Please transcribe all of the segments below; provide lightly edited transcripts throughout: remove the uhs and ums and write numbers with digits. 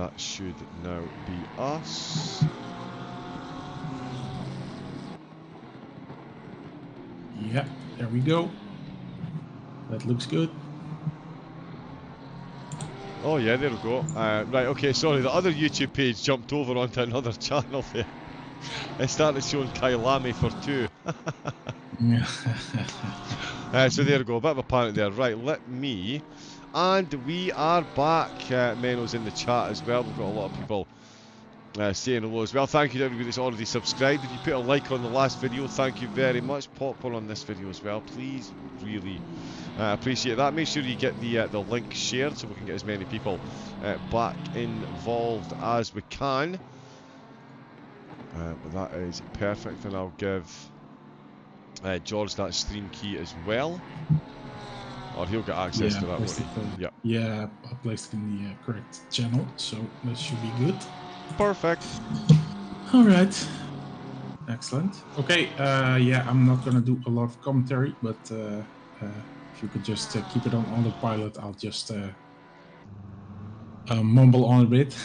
that should now be us. Yeah, there we go. That looks good. Oh yeah, there we go. Right, okay, sorry, the other YouTube page jumped over onto another channel there. It started showing Kailami for 2. So there we go, a bit of a panic there. Right, let me... And we are back. Menno's in the chat as well. We've got a lot of people saying hello as well. Thank you to everybody that's already subscribed. If you put a like on the last video, thank you very much. Pop one on this video as well, please. Really appreciate that. Make sure you get the link shared so we can get as many people back involved as we can. But that is perfect, and I'll give George that stream key as well. Or he'll get access to that, won't he? Yeah, I placed it in the correct channel, so that should be good. Perfect. All right. Excellent. Okay, yeah, I'm not going to do a lot of commentary, but if you could just keep it on autopilot, I'll just mumble on a bit.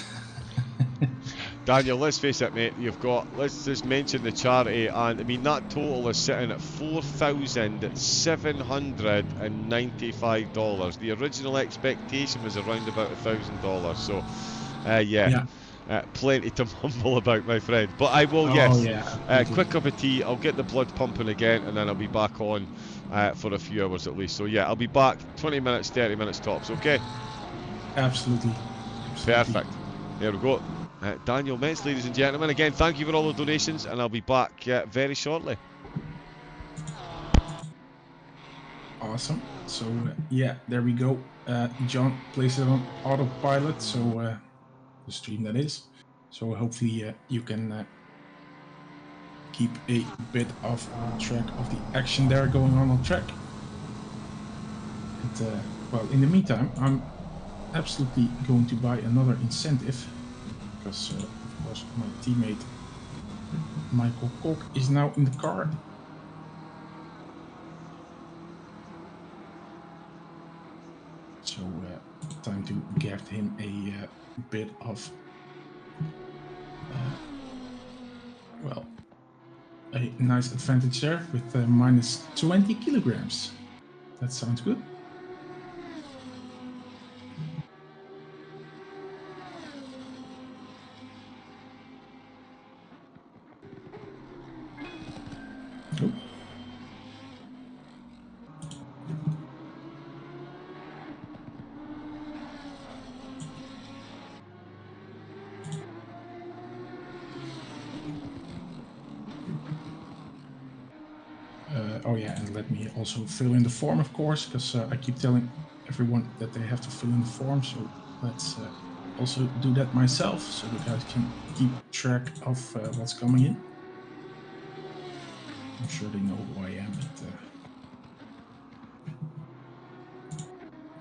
Daniel, let's face it, mate, you've got, let's just mention the charity, and I mean, that total is sitting at $4,795. The original expectation was around about $1,000, so, yeah. Plenty to mumble about, my friend. But I will, quick cup of tea, I'll get the blood pumping again, and then I'll be back on for a few hours at least. So, yeah, I'll be back 20 minutes, 30 minutes tops, okay? Absolutely. Perfect. There we go. Daniel Metz, ladies and gentlemen, again, thank you for all the donations, and I'll be back very shortly. Awesome. So, yeah, there we go. John places it on autopilot, so the stream that is. So hopefully you can keep a bit of track of the action there going on track. And, well, in the meantime, I'm absolutely going to buy another incentive. Because, of course, my teammate Michael Kok is now in the car. So, time to give him a bit of, well, a nice advantage there with minus 20 kilograms. That sounds good. Oh. Oh yeah, and let me also fill in the form, of course, because I keep telling everyone that they have to fill in the form, so let's also do that myself, so the guys can keep track of what's coming in. I'm sure they know who I am,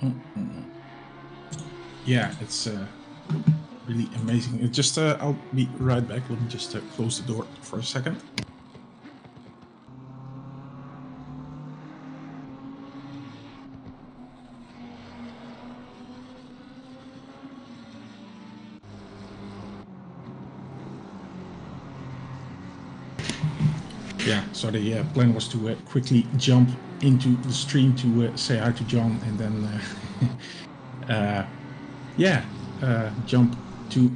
but yeah, it's really amazing. It just I'll be right back. Let me just close the door for a second. Yeah, so the plan was to quickly jump into the stream to say hi to John, and then jump to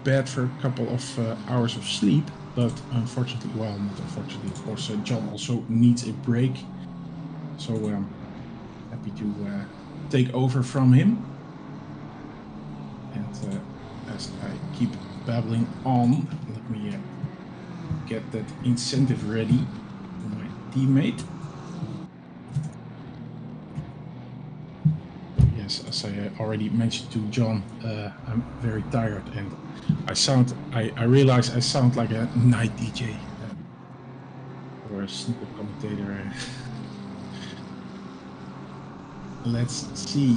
bed for a couple of hours of sleep. But unfortunately, well, not unfortunately, of course, John also needs a break. So I'm happy to take over from him. And as I keep babbling on, let me get that incentive ready for my teammate. Yes, as I already mentioned to John, I'm very tired, and I realize I sound like a night DJ or a snooker commentator. Let's see.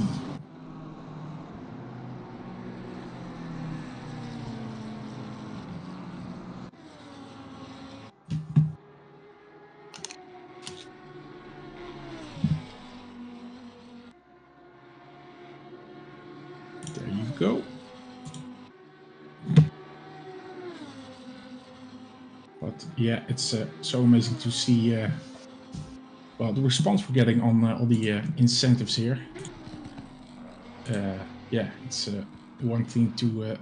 There you go. But yeah, it's so amazing to see well, the response we're getting on all the incentives here. Yeah, it's one thing to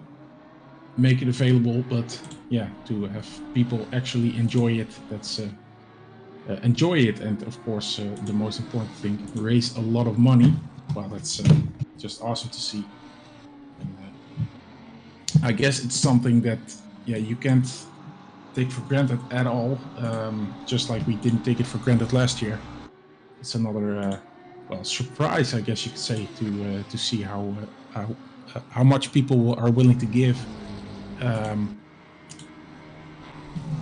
make it available, but yeah, to have people actually enjoy it. That's enjoy it, and of course, the most important thing, raise a lot of money. Well, that's just awesome to see. And I guess it's something that yeah you can't take for granted at all. Just like we didn't take it for granted last year. It's another well surprise, I guess you could say, to see how much people are willing to give.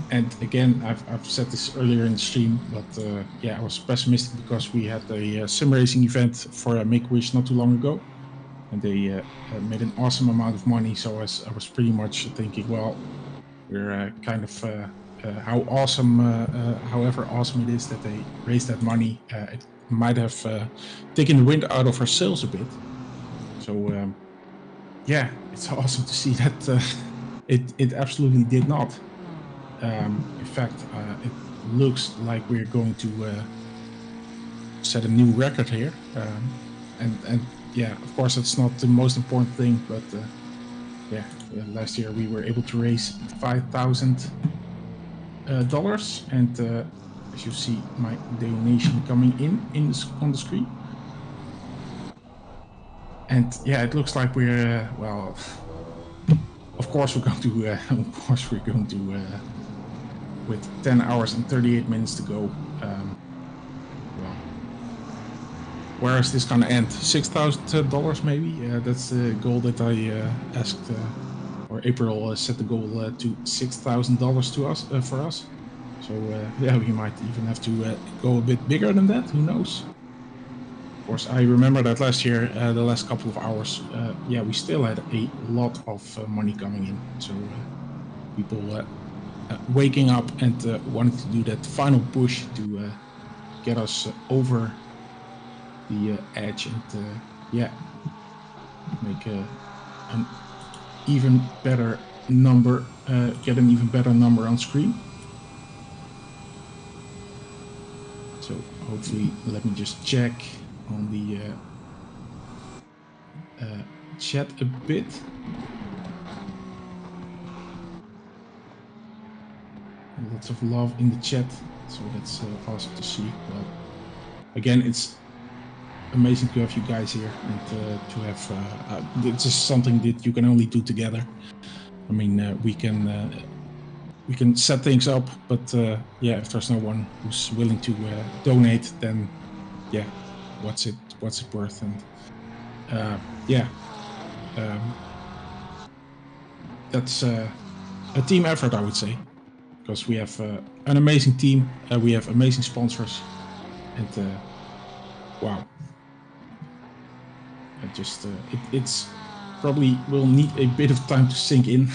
And again, I've said this earlier in the stream, but yeah, I was pessimistic because we had a sim racing event for Make-A-Wish not too long ago, and they made an awesome amount of money. So I was pretty much thinking, well, we're kind of how awesome, however awesome it is that they raised that money, it might have taken the wind out of our sails a bit. So yeah, it's awesome to see that it absolutely did not. In fact, it looks like we're going to set a new record here, and yeah, of course, that's not the most important thing, but yeah, last year we were able to raise $5,000, and as you see, my donation coming in on the screen, and yeah, it looks like we're well. Of course, we're going to. With 10 hours and 38 minutes to go. Well, where is this going to end? $6,000 maybe? That's the goal that I asked, or April set the goal to $6,000 to us for us. So yeah, we might even have to go a bit bigger than that. Who knows? Of course, I remember that last year, the last couple of hours, yeah, we still had a lot of money coming in. So people waking up and wanting to do that final push to get us over the edge and yeah, make an even better number, get an even better number on screen. So hopefully, let me just check on the chat a bit. Lots of love in the chat, so that's awesome to see. Well, again, it's amazing to have you guys here and to have it's just something that you can only do together. I mean, we can set things up, but yeah, if there's no one who's willing to donate, then yeah, what's it worth? And yeah, that's a team effort, I would say. Because we have an amazing team, we have amazing sponsors, and wow, it's probably will need a bit of time to sink in.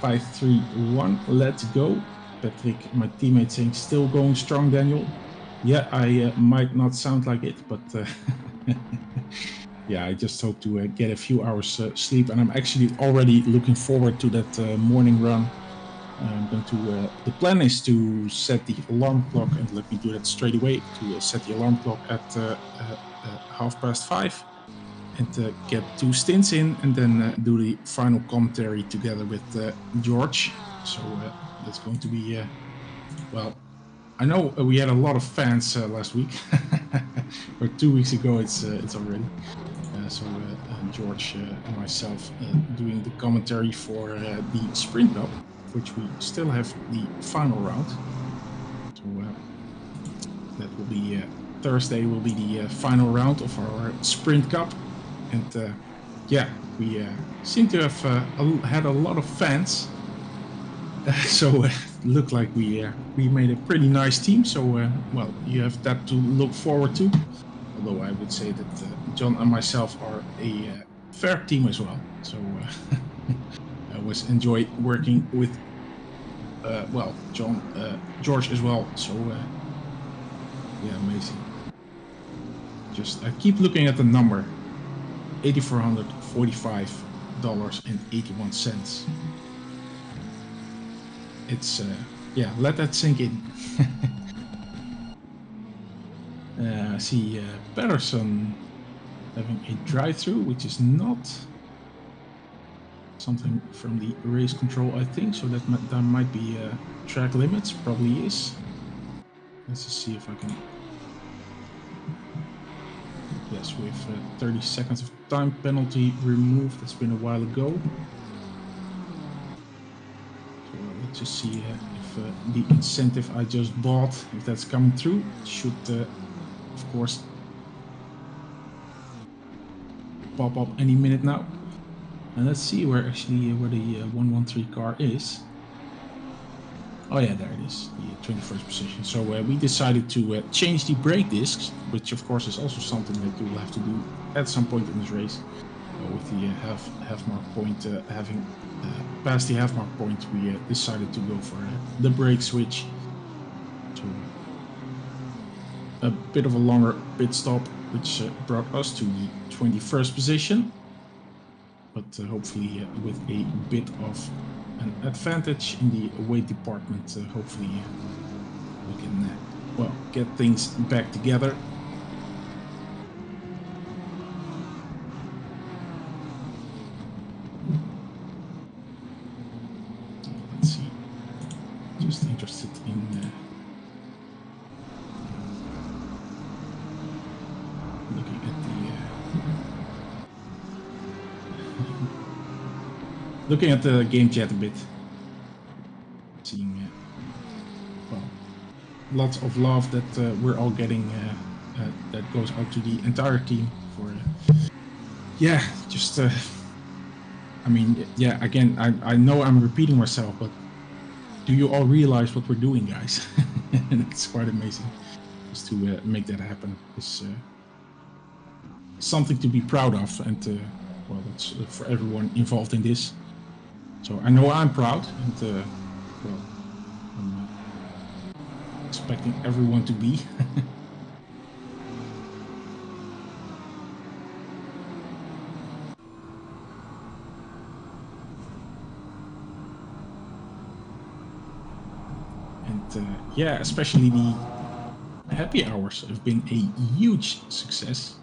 5-3-1, let's go. Patrick, my teammate, saying still going strong, Daniel. Yeah, I might not sound like it, but yeah, I just hope to get a few hours sleep, and I'm actually already looking forward to that morning run. I'm going to. The plan is to set the alarm clock, and let me do that straight away. To set the alarm clock at 5:30, and get 2 stints in, and then do the final commentary together with George. So that's going to be well. I know we had a lot of fans last week, or 2 weeks ago. It's already. So George and myself doing the commentary for the Sprint Cup, which we still have the final round. So that will be Thursday. Will be the final round of our Sprint Cup, and yeah, we seem to have had a lot of fans. So it looked like we made a pretty nice team. So well, you have that to look forward to. Although I would say that John and myself are a fair team as well. So I always enjoy working with, well, John, George as well. So yeah, amazing. Just I keep looking at the number, $8,445.81. it's yeah, let that sink in. I see Patterson having a drive-through, which is not something from the race control, I think. So that might be track limits, probably is. Let's just see if I can. Yes, we have 30 seconds of time penalty removed. That's been a while ago. So let's just see if the incentive I just bought, if that's coming through. It should, of course, pop up any minute now. And let's see where the 113 car is. Oh yeah, there it is, the 21st position. So we decided to change the brake discs, which of course is also something that you will have to do at some point in this race. With the half mark point having passed the half mark point, we decided to go for the brake switch. So a bit of a longer pit stop, which brought us to the 21st position. But hopefully with a bit of an advantage in the weight department, hopefully we can well, get things back together. Let's see, just interested in looking at looking at the game chat a bit, seeing well, lots of love that we're all getting, that goes out to the entire team for yeah, just I mean, yeah, again, I know I'm repeating myself, but do you all realize what we're doing, guys? And it's quite amazing just to make that happen. It's something to be proud of, and well, that's for everyone involved in this. So I know I'm proud, and well, I'm expecting everyone to be. And yeah, especially the happy hours have been a huge success.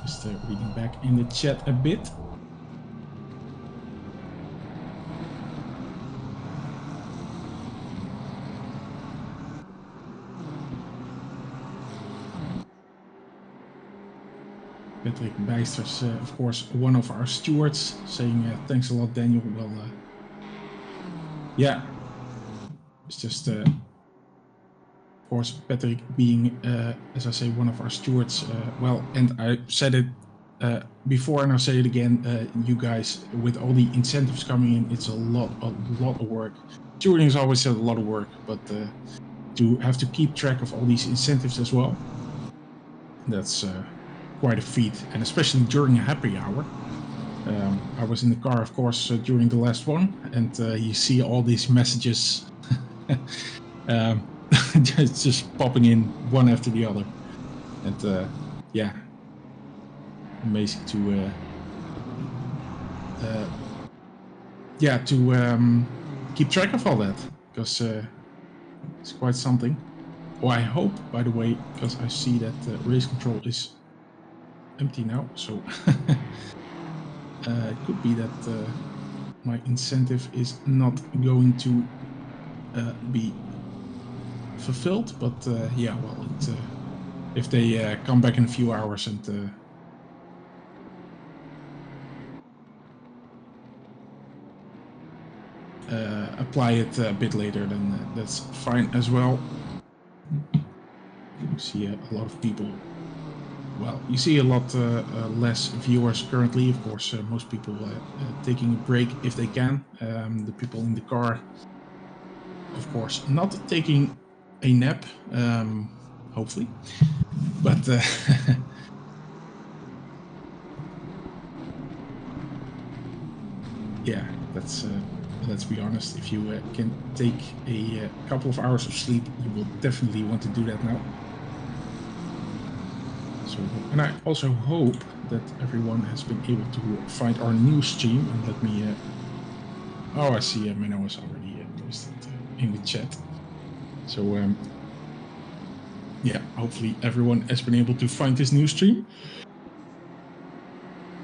Just reading back in the chat a bit. Patrick Bijsters, of course, one of our stewards, saying thanks a lot, Daniel. Well, yeah, it's just, of course, Patrick being, as I say, one of our stewards. Well, and I said it before, and I'll say it again. You guys, with all the incentives coming in, it's a lot of work. Stewarding is always a lot of work, but to have to keep track of all these incentives as well, that's quite a feat, and especially during a happy hour. I was in the car, of course, during the last one, and you see all these messages just popping in one after the other, and yeah, amazing to yeah, to keep track of all that, because it's quite something. Oh, I hope, by the way, because I see that race control is empty now, so it could be that my incentive is not going to be fulfilled, but yeah, well, if they come back in a few hours and apply it a bit later, then that's fine as well. You see a lot of people. Well, you see a lot less viewers currently. Of course, most people taking a break if they can. The people in the car, of course, not taking a nap, hopefully. But yeah, that's let's be honest. If you can take a couple of hours of sleep, you will definitely want to do that now. So, and I also hope that everyone has been able to find our new stream and let me. Oh, I see. Menno has already posted in the chat. So, yeah, hopefully everyone has been able to find this new stream.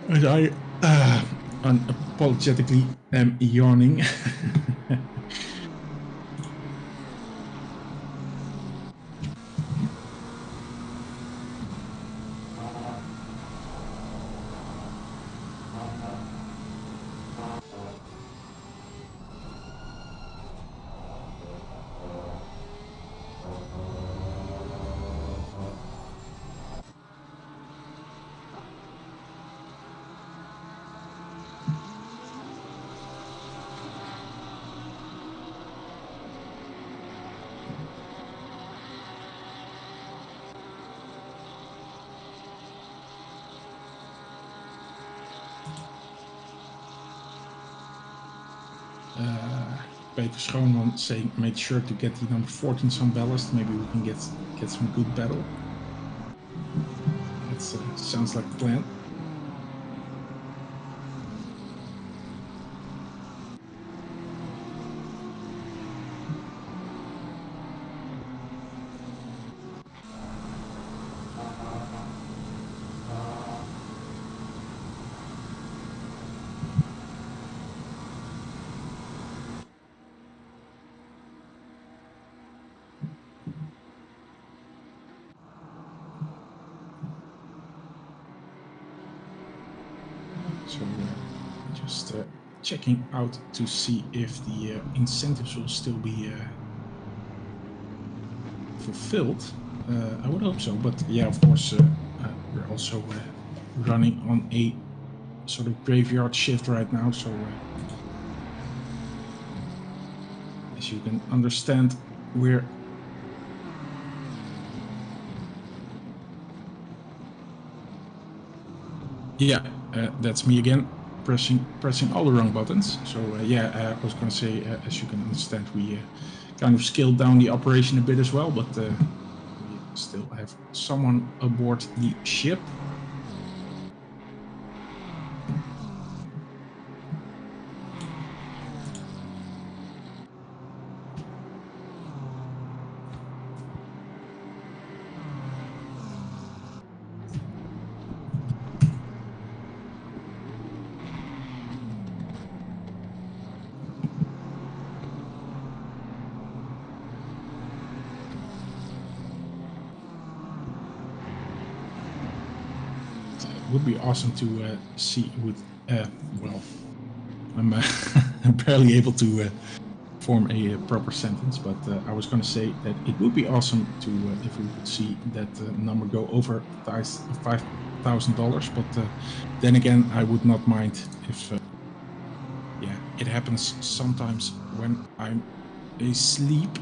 And I unapologetically am yawning. Peter Schoonman saying, make sure to get the number 14 some ballast. Maybe we can get some good battle. That sounds like a plan. So just checking out to see if the incentives will still be fulfilled. I would hope so, but yeah, of course, we're also running on a sort of graveyard shift right now, so as you can understand, we're that's me again, pressing all the wrong buttons. So I was going to say, as you can understand, we kind of scaled down the operation a bit as well, but we still have someone aboard the ship. Would be awesome to see with well, I'm barely able to form a proper sentence, but I was going to say that it would be awesome to if we could see that number go over $5,000, but then again, I would not mind if it happens sometimes when I'm asleep.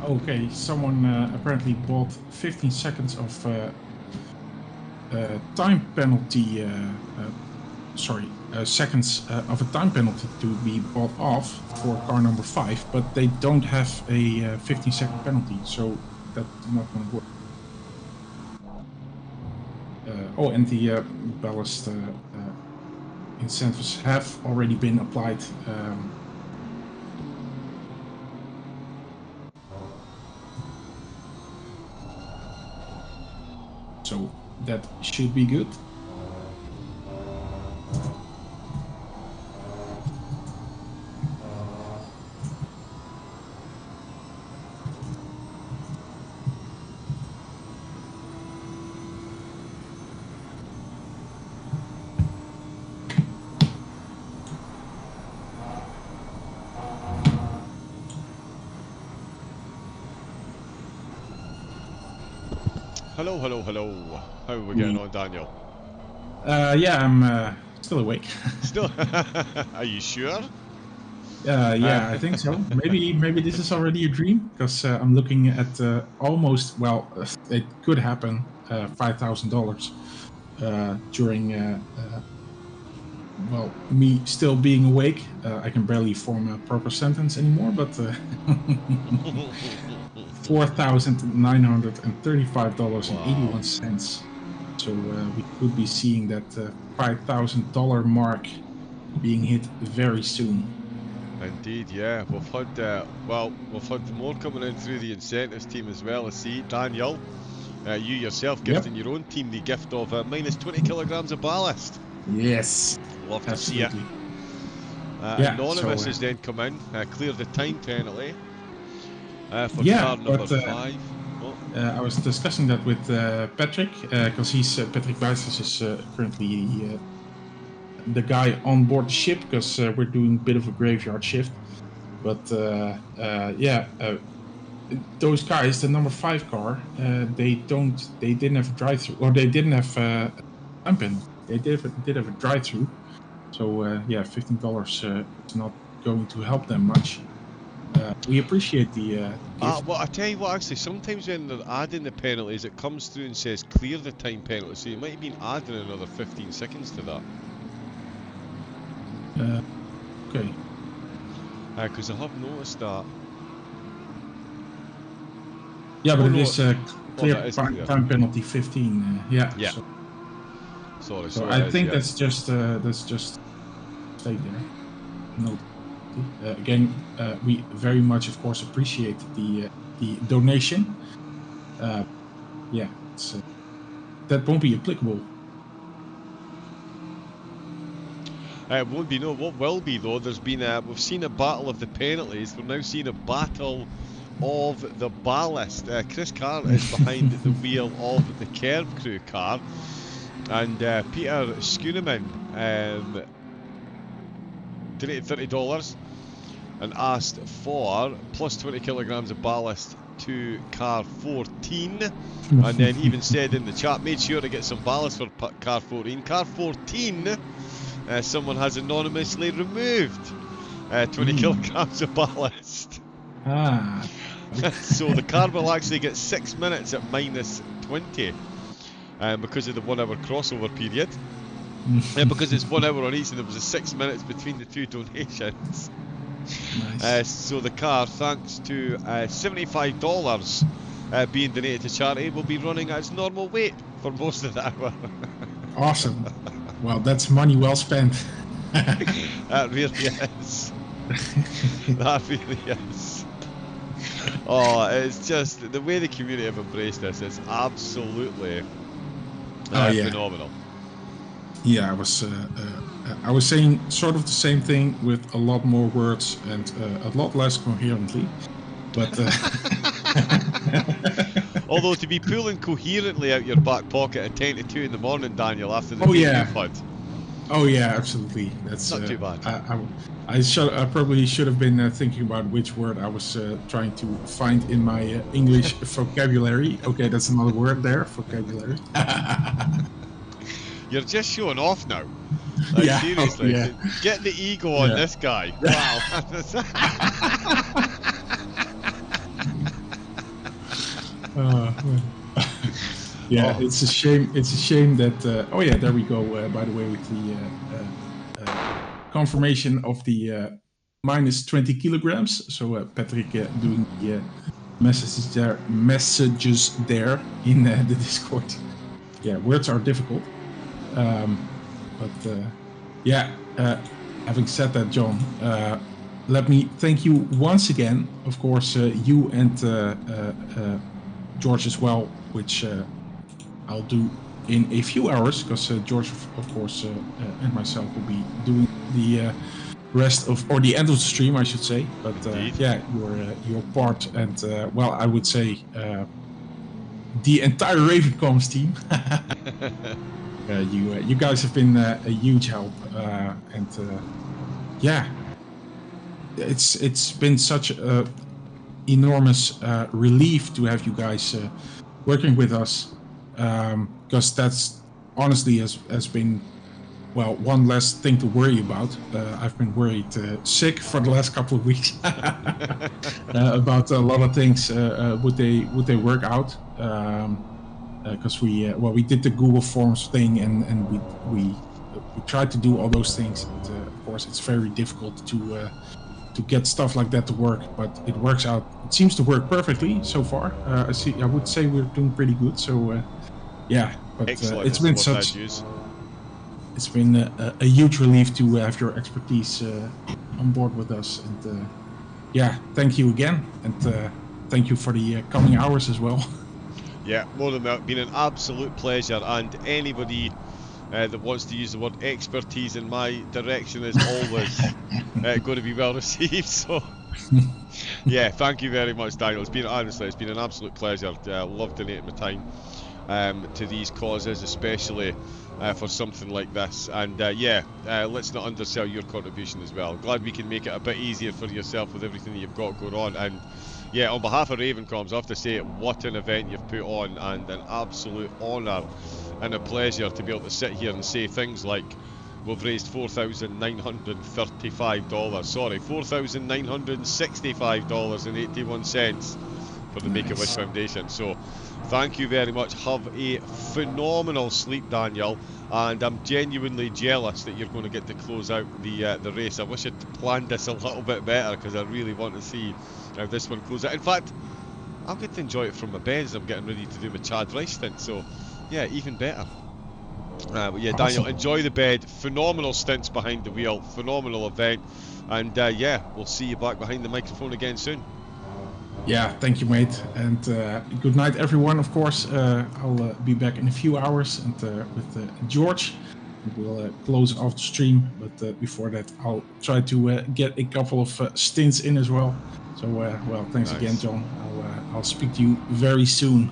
Okay, someone apparently bought 15 seconds of time penalty, seconds of a time penalty to be bought off for car number 5, but they don't have a 15-second penalty, so that's not going to work. And the ballast incentives have already been applied. So that should be good. Hello, hello, hello. How are we getting on, Daniel? Yeah, I'm still awake. Still? Are you sure? Yeah, I think so. Maybe this is already a dream because I'm looking at almost. Well, it could happen. $5,000 during. Well, me still being awake. I can barely form a proper sentence anymore. But $4,935.81. So we could be seeing that $5,000 mark being hit very soon. Indeed, yeah. We've had more coming in through the incentives team as well. I see, Daniel, you yourself gifting your own team the gift of minus 20 kilograms of ballast. Yes. Love to Absolutely. see it. Anonymous has then come in, cleared the time penalty for car number 5. I was discussing that with Patrick because Patrick Wijsers is currently the guy on board the ship because we're doing a bit of a graveyard shift. But those guys, the number 5 car, they didn't have a drive-through, or they didn't have time penalty. They did have a drive-through. So $15 is not going to help them much. We appreciate the gift. Well, I tell you what, actually, sometimes when they're adding the penalties, it comes through and says clear the time penalty, so you might have been adding another 15 seconds to that. Okay. Because I have noticed that. Yeah, but it is clear time penalty 15. Yeah. Sorry. So I think that's just stay there. No. Again, we very much, of course, appreciate the donation. That won't be applicable. It won't be. No, what will be though? There's been we've seen a battle of the penalties. We're now seeing a battle of the ballast. Chris Carr is behind the wheel of the Curb Crew car, and Peter Schooneman donated $30 and asked for plus 20 kilograms of ballast to car 14, and then even said in the chat, made sure to get some ballast for car 14. Car 14, someone has anonymously removed 20 kilograms of ballast. So the car will actually get 6 minutes at minus 20 because of the 1 hour crossover period. Because it's 1 hour on each and there was a 6 minutes between the two donations. Nice. So the car, thanks to $75 being donated to charity, will be running at its normal weight for most of the hour. Awesome. Well, that's money well spent. That really is. That really is. Oh, it's just the way the community have embraced this is absolutely phenomenal. Yeah, I was saying sort of the same thing with a lot more words and a lot less coherently, but although to be pulling coherently out your back pocket at 10 to 2 in the morning, Daniel, after the day you've had. Oh yeah, absolutely. That's not too bad. I probably should have been thinking about which word I was trying to find in my English vocabulary. Okay, that's another word there, vocabulary. You're just showing off now. Like, seriously, get the ego on this guy. Wow. It's a shame. It's a shame that. There we go. By the way, with the confirmation of the minus 20 kilograms. So Patrick doing the messages there in the Discord. Yeah, words are difficult. Having said that, John, let me thank you once again. Of course, you and George as well, which I'll do in a few hours, because George, of course, and myself will be doing the rest of, or the end of the stream, I should say. But yeah, your part, and well, I would say the entire Ravencomms team. You guys have been a huge help, and yeah, it's been such a enormous relief to have you guys working with us, because that's honestly has been, well, one less thing to worry about. I've been worried sick for the last couple of weeks about a lot of things. Would they work out? Because we did the Google Forms thing, and we tried to do all those things. And, of course, it's very difficult to get stuff like that to work, but it works out. It seems to work perfectly so far. I would say we're doing pretty good. So yeah, but it's been such. It's been a huge relief to have your expertise on board with us, and yeah, thank you again, and thank you for the coming hours as well. Yeah, more than that, been an absolute pleasure, and anybody that wants to use the word expertise in my direction is always going to be well received. So yeah, thank you very much, Daniel. It's been an absolute pleasure. Love donating my time to these causes, especially for something like this. And yeah, let's not undersell your contribution as well. Glad we can make it a bit easier for yourself with everything that you've got going on. And yeah, on behalf of Ravencomms, I have to say what an event you've put on, and an absolute honour and a pleasure to be able to sit here and say things like we've raised $4,935, sorry, $4,965.81 for the Make-A-Wish Foundation. So thank you very much. Have a phenomenal sleep, Daniel, and I'm genuinely jealous that you're going to get to close out the race. I wish I'd planned this a little bit better, because I really want to see how this one closes out. In fact, I'm going to enjoy it from my bed as I'm getting ready to do my Chad Rice stint, so yeah, even better. But yeah, Daniel, enjoy the bed. Phenomenal stints behind the wheel, phenomenal event, and yeah, we'll see you back behind the microphone again soon. Yeah, thank you, mate, and good night, everyone. Of course, I'll be back in a few hours, and with George, we'll close off the stream. But before that, I'll try to get a couple of stints in as well. So, well, thanks again, John. I'll speak to you very soon.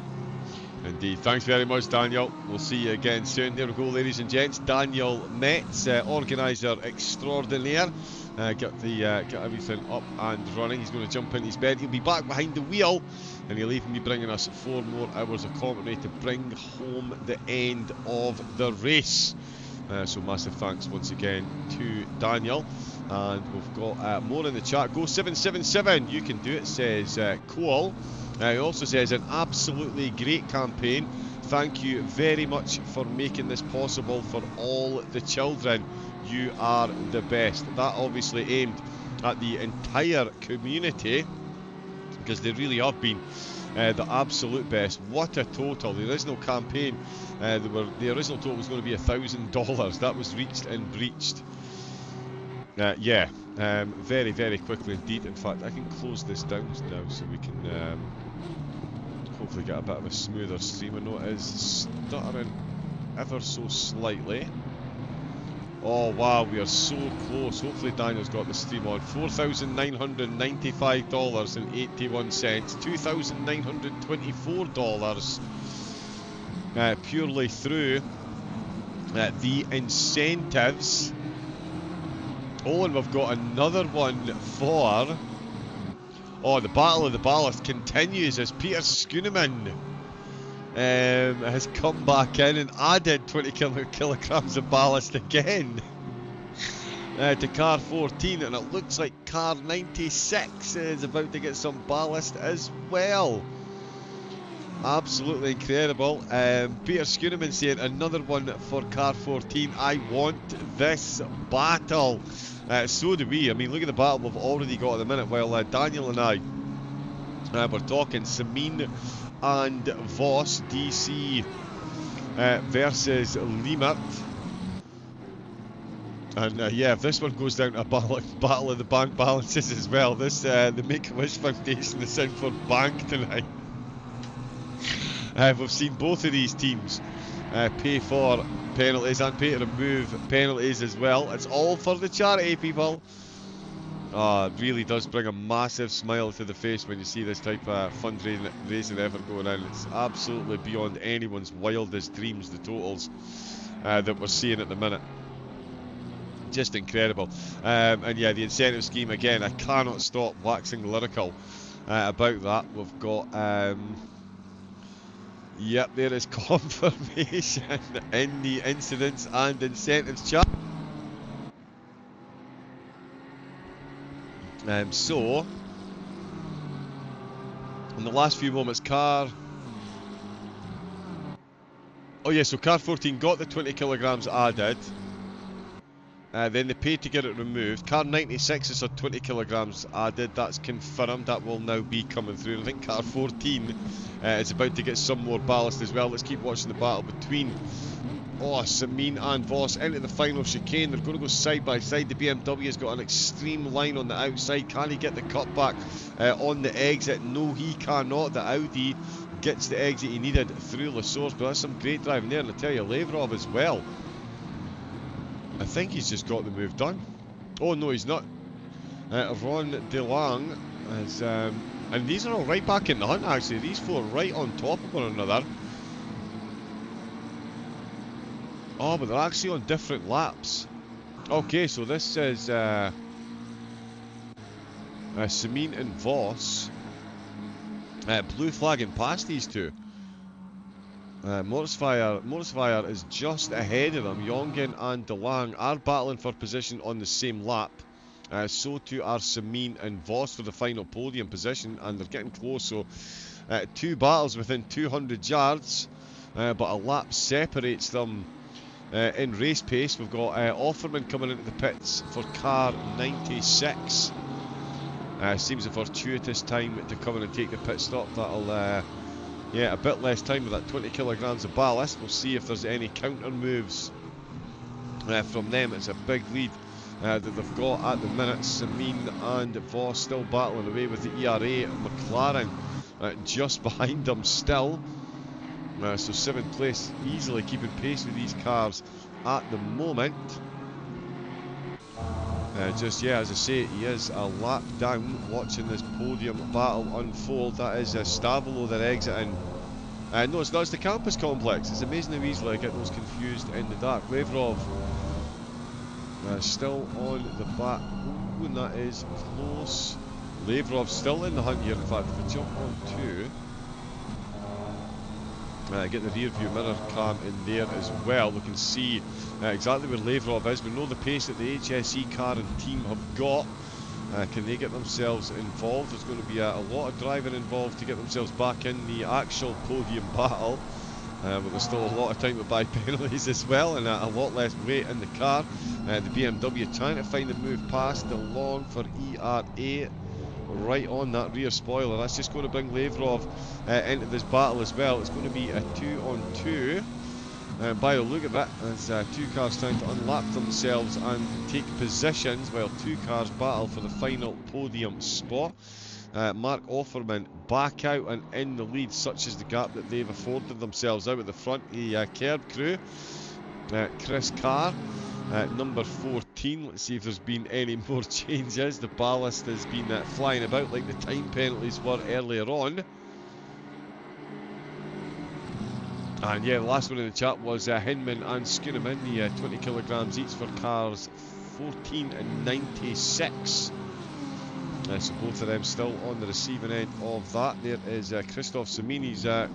Indeed. Thanks very much, Daniel. We'll see you again soon. There we go, ladies and gents. Daniel Metz, organiser extraordinaire. Got everything up and running. He's going to jump in his bed. He'll be back behind the wheel, and he'll even be bringing us 4 more hours of commentary to bring home the end of the race. So massive thanks once again to Daniel. And we've got more in the chat. Go 777, you can do it, says Cole. He also says, an absolutely great campaign. Thank you very much for making this possible for all the children. You are the best. That obviously aimed at the entire community, because they really have been the absolute best. What a total. The original campaign, the original total was going to be $1,000. That was reached and breached. Yeah, very, very quickly indeed. In fact, I can close this down now so we can hopefully get a bit of a smoother stream. I know it is stuttering ever so slightly. Oh wow, we are so close. Hopefully Daniel's got the stream on. $4,995.81, $2,924 purely through the incentives. Oh, and we've got another one for... Oh, the Battle of the Ballast continues as Peter Schooneman has come back in and added 20 kilograms of ballast again to car 14, and it looks like car 96 is about to get some ballast as well. Absolutely incredible. Peter Schooneman saying another one for car 14. I want this battle. So do we. I mean, look at the battle we've already got at the minute. While Daniel and I were talking, Samin and Voss, DC versus Limert. And yeah, if this one goes down to a battle of the bank balances as well, this the Make-A-Wish Foundation is in for bank tonight. We've seen both of these teams pay for penalties and pay to remove penalties as well. It's all for the charity, people. It really does bring a massive smile to the face when you see this type of fundraising effort going on. It's absolutely beyond anyone's wildest dreams, the totals that we're seeing at the minute. Just incredible. And yeah, the incentive scheme, again, I cannot stop waxing lyrical about that. We've got, yep, there is confirmation in the incidents and incentives chart. So, in the last few moments, car... Oh yeah, so car 14 got the 20 kilograms added. Then they paid to get it removed. Car 96 has had 20 kilograms added. That's confirmed. That will now be coming through. And I think car 14 is about to get some more ballast as well. Let's keep watching the battle between Samin and Voss into the final chicane. They're going to go side by side. The BMW has got an extreme line on the outside. Can he get the cutback on the exit? No, he cannot. The Audi gets the exit he needed through La Source, but that's some great driving there. And I tell you, Lavrov as well. I think he's just got the move done. Oh no, he's not. Ron DeLang has, and these are all right back in the hunt actually. These four right on top of one another. Oh, but they're actually on different laps. Okay, so this is Samin and Voss blue flagging past these two. Morsfire is just ahead of them. Jongen and DeLang are battling for position on the same lap. So too are Samin and Voss for the final podium position, and they're getting close. So two battles within 200 yards, but a lap separates them in race pace. We've got Offerman coming into the pits for car 96. Seems a fortuitous time to come in and take the pit stop. That'll yeah, a bit less time with that 20 kilograms of ballast. We'll see if there's any counter moves from them. It's a big lead that they've got at the minute. Samin and Voss still battling away with the ERA. McLaren just behind them still. So 7th place, easily keeping pace with these cars at the moment. Just, yeah, as I say, he is a lap down watching this podium battle unfold. That is Stavolo they're exiting. No, it's not, it's the campus complex. It's amazing how easily I get those confused in the dark. Lavrov still on the back. Ooh, and that is close. Lavrov still in the hunt here. In fact, if we jump on two, get the rear view mirror cam in there as well. We can see exactly where Lavrov is. We know the pace that the HSE car and team have got. Can they get themselves involved? There's going to be a lot of driving involved to get themselves back in the actual podium battle. But there's still a lot of time to buy penalties as well, and a lot less weight in the car. The BMW trying to find the move past DeLong for ERA. Right on that rear spoiler. That's just going to bring Lavrov into this battle as well. It's going to be a 2-on-2 by the look of it, as two cars trying to unlap themselves and take positions while two cars battle for the final podium spot. Mark Offerman back out and in the lead. Such is the gap that they've afforded themselves out at the front. The curb crew, Chris Carr, number 14. Let's see if there's been any more changes. The ballast has been flying about like the time penalties were earlier on. And yeah, the last one in the chat was Hinman and Schooneman, the 20 kilograms each for cars 14 and 96. So both of them still on the receiving end of that. There is Christoph Samini's. Yep.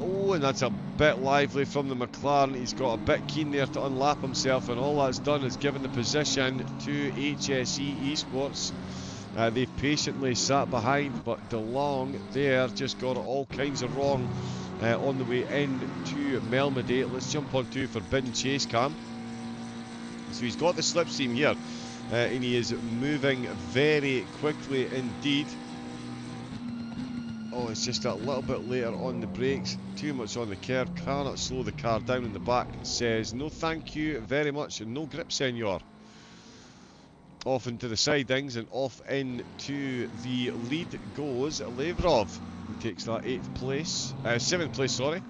Oh, and that's a bit lively from the McLaren. He's got a bit keen there to unlap himself, and all that's done is given the position to HSE Esports. They've patiently sat behind, but DeLong there just got it all kinds of wrong on the way into Melmedy. Let's jump on to Forbidden Chase Cam. So he's got the slipstream here, and he is moving very quickly indeed. Oh, it's just a little bit later on the brakes, too much on the curb, cannot slow the car down in the back. Says no thank you very much, no grip senor. Off into the sidings and off into the lead goes Levrov. He takes that 7th place, sorry.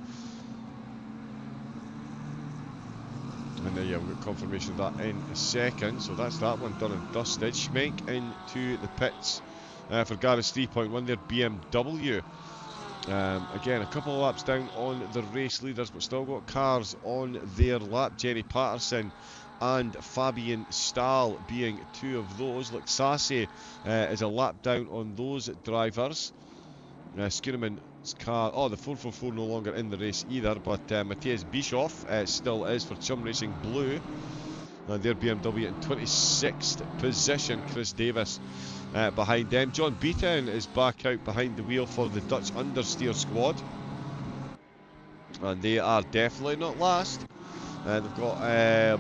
And there you have got confirmation of that in a second. So that's that one done and dusted. Schmenk into the pits for Gareth's 3.1 there, BMW. Again, a couple of laps down on the race leaders, but still got cars on their lap. Jerry Patterson and Fabian Stahl being two of those. Luxassi is a lap down on those drivers. Skuneman's car, the 444 no longer in the race either, but Matthias Bischoff still is for Chum Racing Blue. And their BMW in 26th position. Chris Davis behind them. John Beaton is back out behind the wheel for the Dutch understeer squad. And they are definitely not last. They've got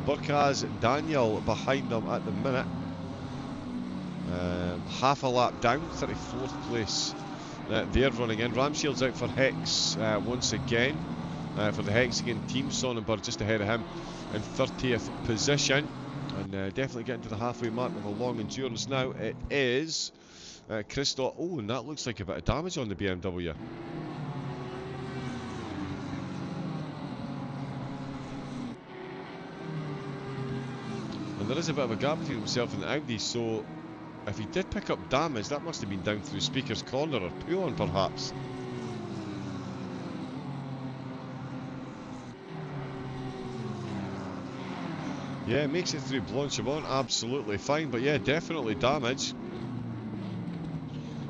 Burkaz Daniel behind them at the minute. Half a lap down, 34th place. They're running in. Ramshield's out for Hex once again. For the Hexagon team, Sonnenberg just ahead of him in 30th position. And definitely getting to the halfway mark of a long endurance now. It is Christoph. Oh, and that looks like a bit of damage on the BMW. And there is a bit of a gap between himself and the Audi, so if he did pick up damage, that must have been down through Speaker's Corner or pull-on perhaps. Yeah, makes it through Blanchimont, absolutely fine, but yeah, definitely damage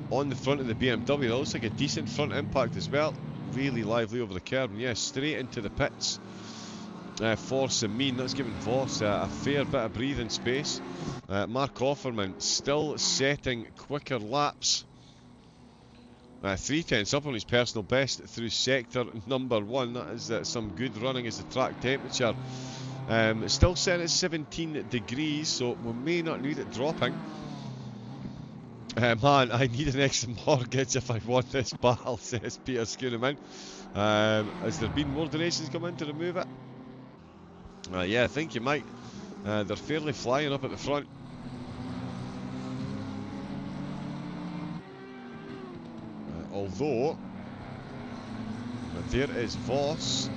on the front of the BMW. That looks like a decent front impact as well, really lively over the curb, and yeah, straight into the pits for Samin. That's given Voss a fair bit of breathing space. Mark Offerman still setting quicker laps. 3/10 up on his personal best through sector number 1. That is some good running as the track temperature. It's still set at 17 degrees, so we may not need it dropping. Man, I need an extra mortgage if I want this battle, says Peter Skuneman. Has there been more donations come in to remove it? Yeah, I think you might. They're fairly flying up at the front. Although, there is Voss.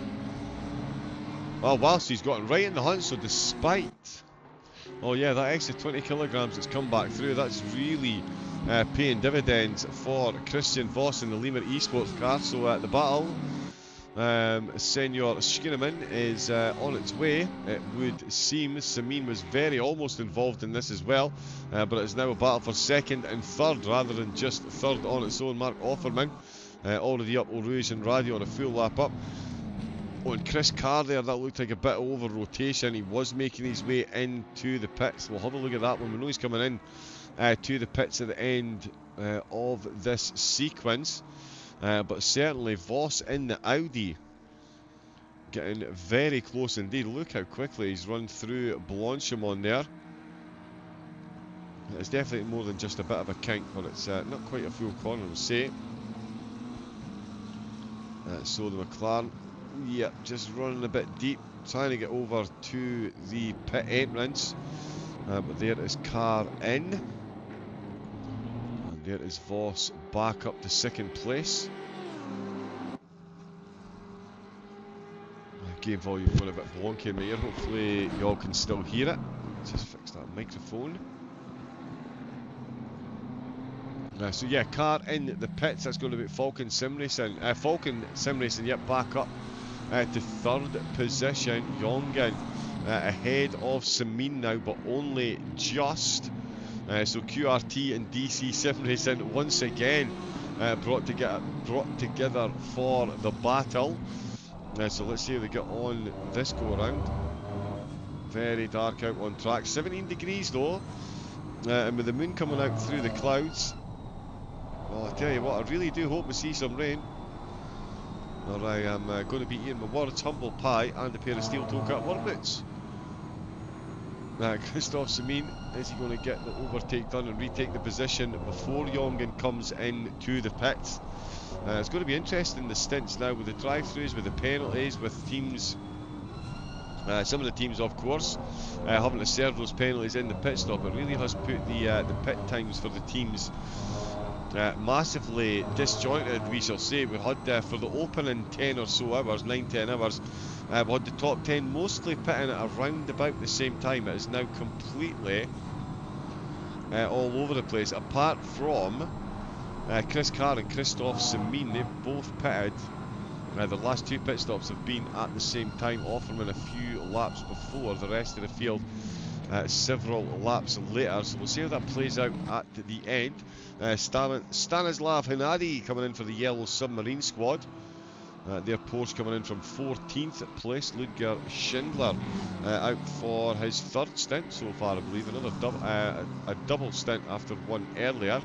Well, whilst he's gotten right in the hunt, so despite... Oh yeah, that extra 20 kilograms that's come back through, that's really paying dividends for Christian Voss in the Lemur Esports car. So the battle, Senor Skuneman is on its way. It would seem Samin was very almost involved in this as well, but it's now a battle for second and third rather than just third on its own. Mark Offerman already up Eau Rouge and Radio on a full lap up. Oh, and Chris Carr there, that looked like a bit of over rotation. He was making his way into the pits. We'll have a look at that when we know he's coming in to the pits at the end of this sequence. But certainly Voss in the Audi getting very close indeed. Look how quickly he's run through Blanchimont there. It's definitely more than just a bit of a kink, but it's not quite a full corner, we'll say. So the McLaren, yeah, just running a bit deep, trying to get over to the pit entrance. But there is Carr in. And there is Voss back up to second place. Game volume going a bit wonky in my ear. Hopefully y'all can still hear it. Let's just fix that microphone. So yeah, Carr in the pits. That's going to be Falcon SimRacing. Falcon SimRacing, yep, back up to third position. Jongen ahead of Samin now, but only just. So QRT and DC-SimRacing once again brought together for the battle. So let's see how they get on this go around. Very dark out on track. 17 degrees though, and with the moon coming out through the clouds. Well, I tell you what, I really do hope we see some rain, or I am going to be eating my words, humble pie and a pair of steel toe cut work boots. Christoph Samin, is he going to get the overtake done and retake the position before Jongen comes into the pits? It's going to be interesting, the stints now with the drive-thrus, with the penalties, with teams Some of the teams, of course, having to serve those penalties in the pit stop. It really has put the pit times for the teams massively disjointed, we shall say. We had, for the opening 10 or so hours, 9-10 hours, we had the top 10 mostly pitting at around about the same time. It is now completely all over the place, apart from Chris Carr and Christophe Semin. They've both pitted. The last two pit stops have been at the same time, offering a few laps before the rest of the field, several laps later. So we'll see how that plays out at the end. Stanislav Hinadi coming in for the Yellow Submarine squad. Their Porsche coming in from 14th place. Ludger Schindler out for his third stint so far, I believe. Another a double stint after one earlier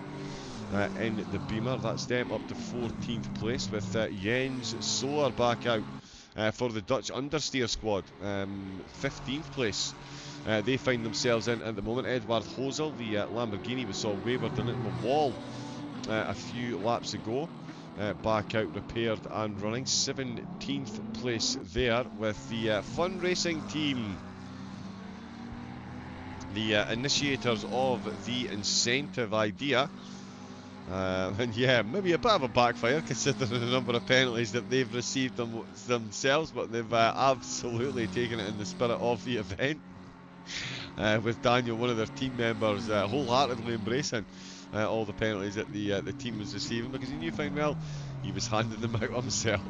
in the Beamer. That's them up to 14th place, with Jens Soer back out for the Dutch understeer squad. 15th place they find themselves in at the moment. Edward Hosel, the Lamborghini we saw wavered into the wall a few laps ago, back out repaired and running. 17th place there with the Fun Racing team, the initiators of the incentive idea. And yeah, maybe a bit of a backfire considering the number of penalties that they've received themselves, but they've absolutely taken it in the spirit of the event, with Daniel, one of their team members, wholeheartedly embracing all the penalties that the team was receiving, because he knew fine well he was handing them out himself.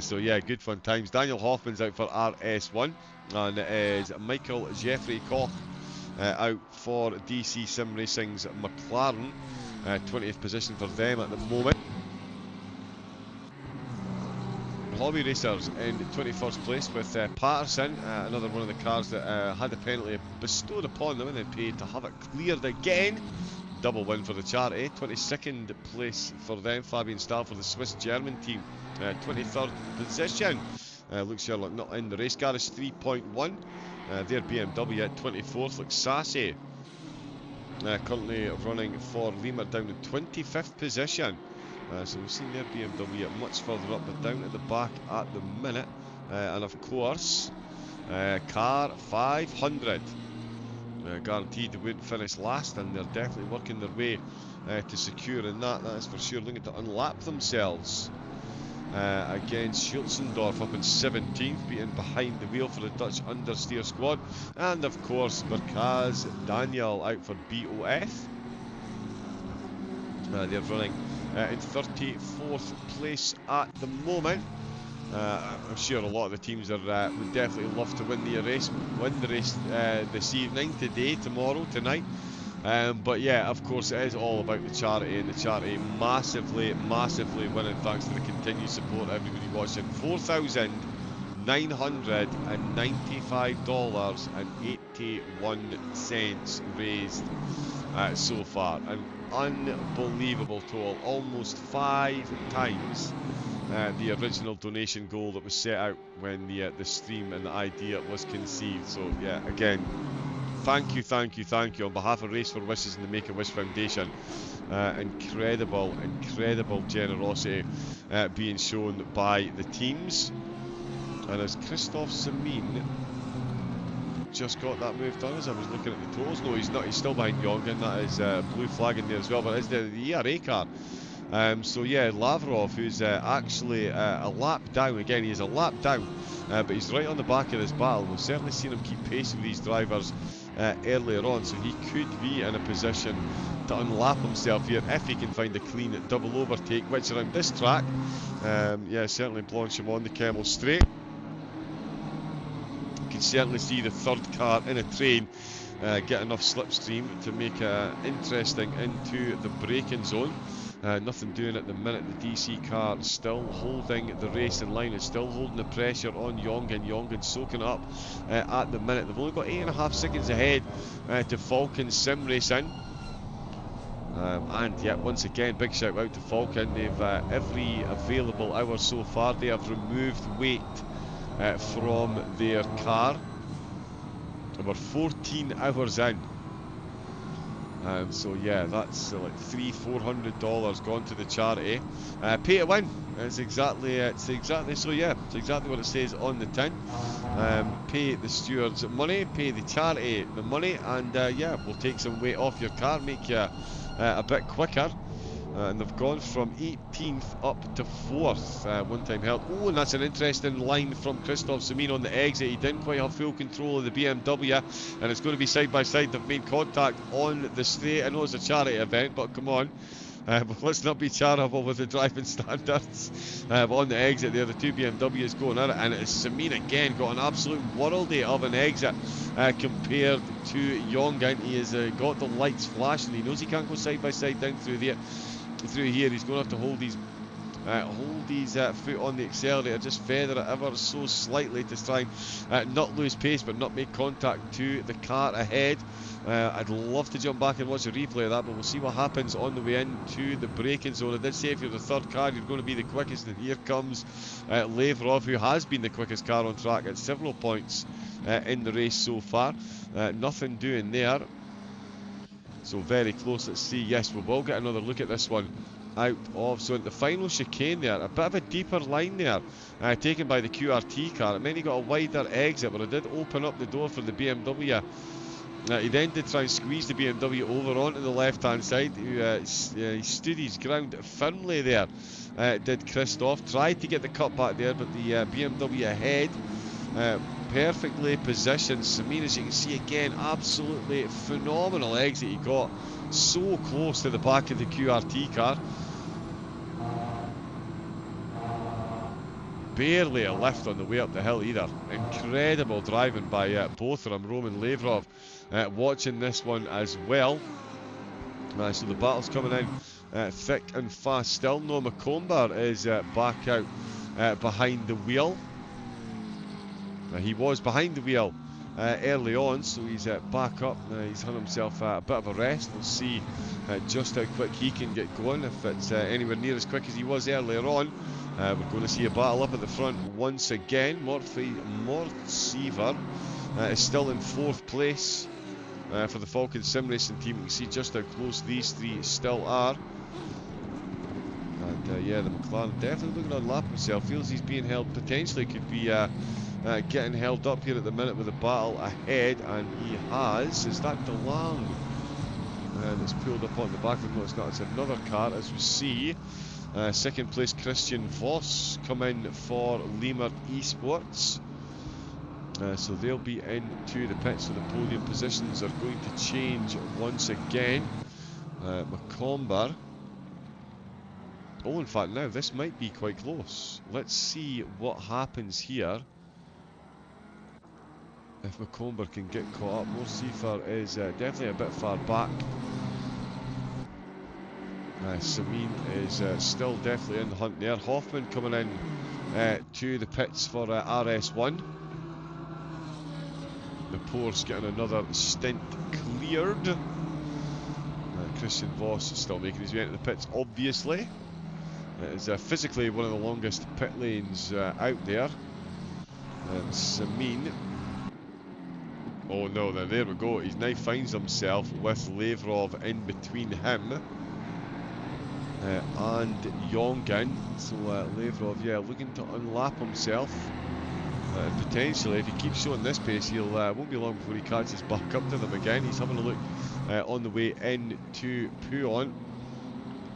So yeah, good fun times. Daniel Hoffman's out for RS1, and it is Michael Jeffrey Koch out for DC-SimRacing's McLaren. 20th position for them at the moment. Hobby Racers in 21st place with Patterson, another one of the cars that had the penalty bestowed upon them and then paid to have it cleared again. Double win for the charity. 22nd place for them. Fabian Stahl for the Swiss-German team. 23rd position. Luke Sherlock not in the race. Garage 3.1. Their BMW at 24th. Looks sassy. Currently running for Lima down to 25th position. So we've seen their BMW much further up, but down at the back at the minute. And of course, car 500. Guaranteed they wouldn't finish last, and they're definitely working their way to securing that. That is for sure. Looking to unlap themselves against Schulzendorf up in 17th, beating behind the wheel for the Dutch understeer squad. And of course, Berkaz Daniel out for BOF. They're running in 34th place at the moment. I'm sure a lot of the teams are would definitely love to win the race this evening, today, tomorrow, tonight. But yeah, of course, it is all about the charity, and the charity massively winning thanks to the continued support of everybody watching. $4,995.81 raised so far. An unbelievable total, almost 5 times the original donation goal that was set out when the stream and the idea was conceived. So yeah, again, thank you on behalf of Race for Wishes and the Make-A-Wish Foundation. Incredible generosity being shown by the teams. And as Christophe Semin just got that move done, as I was looking at the totals. No, he's not. He's still behind Jongen. That is blue flag in there as well, but it's the ERA car. So yeah, Lavrov, who's actually a lap down. Again, he's a lap down, but he's right on the back of this battle. We've certainly seen him keep pace with these drivers earlier on, so he could be in a position to unlap himself here if he can find a clean double overtake, which around this track, yeah, certainly Blanchimont, the Kemmel Straight. You can certainly see the third car in a train get enough slipstream to make it interesting into the braking zone. Nothing doing at the minute. The DC car still holding the race in line. It's still holding the pressure on Jongen. Jongen soaking up at the minute. They've only got 8.5 seconds ahead to Falcon SimRacing. And yeah, once again, big shout out to Falcon. They've every available hour so far, they have removed weight from their car. And we're 14 hours in. So yeah, that's like $300-400 gone to the charity. Pay to win. It's exactly so. Yeah, it's exactly what it says on the tin. Pay the stewards money, pay the charity the money, and yeah, we'll take some weight off your car, make you a bit quicker. And they've gone from 18th up to 4th, one time held. Oh, and that's an interesting line from Christophe Semin on the exit. He didn't quite have full control of the BMW, and it's going to be side by side. They've made contact on the straight. I know it's a charity event, but come on. But let's not be charitable with the driving standards. On the exit there, the two BMWs going at it, and it's Semin again, got an absolute worldie of an exit compared to Jongen. He has got the lights flashing. He knows he can't go side by side down through there. Through here, he's going to have to hold his foot on the accelerator, just feather it ever so slightly to try and not lose pace but not make contact to the car ahead. I'd love to jump back and watch a replay of that, but we'll see what happens on the way into the braking zone. I did say if you're the third car, you're going to be the quickest, and here comes Lavrov, who has been the quickest car on track at several points in the race so far. Nothing doing there. So very close. Let's see. Yes, we will get another look at this one out of. So at the final chicane there, a bit of a deeper line there, taken by the QRT car. It meant he got a wider exit, but it did open up the door for the BMW. He then did try and squeeze the BMW over onto the left-hand side. He stood his ground firmly there. Did Christophe. Tried to get the cut back there, but the BMW ahead. Perfectly positioned. Semin, as you can see again, absolutely phenomenal exit he got. So close to the back of the QRT car. Barely a lift on the way up the hill either. Incredible driving by both of them. Roman Lavrov watching this one as well. So the battle's coming in thick and fast still. Noah McComber is back out behind the wheel. He was behind the wheel early on, so he's back up. He's had himself a bit of a rest. We'll see just how quick he can get going, if it's anywhere near as quick as he was earlier on. We're going to see a battle up at the front once again. Mortsiever is still in 4th place for the Falcon SimRacing team. You can see just how close these three still are. And yeah, the McLaren definitely looking to unlap himself. Feels he's being held, potentially could be getting held up here at the minute with a battle ahead, and he has. Is that DeLong? And it's pulled up on the back of him. No, it's not. It's another car, as we see. Second place Christian Voss come in for Lemert Esports. So they'll be into the pits, so the podium positions are going to change once again. McComber. Oh, in fact, now this might be quite close. Let's see what happens here. If McComber can get caught up. Mortsiever is definitely a bit far back. Semin is still definitely in the hunt there. Hoffman coming in to the pits for RS1. The Poor's getting another stint cleared. Christian Voss is still making his way into the pits, obviously. It is physically one of the longest pit lanes out there. Semin. Oh no, then there we go. He now finds himself with Lavrov in between him and Jongen. So Lavrov, yeah, looking to unlap himself. Potentially, if he keeps showing this pace, he'll won't be long before he catches back up to them again. He's having a look on the way into Puon.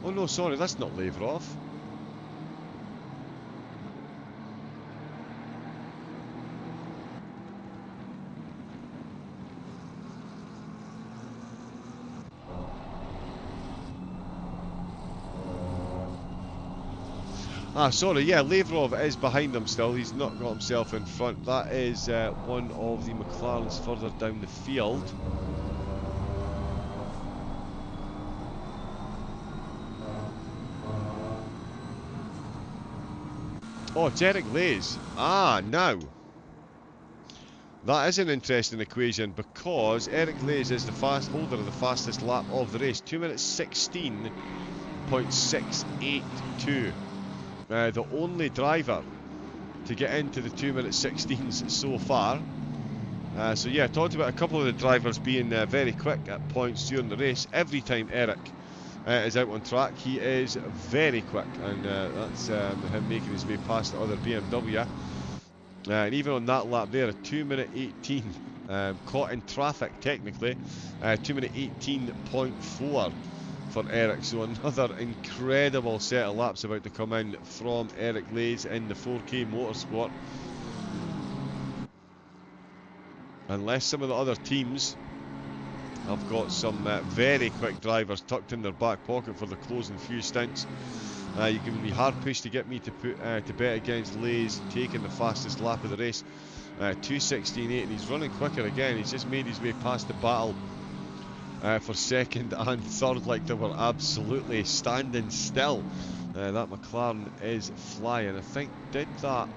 Oh no, sorry, that's not Lavrov. Sorry, yeah, Lavrov is behind him still. He's not got himself in front. That is one of the McLarens further down the field. Oh, it's Eric Lays. Now. That is an interesting equation, because Eric Lays is the holder of the fastest lap of the race. 2 minutes 16.682. The only driver to get into the 2 minute 16s so far. So yeah, talked about a couple of the drivers being very quick at points during the race. Every time Eric is out on track, he is very quick, and that's him making his way past the other BMW. And even on that lap there, a 2 minute 18, caught in traffic technically, 2 minute 18.4 for Eric. So another incredible set of laps about to come in from Eric Lays in the 4K Motorsport. Unless some of the other teams have got some very quick drivers tucked in their back pocket for the closing few stints. You can be hard pushed to get me to put to bet against Lays taking the fastest lap of the race, 2:16.8, and he's running quicker again. He's just made his way past the battle for second and third, like they were absolutely standing still. That McLaren is flying. I think did that.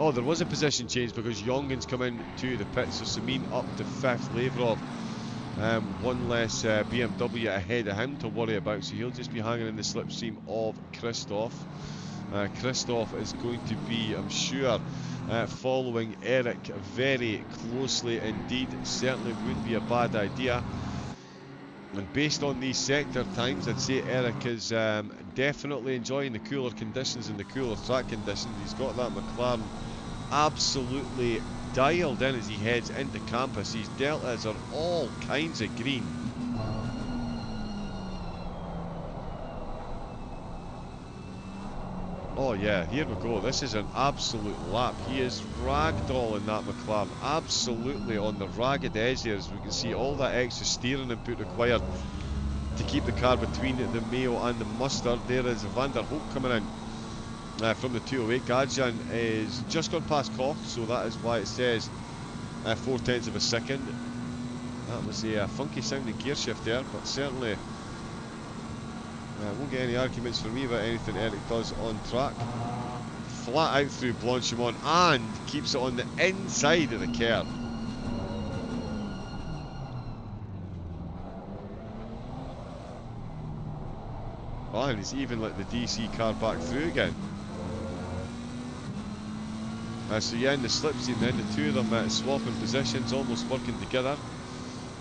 Oh, there was a position change because Jongen's come in to the pits, so Samin up to 5th, Lavrov one less BMW ahead of him to worry about, so he'll just be hanging in the slipstream of Christoph. Christoph is going to be, I'm sure, following Eric very closely indeed. Certainly wouldn't be a bad idea. And based on these sector times, I'd say Eric is definitely enjoying the cooler conditions and the cooler track conditions. He's got that McLaren absolutely dialed in as he heads into campus. These deltas are all kinds of green. Oh yeah, here we go. This is an absolute lap. He is ragdolling that McLaren, absolutely on the ragged edge there, as we can see all that extra steering input required to keep the car between the Mayo and the Mustard. There is Van der Hoek coming in from the 208. Gadjan is just gone past Koch, so that is why it says 0.4 of a second. That was a funky sounding gear shift there, but certainly won't get any arguments from me about anything Eric does on track. Flat out through Blanchimont and keeps it on the inside of the curb. Oh, and he's even let the DC car back through again. So yeah, in the slipstream then, the two of them swapping positions, almost working together.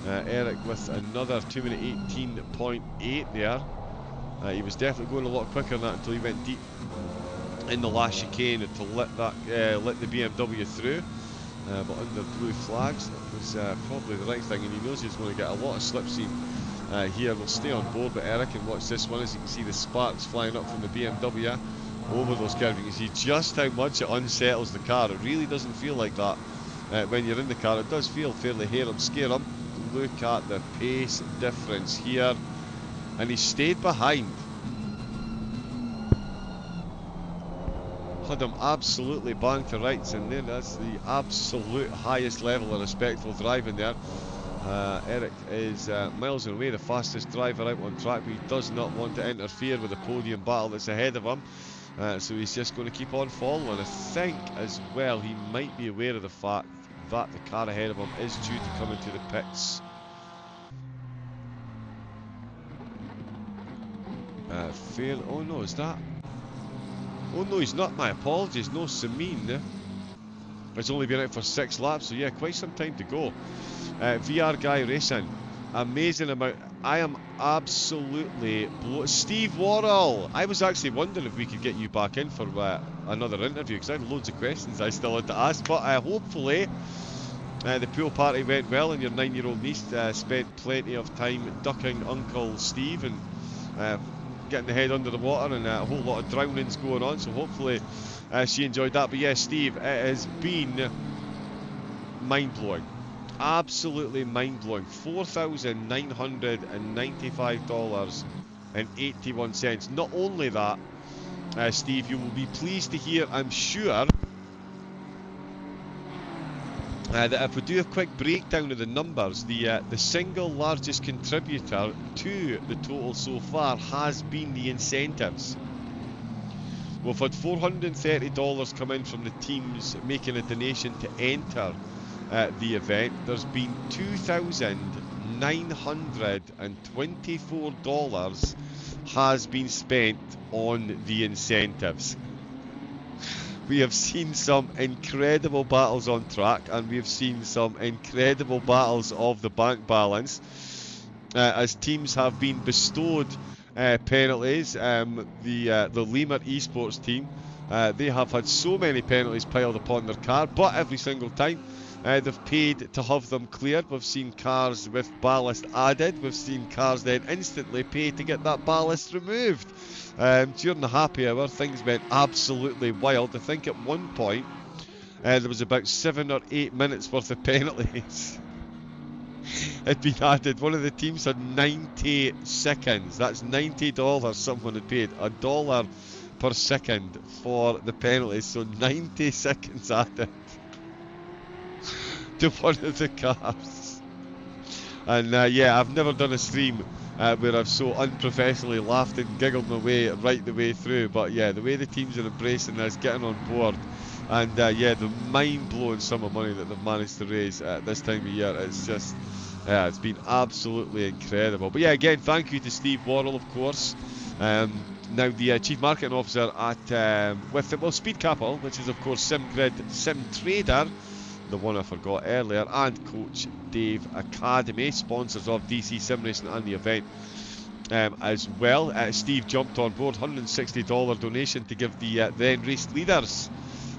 Eric with another 2 minute 18.8 there. He was definitely going a lot quicker than that until he went deep in the last chicane to let the BMW through. But under blue flags, that was probably the right thing, and he knows he's going to get a lot of slipstream here. We'll stay on board with Eric and watch this one as you can see the sparks flying up from the BMW over those curves. You can see just how much it unsettles the car. It really doesn't feel like that when you're in the car. It does feel fairly harum-scarum. Look at the pace difference here. And he stayed behind. Had him absolutely banged to rights in there. That's the absolute highest level of respectful driving there. Eric is miles away the fastest driver out on track, but he does not want to interfere with the podium battle that's ahead of him. So he's just going to keep on following. I think as well he might be aware of the fact that the car ahead of him is due to come into the pits. Oh no, is that? Oh no, he's not. My apologies. No, Samin has only been out for 6 laps, so yeah, quite some time to go. VR Guy Racing, amazing amount. I am absolutely blown. Steve Worrell, I was actually wondering if we could get you back in for another interview because I had loads of questions I still had to ask, but hopefully the pool party went well and your 9-year-old niece spent plenty of time ducking Uncle Steve and getting the head under the water, and a whole lot of drownings going on, so hopefully she enjoyed that. But yeah, Steve, it has been mind-blowing, absolutely mind-blowing. $4,995.81. Not only that, Steve, you will be pleased to hear, I'm sure, that if we do a quick breakdown of the numbers, the single largest contributor to the total so far has been the incentives. We've had $430 come in from the teams making a donation to enter the event. There's been $2,924 has been spent on the incentives. We have seen some incredible battles on track, and we have seen some incredible battles of the bank balance as teams have been bestowed penalties. The Lemur Esports team, they have had so many penalties piled upon their car, but every single time they've paid to have them cleared. We've seen cars with ballast added. We've seen cars then instantly pay to get that ballast removed. During the happy hour, things went absolutely wild. I think at one point there was about 7 or 8 minutes worth of penalties had been added. One of the teams had 90 seconds. That's $90 someone had paid. $1 per second for the penalties. So 90 seconds added to one of the cars. And yeah, I've never done a stream where I've so unprofessionally laughed and giggled my way right the way through. But yeah, the way the teams are embracing this, getting on board, and yeah, the mind-blowing sum of money that they've managed to raise at this time of year, it's just, yeah, it's been absolutely incredible. But yeah, again, thank you to Steve Worrell, of course. Now the Chief Marketing Officer at with Speed Capital, which is of course SimGrid, SimTrader, the one I forgot earlier, and Coach Dave Academy, sponsors of DC-SimRacing and the event as well. Steve jumped on board, $160 donation to give the then race leaders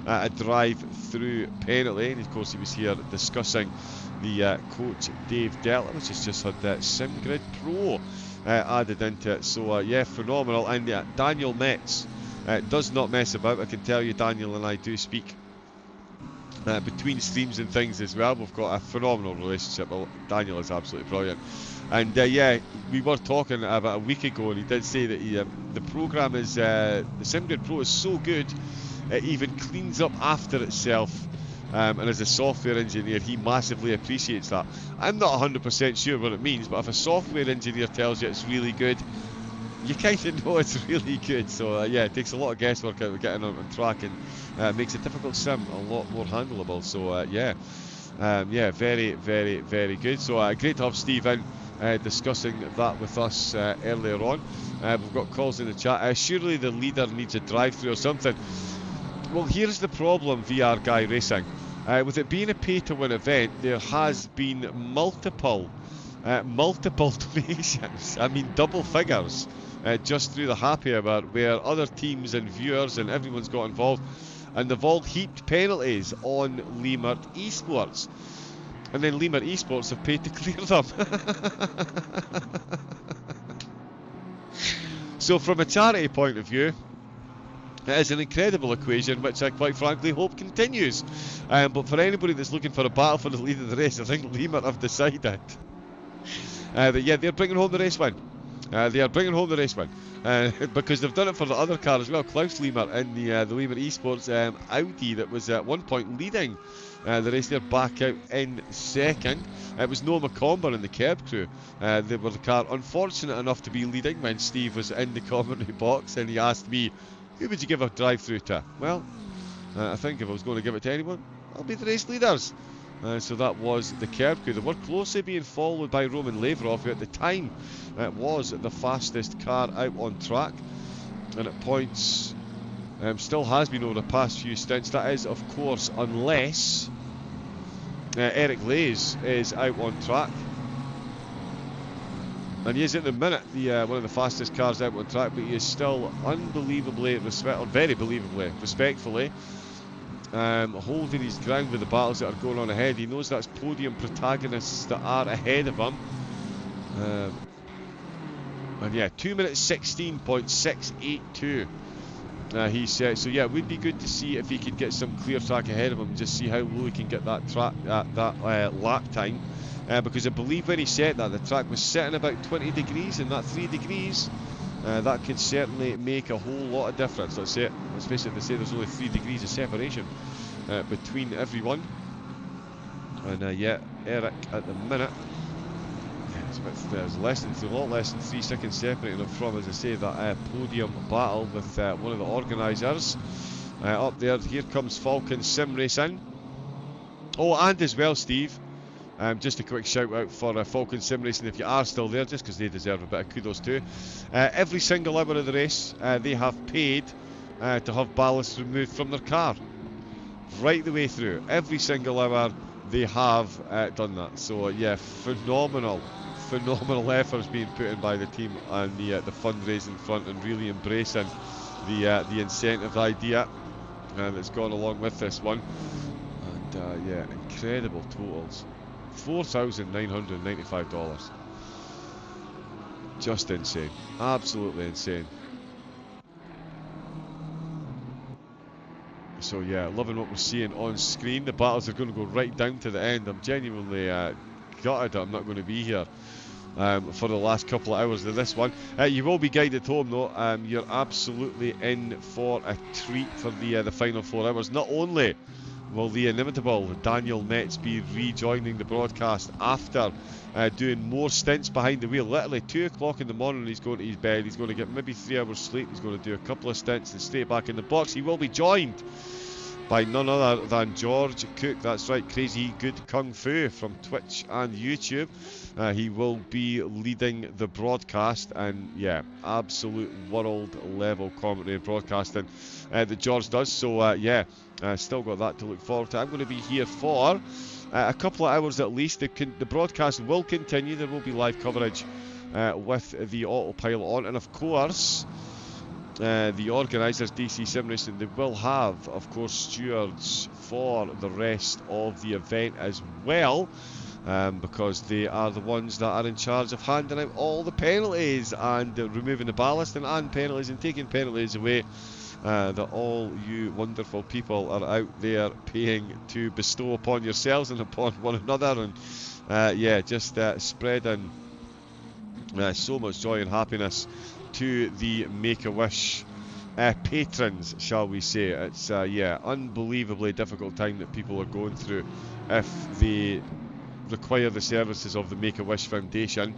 a drive-through penalty. And of course he was here discussing the Coach Dave Delta, which has just had SimGrid Pro added into it. So yeah, phenomenal. And Daniel Metz does not mess about. I can tell you, Daniel and I do speak between streams and things as well. We've got a phenomenal relationship. Well, Daniel is absolutely brilliant. And yeah, we were talking about a week ago, and he did say that the program is the SimGrid Pro is so good it even cleans up after itself. And as a software engineer, he massively appreciates that. I'm not 100% sure what it means, but if a software engineer tells you it's really good, you kind of know it's really good. So yeah, it takes a lot of guesswork out of getting on track, and makes a difficult sim a lot more handleable. So yeah, yeah, very, very, very good. So great to have Steve in discussing that with us earlier on. We've got calls in the chat. Surely the leader needs a drive-through or something. Well, here's the problem, VR Guy Racing. With it being a pay-to-win event, there has been multiple donations. I mean, double figures just through the happy hour, where other teams and viewers and everyone's got involved, and they've all heaped penalties on Lemur Esports, and then Lemur Esports have paid to clear them. So from a charity point of view, it is an incredible equation, which I quite frankly hope continues. But for anybody that's looking for a battle for the lead of the race, I think Lemur have decided that yeah, they're bringing home the race win. They are bringing home the race win because they've done it for the other car as well. Klaus Lemur in the Lemur Esports Audi that was at one point leading the race. They're back out in second. It was Noah McComber in the Kerb crew. They were the car unfortunate enough to be leading when Steve was in the commentary box, and he asked me, who would you give a drive-through to? Well, I think if I was going to give it to anyone, I'll be the race leaders. So that was the Kerb crew. They were closely being followed by Roman Lavrov, who at the time was the fastest car out on track, and at points still has been over the past few stints. That is, of course, unless Eric Lays is out on track. And he is at the minute one of the fastest cars out on track, but he is still unbelievably, very believably, respectfully, holding his ground with the battles that are going on ahead. He knows that's podium protagonists that are ahead of him. And yeah, 2 minutes 16.682. He said, so yeah, it would be good to see if he could get some clear track ahead of him, just see how low he can get that track, lap time. Because I believe when he said that, the track was setting about 20 degrees, and that 3 degrees, that could certainly make a whole lot of difference. Let's face it, they say there's only 3 degrees of separation between everyone. And yeah, Eric at the minute, there's a lot less than 3 seconds separating him from, as I say, that podium battle with one of the organisers. Up there, here comes Falcon SimRacing. Oh, and as well, Steve, just a quick shout out for Falcon SimRacing if you are still there, just because they deserve a bit of kudos too. Every single hour of the race, they have paid to have ballast removed from their car. Right the way through. Every single hour they have done that. So yeah, phenomenal efforts being put in by the team on the fundraising front, and really embracing the incentive idea that's gone along with this one. And yeah, incredible totals. $4,995. Just insane. Absolutely insane. So yeah, loving what we're seeing on screen. The battles are going to go right down to the end. I'm genuinely gutted that I'm not going to be here for the last couple of hours of this one. You will be guided home though. You're absolutely in for a treat for the final 4 hours. Not only will the inimitable Daniel Metz be rejoining the broadcast after doing more stints behind the wheel. Literally 2 o'clock in the morning he's going to his bed. He's going to get maybe 3 hours sleep. He's going to do a couple of stints and straight back in the box. He will be joined by none other than George Cook. That's right, Crazy Good Kung Fu from Twitch and YouTube. He will be leading the broadcast, and yeah, absolute world level commentary and broadcasting that George does. So yeah, still got that to look forward to. I'm going to be here for a couple of hours at least. The broadcast will continue. There will be live coverage with the autopilot on, and of course the organisers, DC-SimRacing, they will have, of course, stewards for the rest of the event as well, because they are the ones that are in charge of handing out all the penalties and removing the ballast and penalties and taking penalties away that all you wonderful people are out there paying to bestow upon yourselves and upon one another. And yeah, just spreading so much joy and happiness to the Make-A-Wish patrons, shall we say. It's yeah, unbelievably difficult time that people are going through if they require the services of the Make-A-Wish Foundation.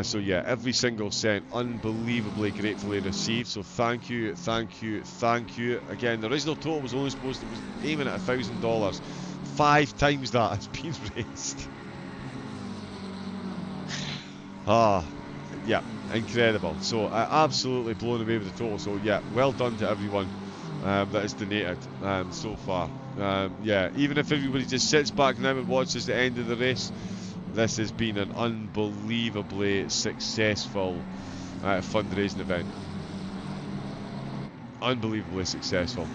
So yeah, every single cent unbelievably gratefully received. So thank you, thank you, thank you. Again, the original total was only supposed to was aiming at $1,000. 5 times that has been raised. Yeah, incredible. So absolutely blown away with the total. So yeah, well done to everyone that has donated so far. Yeah, even if everybody just sits back now and watches the end of the race, this has been an unbelievably successful fundraising event. Unbelievably successful.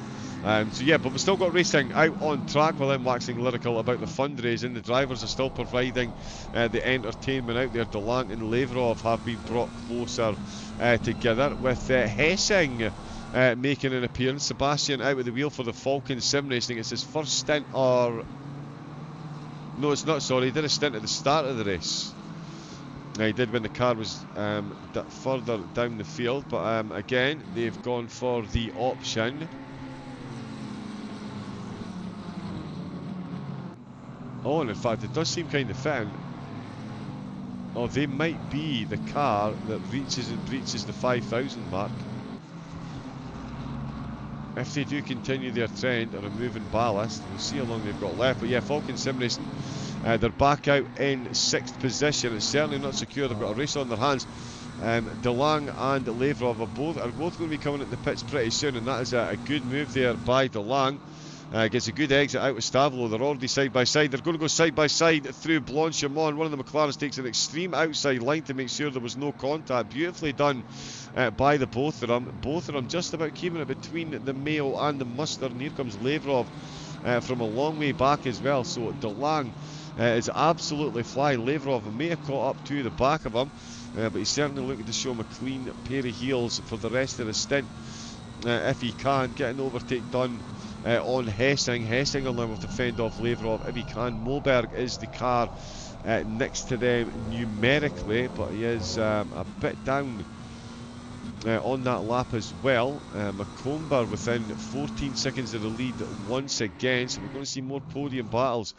So yeah, but we've still got racing out on track. While I'm waxing lyrical about the fundraising, the drivers are still providing the entertainment out there. Delant and Lavrov have been brought closer together, with Hessing making an appearance. Sebastian out with the wheel for the Falcon Sim Racing. It's his first stint, or no, it's not. Sorry, he did a stint at the start of the race. He did when the car was further down the field, but again, they've gone for the option. Oh, and in fact, it does seem kind of fitting. Oh, they might be the car that reaches and breaches the 5,000 mark. If they do continue their trend of removing ballast, we'll see how long they've got left. But yeah, Falcon Sim Racing, they're back out in 6th position. It's certainly not secure. They've got a race on their hands. DeLang and Lavrov are both going to be coming at the pits pretty soon, and that is a good move there by DeLang. Gets a good exit out with Stavlo. They're already side by side. They're going to go side by side through Blanchimont. One of the McLarens takes an extreme outside line to make sure there was no contact. Beautifully done by the both of them. Both of them just about keeping it between the Mayo and the Mustard. And here comes Lavrov from a long way back as well. So DeLang is absolutely flying. Lavrov may have caught up to the back of him, but he's certainly looking to show him a clean pair of heels for the rest of the stint if he can. Get an overtake done on Hessing. Hessing will now have to fend off Lavrov if he can. Moberg is the car next to them numerically, but he is a bit down on that lap as well. Macomber within 14 seconds of the lead once again, so we're going to see more podium battles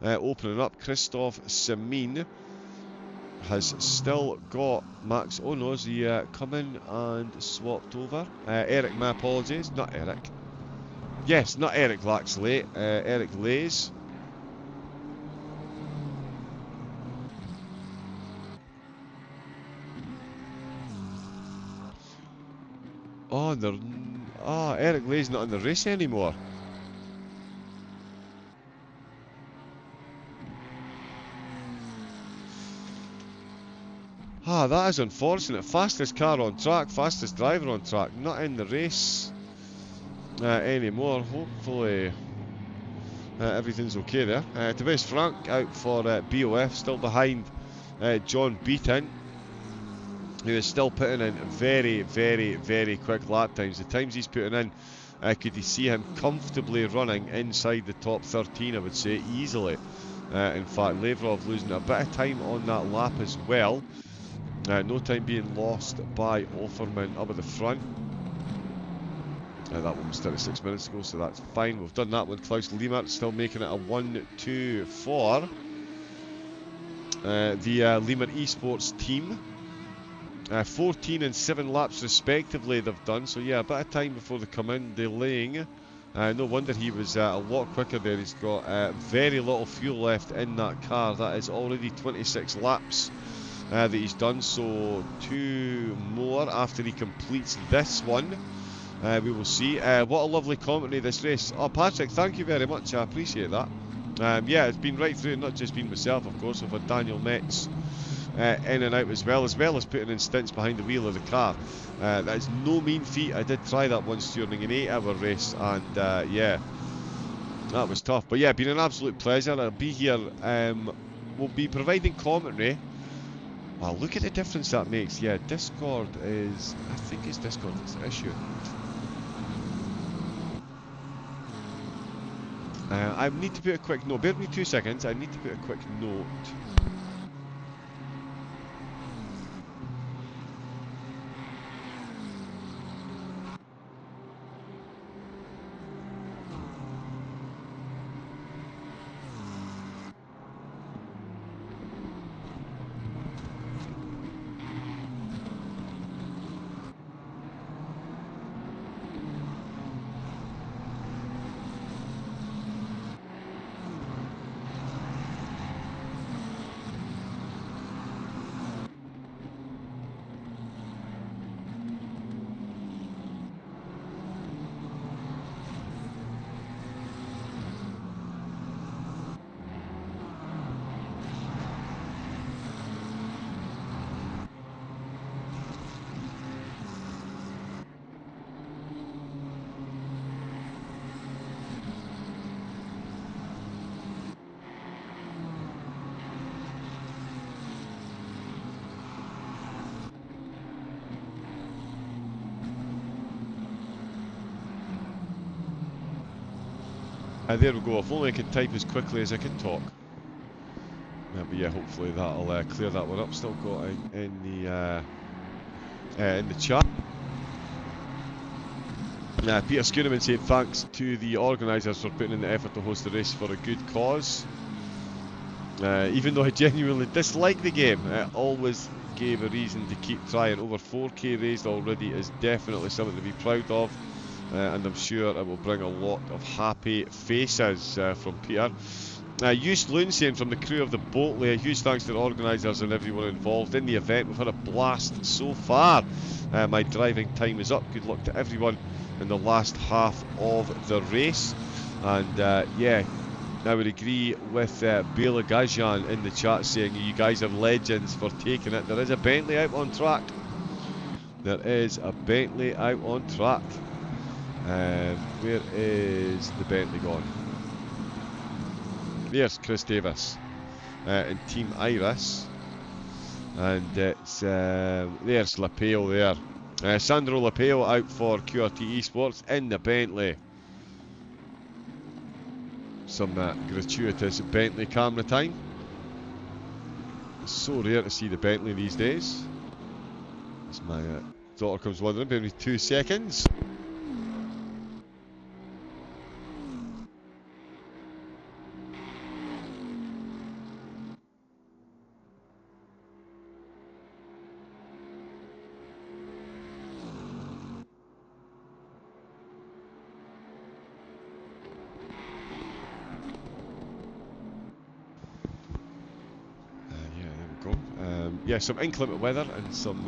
opening up. Christophe Semin has still got Max. Oh no, is he come in and swapped over? Eric, my apologies, not Eric. Yes, not Eric Laxley, Eric Lays. Oh, they're Ah, Eric Lay's not in the race anymore. Ah, that is unfortunate. Fastest car on track, fastest driver on track, not in the race anymore. Hopefully everything's okay there. Tobias Frank out for BOF, still behind John Beaton, who is still putting in very, very, very quick lap times. The times he's putting in, could you see him comfortably running inside the top 13, I would say, easily. In fact, Lavrov losing a bit of time on that lap as well. No time being lost by Offerman up at the front. That one was 36 minutes ago, so that's fine. We've done that one. Klaus Liemert still making it a 1-2 for the Liemert Esports team. 14 and 7 laps respectively they've done, so yeah, a bit of time before they come in, delaying. No wonder he was a lot quicker there. He's got very little fuel left in that car. That is already 26 laps that he's done, so 2 more after he completes this one. We will see. What a lovely commentary this race. Oh, Patrick, thank you very much. I appreciate that. Yeah, it's been right through, not just been myself, of course. We've had Daniel Metz in and out as well as putting in stints behind the wheel of the car. That is no mean feat. I did try that once during an 8-hour race, and yeah, that was tough. But yeah, been an absolute pleasure. I'll be here. We'll be providing commentary. Wow, look at the difference that makes. Yeah, Discord is... I think it's Discord that's the issue. I need to put a quick note. Bear with me 2 seconds. I need to put a quick note. There we go. If only I could type as quickly as I can talk. But yeah, hopefully that'll clear that one up. Still got in the chat. Peter Schooneman saying thanks to the organisers for putting in the effort to host the race for a good cause. Even though I genuinely dislike the game, it always gave a reason to keep trying. Over 4k raised already is definitely something to be proud of. And I'm sure it will bring a lot of happy faces from Peter. Eust Loon saying from the crew of the Boatley, a huge thanks to the organisers and everyone involved in the event. We've had a blast so far. My driving time is up. Good luck to everyone in the last half of the race. And yeah, I would agree with Bela Gajan in the chat saying you guys are legends for taking it. There is a Bentley out on track. There is a Bentley out on track. Where is the Bentley gone? There's Chris Davis in Team Iris, and it's there's Lapeo there. Sandro Lapeo out for QRT Esports in the Bentley. Some gratuitous Bentley camera time. It's so rare to see the Bentley these days. As my daughter comes wandering, maybe 2 seconds. Yeah, some inclement weather and some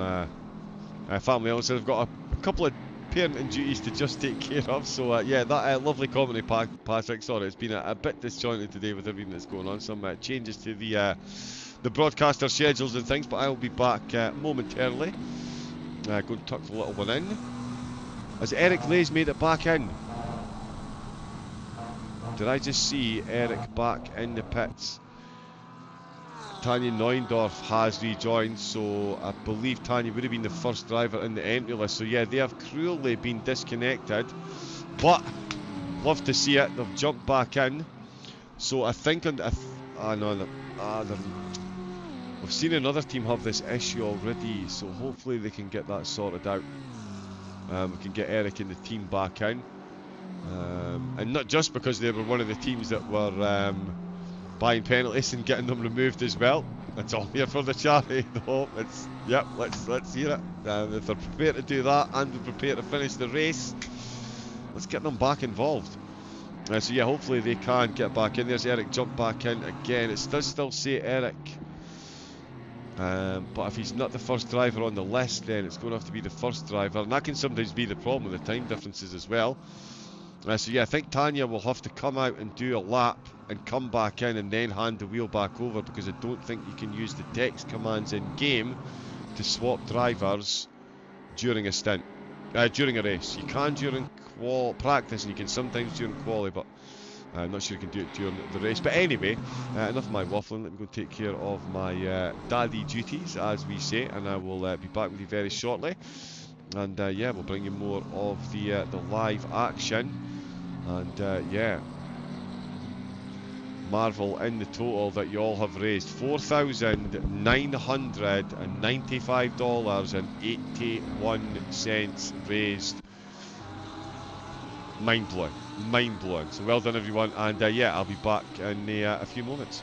family illnesses. I've got a couple of parenting duties to just take care of. So yeah, that lovely commentary, Patrick. Sorry, it's been a bit disjointed today with everything that's going on. Some changes to the broadcaster schedules and things, but I'll be back momentarily. Go and tuck the little one in. Has Eric Lays made it back in? Did I just see Eric back in the pits? Tanya Neundorf has rejoined, so I believe Tanya would have been the first driver in the entry list. So yeah, they have cruelly been disconnected, but love to see it. They've jumped back in. So I think we've seen another team have this issue already, so hopefully they can get that sorted out. We can get Eric and the team back in. And not just because they were one of the teams that were buying penalties and getting them removed as well. It's all here for the charity, though. Let's hear it. If they're prepared to do that and they're prepared to finish the race, let's get them back involved. So yeah, hopefully they can get back in. There's Eric jump back in again. It does still say Eric. But if he's not the first driver on the list, then it's going to have to be the first driver. And that can sometimes be the problem with the time differences as well. So yeah, I think Tanya will have to come out and do a lap and come back in and then hand the wheel back over, because I don't think you can use the text commands in game to swap drivers during a stint, during a race. You can during practice, and you can sometimes during quali, but I'm not sure you can do it during the race. But anyway, enough of my waffling. Let me go take care of my daddy duties, as we say, and I will be back with you very shortly. And yeah, we'll bring you more of the live action. And yeah, marvel in the total that you all have raised. $4,995.81 raised. Mind blowing, mind blowing. So well done, everyone. And yeah, I'll be back in a few moments.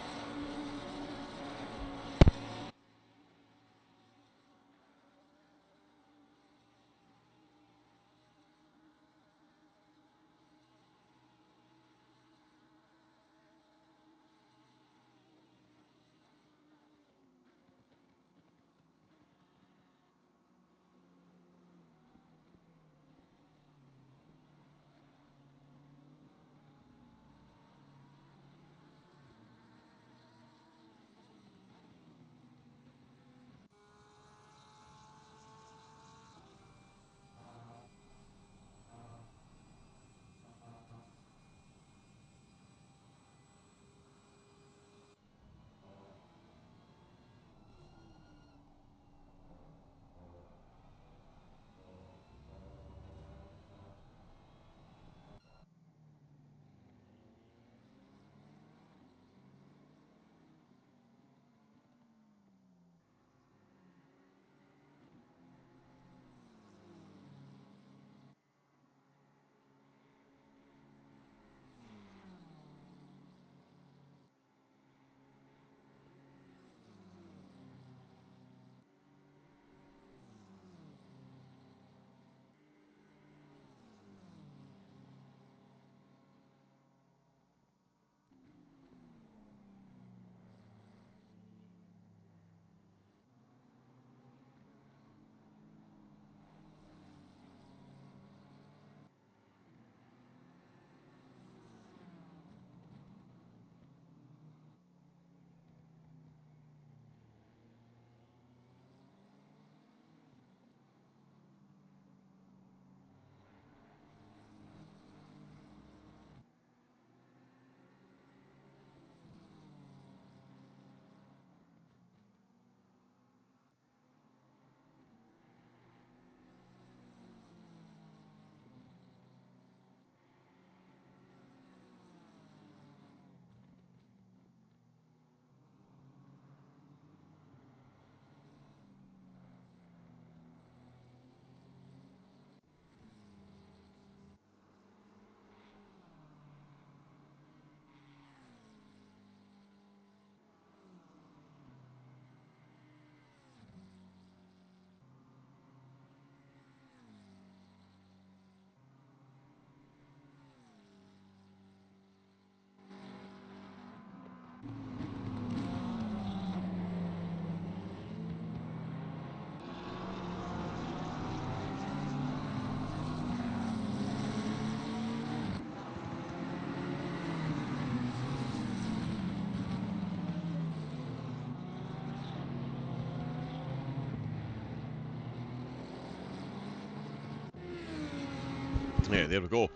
Yeah, there we go.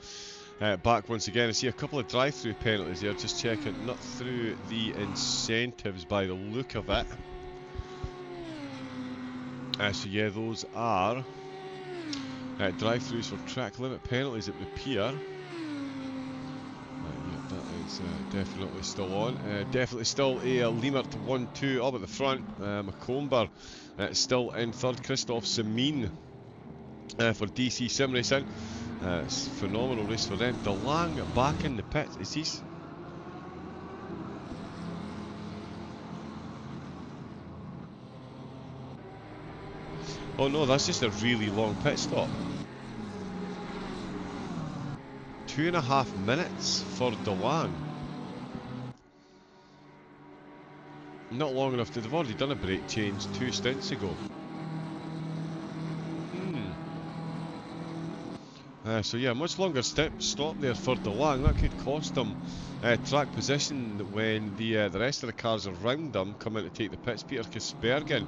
Back once again. I see a couple of drive-through penalties there. Just checking, not through the incentives by the look of it. So yeah, those are drive-throughs for track limit penalties, it would appear. Yeah, that is definitely still on. Definitely still a Lemert 1-2 up at the front. Macomber still in third. Christoph Semin for DC-SimRacing. It's a phenomenal race for them. DeLang back in the pits. Is he? Oh no, that's just a really long pit stop. 2.5 minutes for DeLang. Not long enough to. They've already done a brake change 2 stints ago. So yeah, much longer stop there for DeLang. That could cost them track position when the rest of the cars around them come in to take the pits. Peter Kaspergen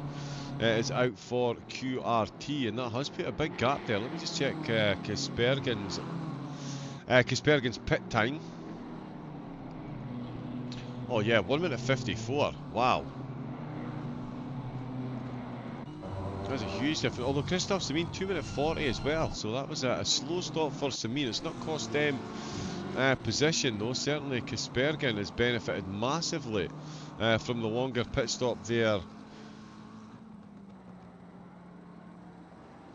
is out for QRT, and that has put a big gap there. Let me just check Kaspergen's pit time. Oh yeah, 1 minute 54. Wow. That's a huge difference. Although Christoph Semin 2 minute 40 as well, so that was a slow stop for Semin. It's not cost them position though. Certainly Kaspergen has benefited massively from the longer pit stop there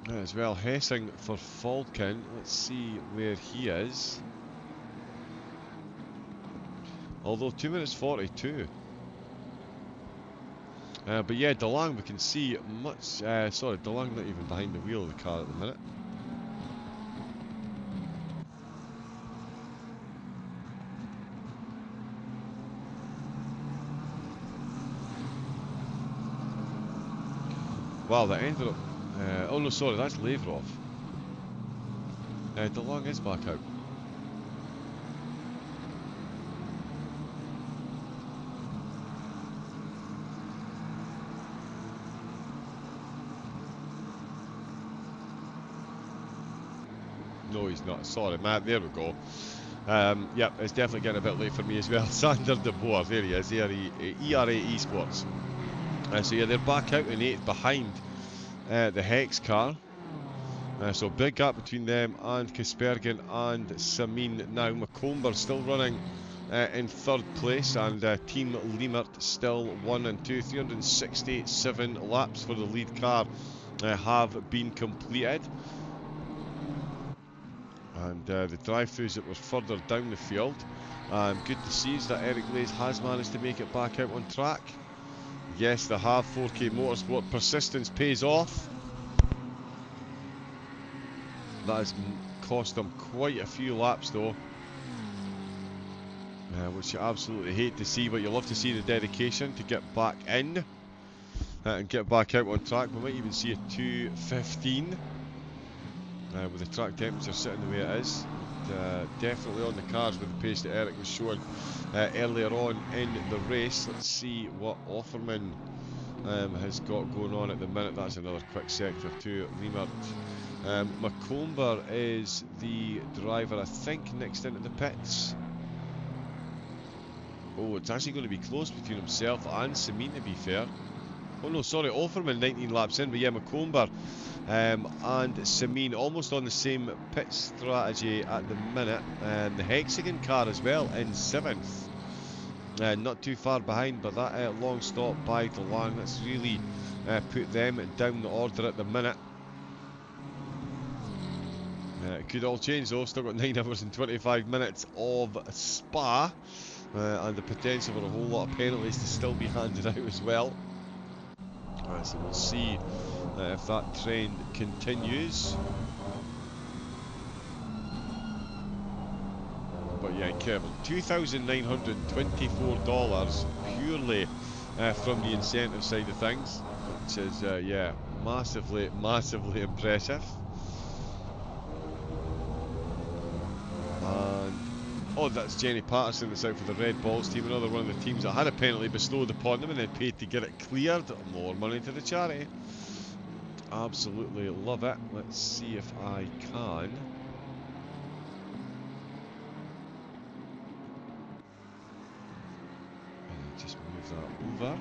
as well. Hessing for Falcon. Let's see where he is. Although 2 minutes 42. But yeah, DeLang, we can see much. Sorry, DeLang not even behind the wheel of the car at the minute. Wow, that ended up. Oh no, sorry, that's Lavrov. DeLang is back out. No, he's not. Sorry, Matt. There we go. Yep, it's definitely getting a bit late for me as well. Sander de Boer, there he is. ERA Esports. So yeah, they're back out in 8th behind the Hex car. So big gap between them and Kaspergen and Semin. Now Macomber still running in 3rd place, and Team Lemert still 1 and 2. 367 laps for the lead car have been completed. And the drive-throughs that were further down the field. Good to see is that Eric Lays has managed to make it back out on track. Yes, they have. 4K Motorsport persistence pays off. That has cost them quite a few laps though, which you absolutely hate to see, but you love to see the dedication to get back in and get back out on track. We might even see a 2:15 with the track temperature sitting the way it is. Definitely on the cards with the pace that Eric was showing earlier on in the race. Let's see what Offerman has got going on at the minute. That's another quick sector too. Lemert. Macomber is the driver, I think, next into the pits. Oh, it's actually going to be close between himself and Semin, to be fair. Oh no, sorry, Offerman 19 laps in, but yeah, Macomber and Semin almost on the same pit strategy at the minute. And the Hexagon car as well in 7th. Not too far behind, but that long stop by DeLang, that's really put them down the order at the minute. It could all change though. Still got 9 hours and 25 minutes of Spa, and the potential for a whole lot of penalties to still be handed out as well. So we'll see if that trend continues. But yeah, incredible. $2,924 purely from the incentive side of things, which is yeah, massively impressive. And oh, that's Jenny Patterson that's out for the Red Balls team, another one of the teams that had a penalty bestowed upon them and then paid to get it cleared. More money to the charity. Absolutely love it. Let's see if I can that over.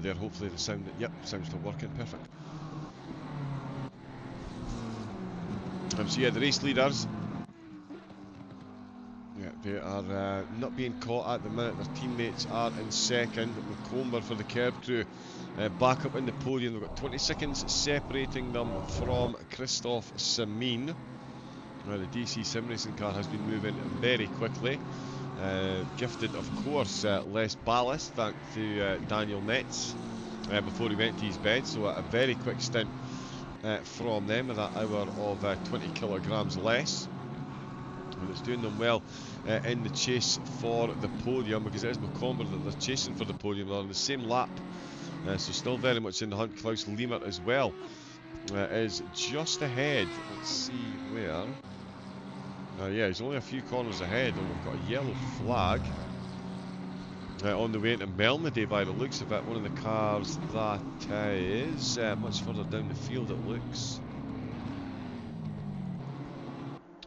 There, hopefully the sound, yep, sound's still working, perfect. So yeah, the race leaders, yeah, they are not being caught at the minute. Their teammates are in second. McComber for the curb crew, back up in the podium. They've got 20 seconds separating them from Christophe Samin. The DC-SimRacing car has been moving very quickly. Gifted, of course, less ballast thanks to Daniel Metz before he went to his bed, so a very quick stint from them, with that hour of 20 kilograms less. And it's doing them well in the chase for the podium, because it is McComber that they're chasing for the podium. They're on the same lap, so still very much in the hunt. Klaus Liemert as well is just ahead. Let's see where. Yeah, he's only a few corners ahead, and we've got a yellow flag on the way into Melmedy by the looks of it. One of the cars that is much further down the field, it looks.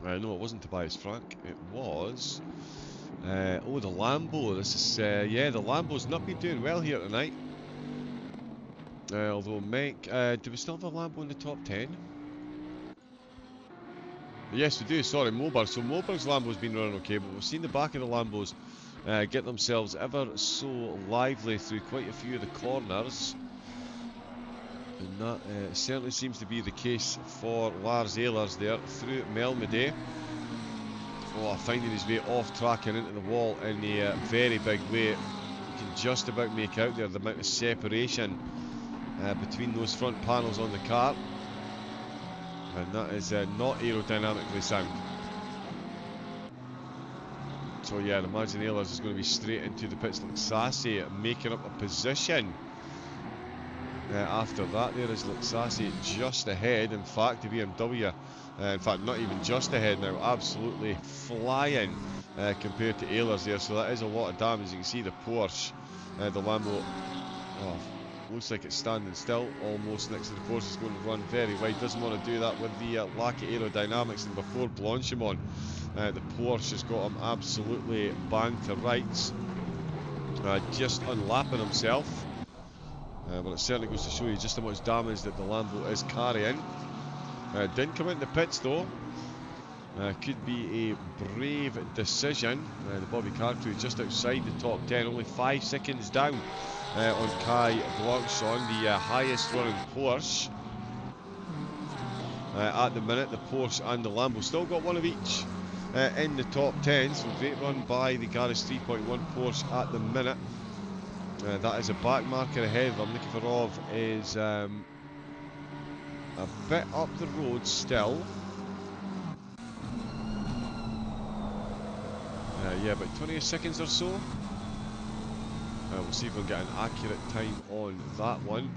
No, it wasn't Tobias Frank, it was... oh, the Lambo. This is, yeah, the Lambo's not been doing well here tonight. Although, Menck, do we still have a Lambo in the top 10? Yes, we do. Sorry, Moberg. So Moberg's Lambo's been running okay, but we've seen the back of the Lambos get themselves ever so lively through quite a few of the corners. And that certainly seems to be the case for Lars Ehlers there through Melmedy. Oh, finding his way off track and into the wall in a very big way. You can just about make out there the amount of separation between those front panels on the car. And that is not aerodynamically sound. So yeah, I'd imagine Ehlers is going to be straight into the pits. Luxassi making up a position. After that, there is Luxassi just ahead. In fact, the BMW, in fact, not even just ahead now, absolutely flying compared to Ehlers there. So that is a lot of damage. You can see the Porsche, the Lambo. Oh, looks like it's standing still almost next to the Porsche. It's going to run very wide. Doesn't want to do that with the lack of aerodynamics. And before Blanchimont, the Porsche has got him absolutely banged to rights, just unlapping himself. But it certainly goes to show you just how much damage that the Lambo is carrying. Didn't come into the pits though. Could be a brave decision. The Bobby Carr crew just outside the top 10, only 5 seconds down on Kai Blanchon, the highest running Porsche. At the minute, the Porsche and the Lambo still got one of each in the top 10, so great run by the Garage 3.1 Porsche at the minute. That is a back marker ahead. I'm looking for Rov is a bit up the road still. Yeah, about 20 seconds or so. We'll see if we'll get an accurate time on that one.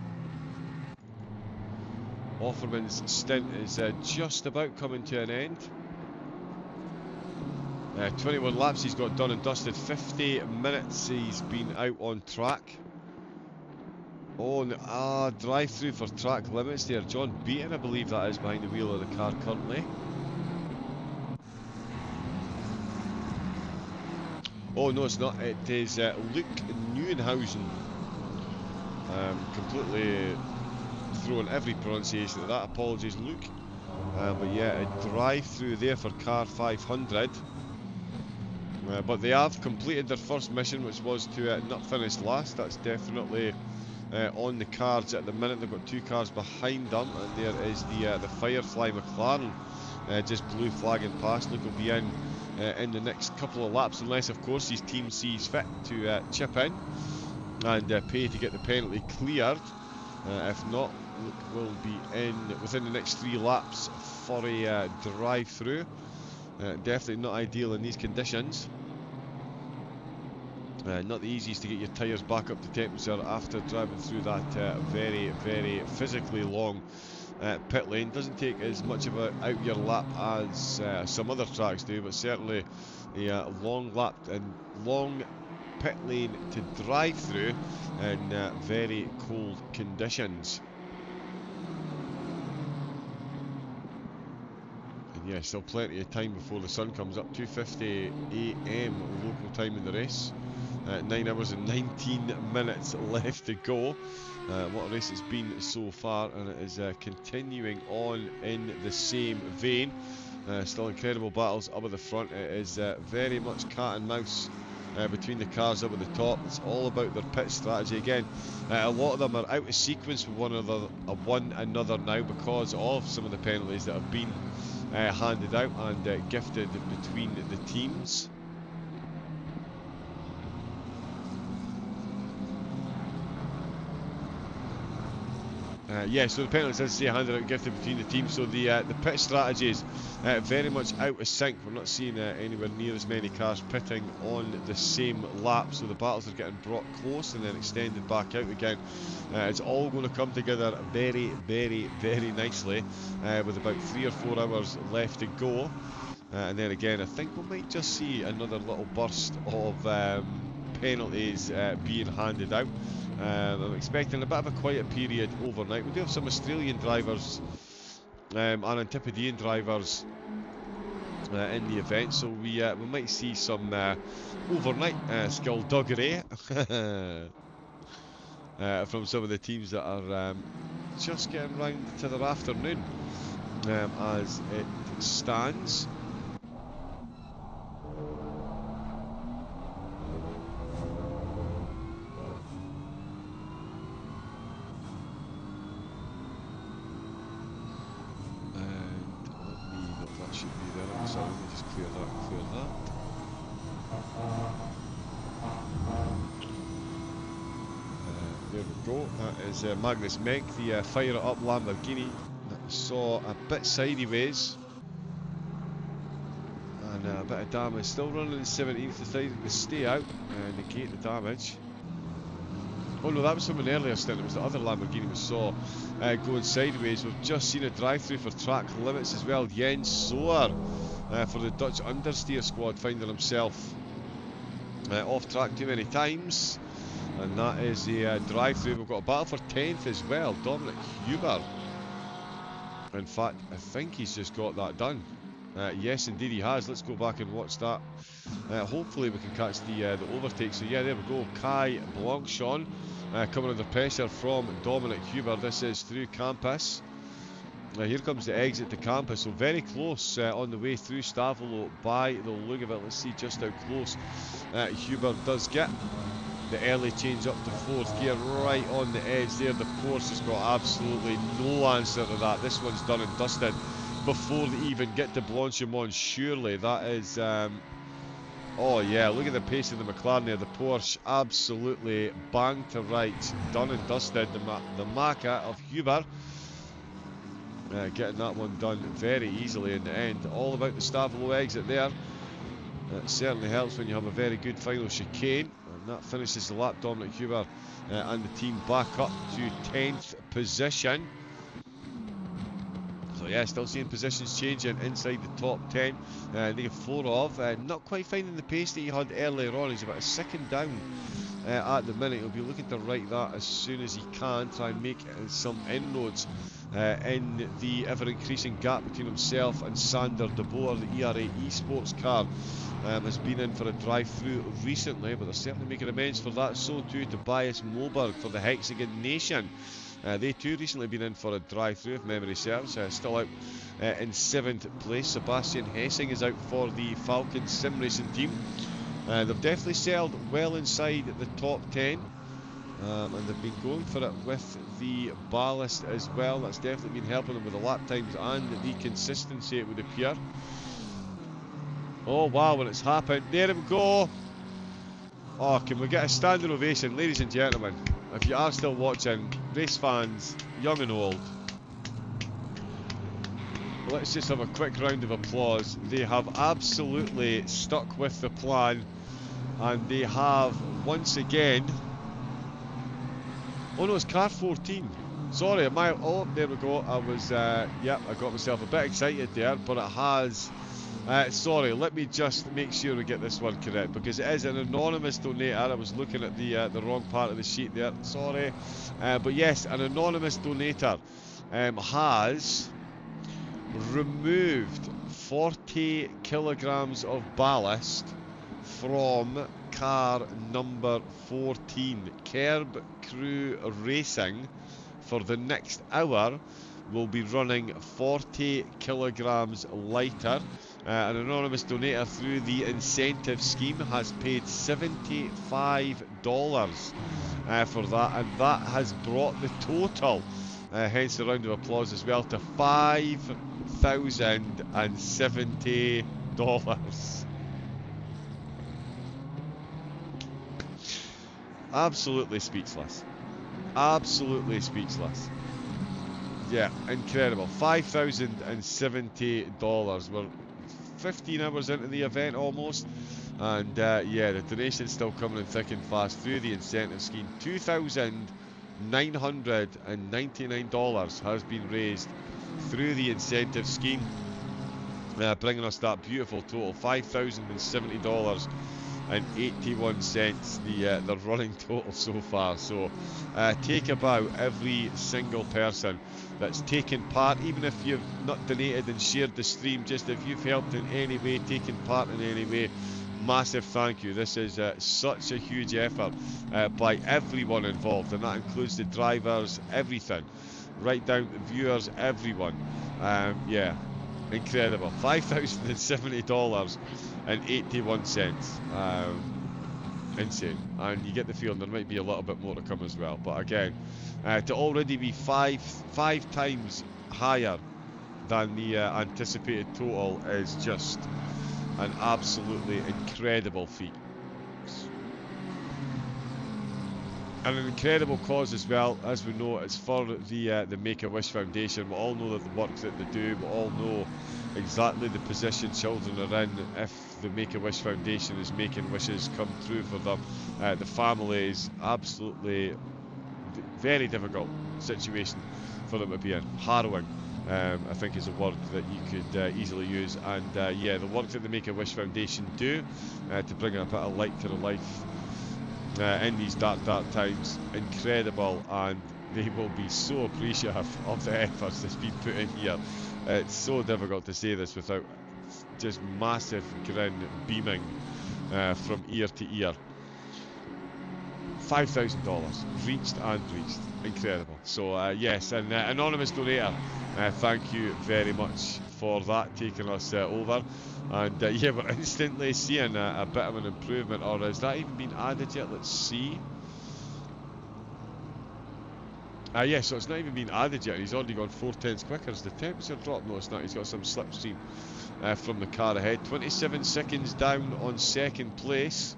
Offerman's stint is just about coming to an end. 21 laps he's got done and dusted. 50 minutes he's been out on track. Oh, drive through for track limits there. John Beaton, I believe that is, behind the wheel of the car currently. Oh no, it's not. It is Luke Neuenhausen. Completely throwing every pronunciation of that. Apologies, Luke. But yeah, a drive through there for car 500. But they have completed their first mission, which was to not finish last. That's definitely on the cards at the minute. They've got 2 cars behind them, and there is the Firefly McLaren just blue flagging past. Luke will be in the next couple of laps, unless of course his team sees fit to chip in and pay to get the penalty cleared. If not, Luke will be in within the next 3 laps for a drive-through. Definitely not ideal in these conditions. Not the easiest to get your tyres back up to temperature after driving through that very, very physically long pit lane. Doesn't take as much of a out your lap as some other tracks do, but certainly a long lap and long pit lane to drive through in very cold conditions. And yeah, still plenty of time before the sun comes up. 2:50 AM local time in the race. 9 hours and 19 minutes left to go. What a race it's been so far, and it is continuing on in the same vein. Still incredible battles up at the front. It is very much cat and mouse between the cars up at the top. It's all about their pit strategy. Again, a lot of them are out of sequence with one another now because of some of the penalties that have been handed out and gifted between the teams. Yeah, so the penalties, as I say, handed out and gifted between the teams. So the pit strategy is very much out of sync. We're not seeing anywhere near as many cars pitting on the same lap. So the battles are getting brought close and then extended back out again. It's all going to come together very, very, very nicely with about 3 or 4 hours left to go. And then again, I think we might just see another little burst of penalties being handed out. I'm expecting a bit of a quiet period overnight. We do have some Australian drivers and Antipodean drivers in the event, so we might see some overnight skullduggery from some of the teams that are just getting round to their afternoon as it stands. Magnus Menk, the fire-up Lamborghini, that saw a bit sideways and a bit of damage. Still running in 17th, decided to stay out and negate the damage. Oh no, that was someone earlier still. It was the other Lamborghini we saw going sideways. We've just seen a drive-through for track limits as well. Jens Soer for the Dutch understeer squad, finding himself off track too many times. And that is the drive-through. We've got a battle for 10th as well. Dominic Huber. In fact, I think he's just got that done. Yes, indeed he has. Let's go back and watch that. Hopefully we can catch the overtake. So yeah, there we go. Kai Blanchon coming under pressure from Dominic Huber. This is through Campus. Here comes the exit to Campus. So very close on the way through Stavolo by the look of it. Let's see just how close Huber does get. The early change up to 4th gear right on the edge there. The Porsche has got absolutely no answer to that. This one's done and dusted before they even get to Blanchimont. Surely that is... oh yeah, look at the pace of the McLaren there. The Porsche absolutely banged to right. Done and dusted. The Maka of Huber. Getting that one done very easily in the end. All about the Stavolo exit there. It certainly helps when you have a very good final chicane. And that finishes the lap. Dominic Huber and the team back up to 10th position. So yeah, still seeing positions changing inside the top 10. They have 4 of. Not quite finding the pace that he had earlier on. He's about a second down at the minute. He'll be looking to right that as soon as he can. Try and make some inroads in the ever-increasing gap between himself and Sander de Boer. The ERA Esports car has been in for a drive-through recently, but they're certainly making amends for that. So too Tobias Moberg for the Hexagon Nation. They too recently been in for a drive-through, if memory serves. Still out in 7th place. Sebastian Hessing is out for the Falcon SimRacing team. They've definitely sailed well inside the top 10. And they've been going for it with the ballast as well. That's definitely been helping them with the lap times and the consistency, it would appear. Oh wow, when it's happened. There we go. Oh, can we get a standing ovation, ladies and gentlemen? If you are still watching, race fans, young and old. let's just have a quick round of applause. They have absolutely stuck with the plan, and they have once again. Oh no, it's car 14. Sorry, oh, there we go. I was, yeah, I got myself a bit excited there, but it has. Sorry, let me just make sure we get this one correct, because it is an anonymous donator. I was looking at the wrong part of the sheet there. Sorry, but yes, an anonymous donator has removed 40 kilograms of ballast from car number 14. Kerb Crew Racing for the next hour will be running 40 kilograms lighter. An anonymous donator through the incentive scheme has paid $75 for that, and that has brought the total, hence a round of applause as well, to $5,070. Absolutely speechless. Absolutely speechless. Yeah, incredible. $5,070. We're 15 hours into the event almost. And yeah, the donation's still coming in thick and fast through the incentive scheme. $2,999 has been raised through the incentive scheme, bringing us that beautiful total, $5,070.81, the running total so far. So take a bow, every single person that's taken part, even if you've not donated and shared the stream, just if you've helped in any way, taken part in any way, massive thank you. This is such a huge effort by everyone involved, and that includes the drivers, everything, right down to viewers, everyone. Yeah, incredible. $5,070.81. Insane. And you get the feeling there might be a little bit more to come as well. But again, to already be five times higher than the anticipated total is just an absolutely incredible feat. And an incredible cause as well. As we know, it's for the Make-A-Wish Foundation. We all know that the work that they do, we all know exactly the position children are in if the Make-A-Wish Foundation is making wishes come true for them. The family is absolutely very difficult situation for them to be in. Harrowing, I think, is a word that you could easily use. And yeah, the work that the Make-A-Wish Foundation do to bring a bit of light to the life in these dark times, incredible, and they will be so appreciative of the efforts that's been put in here. It's so difficult to say this without just massive grin beaming from ear to ear. $5,000 reached and reached, incredible. So yes, an anonymous donator, thank you very much for that, taking us over. And yeah, we're instantly seeing a bit of an improvement. Or has that even been added yet? Let's see. Yeah, so it's not even been added yet. He's already gone 4/10 quicker. Has the temperature dropped? No, it's not. He's got some slipstream from the car ahead. 27 seconds down on second place.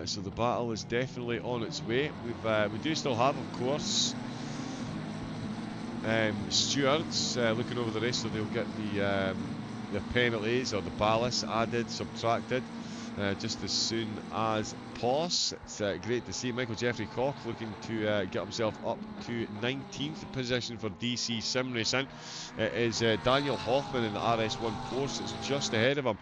So the battle is definitely on its way. We do still have, of course, stewards looking over the race, so they'll get the penalties or the ballast added, subtracted, just as soon as pos. It's great to see Michael Jeffrey Koch looking to get himself up to 19th position for DC-SimRacing. It is Daniel Hoffman in the RS1 Corsa. It's just ahead of him,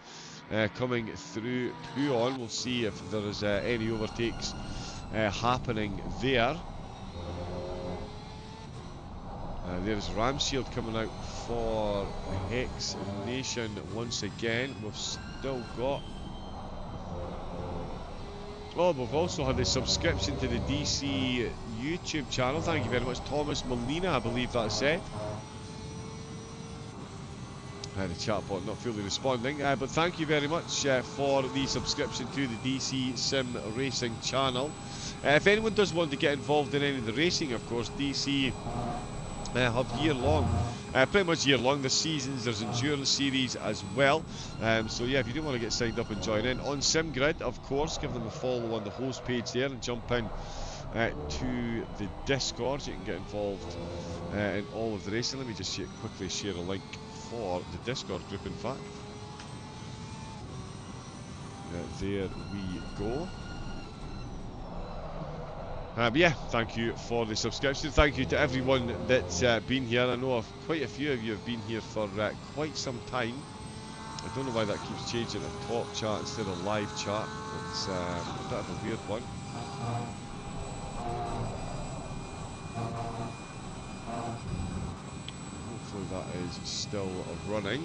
coming through Puon. We'll see if there is any overtakes happening there. There's Ramshield coming out for Hex Nation once again. We've still got... Oh, we've also had a subscription to the DC YouTube channel. Thank you very much, Thomas Molina, I believe that's it. The chat bot not fully responding, but thank you very much for the subscription to the DC Sim Racing channel. If anyone does want to get involved in any of the racing, of course, DC have year-long, pretty much year-long, the seasons. There's endurance series as well. So yeah, if you do want to get signed up and join in on SimGrid, of course, give them a follow on the host page there and jump in to the Discord. You can get involved in all of the racing. Let me just quickly share a link for the Discord group, in fact. There we go. But yeah, thank you for the subscription. Thank you to everyone that's been here. I know quite a few of you have been here for quite some time. I don't know why that keeps changing to top chat instead of live chat. It's a bit of a weird one. Hopefully that is still running.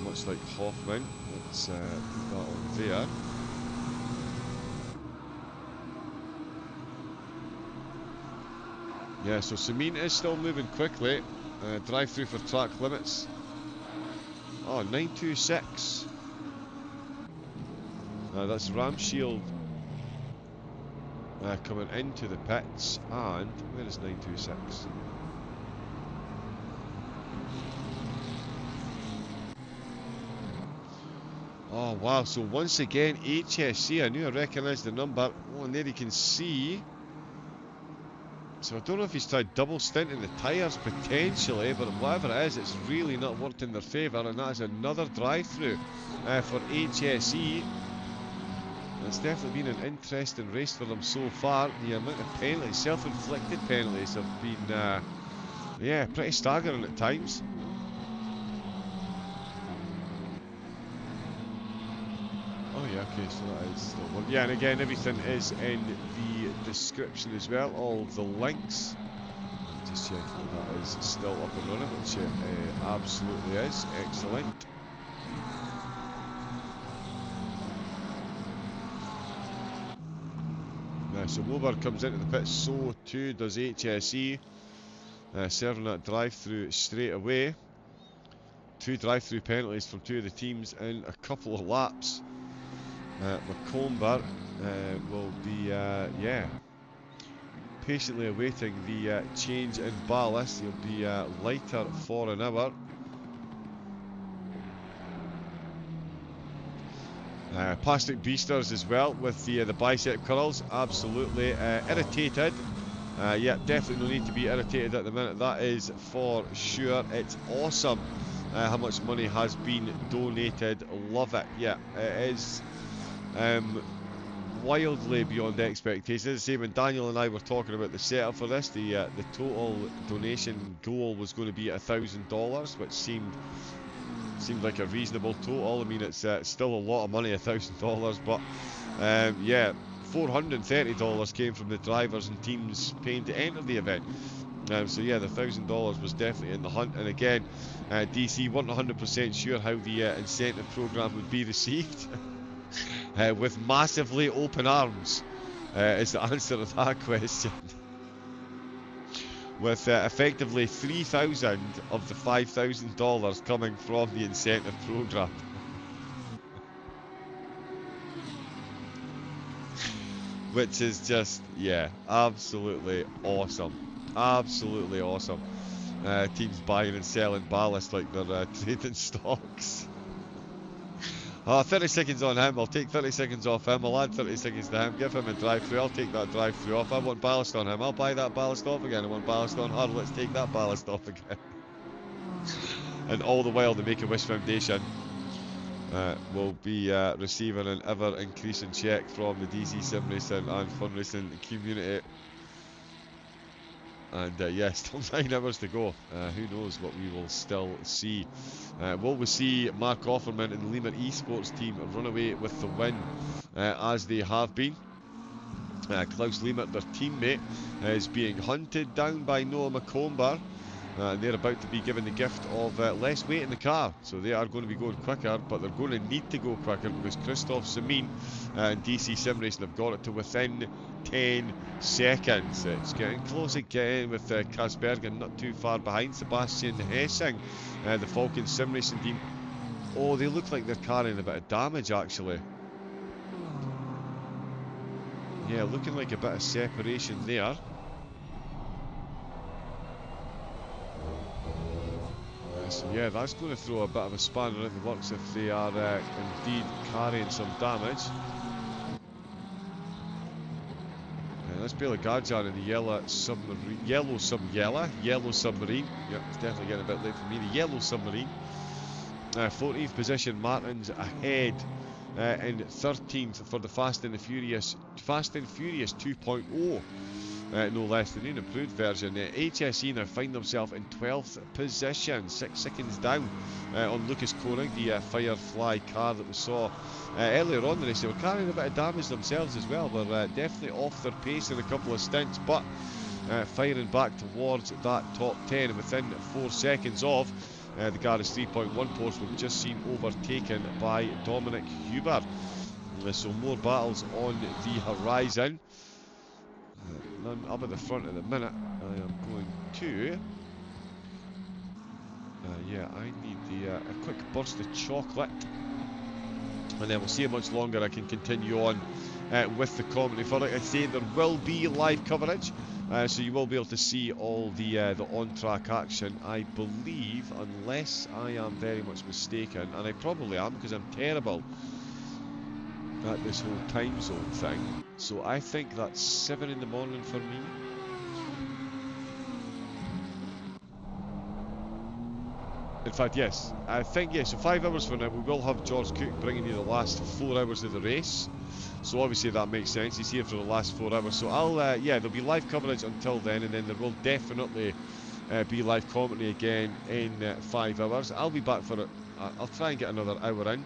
Much like Hoffman. Let's put that on there. Yeah, so Samine is still moving quickly. Drive through for track limits. Oh, 926. That's Ramshield coming into the pits. And where is 926? Oh wow, so once again HSC, I knew I recognised the number. Oh, and there you can see. So I don't know if he's tried double stinting the tyres potentially, but whatever it is, it's really not worked in their favour, and that is another drive-through for HSE. It's definitely been an interesting race for them so far. The amount of penalties, self-inflicted penalties, have been, yeah, pretty staggering at times. Oh yeah, okay, so that is still one. Yeah, and again, everything is in the description as well, all the links. Just check that is still up and running, which it absolutely is. Excellent. So Mobar comes into the pit, so too does HSE, serving that drive-through straight away. 2 drive-through penalties from 2 of the teams in a couple of laps. McComber will be, yeah, patiently awaiting the change in ballast. He'll be lighter for an hour. Plastic Beasters as well with the bicep curls, absolutely irritated. Yeah, definitely no need to be irritated at the minute, that is for sure. It's awesome how much money has been donated, love it. Yeah, it is wildly beyond expectations. Say when Daniel and I were talking about the setup for this, the total donation goal was going to be $1,000, which seemed like a reasonable total. I mean, it's still a lot of money, $1,000, but yeah, $430 came from the drivers and teams paying to enter the event. So yeah, the $1,000 was definitely in the hunt. And again, DC weren't 100% sure how the incentive program would be received. With massively open arms is the answer to that question. With effectively $3,000 of the $5,000 coming from the incentive program. Which is just, yeah, absolutely awesome. Absolutely awesome. Teams buying and selling ballast like they're trading stocks. 30 seconds on him, I'll take 30 seconds off him, I'll add 30 seconds to him, give him a drive-through, I'll take that drive-through off. I want ballast on him, I'll buy that ballast off again. I want ballast on her, let's take that ballast off again. And all the while the Make-A-Wish Foundation will be receiving an ever-increasing check from the DC-SimRacing and Fun Racing community. And yeah, still 9 hours to go. Who knows what we will still see. Will we see Mark Offerman and the Lima Esports team run away with the win as they have been? Klaus Lima, their teammate, is being hunted down by Noah McComber. And they're about to be given the gift of less weight in the car. So they are going to be going quicker, but they're going to need to go quicker because Christoph Samin and DC-SimRacing have got it to within 10 seconds. It's getting close again with Kasbergen not too far behind. Sebastian Hessing, the Falcon SimRacing team. Oh, they look like they're carrying a bit of damage actually. Yeah, looking like a bit of separation there. So yeah, that's going to throw a bit of a spanner in the works if they are indeed carrying some damage. That's Bailey Garjan in the yellow submarine. Yellow submarine. Yep, it's definitely getting a bit late for me. The yellow submarine. 14th position, Martin's ahead in 13th for the Fast and Furious 2.0. No less than an improved version. HSE now find themselves in 12th position, 6 seconds down on Lucas Koenig, the Firefly car that we saw earlier on in the race. They were carrying a bit of damage themselves as well. They're definitely off their pace in a couple of stints, but firing back towards that top 10, and within 4 seconds of the Garage 3.1 Porsche we've just seen overtaken by Dominic Huber. So more battles on the horizon. None up at the front at the minute. I am going to... yeah, I need a quick burst of chocolate. And then we'll see how much longer I can continue on with the commentary. For like I say, there will be live coverage. So you will be able to see all the on-track action, I believe, unless I am very much mistaken. And I probably am, because I'm terrible at this whole time zone thing. So I think that's 7 in the morning for me. In fact, yes. I think, yes, so 5 hours from now we will have George Cook bringing you the last 4 hours of the race. So obviously that makes sense. He's here for the last 4 hours. So I'll, yeah, there'll be live coverage until then, and then there will definitely be live commentary again in 5 hours. I'll be back for it. I'll try and get another hour in.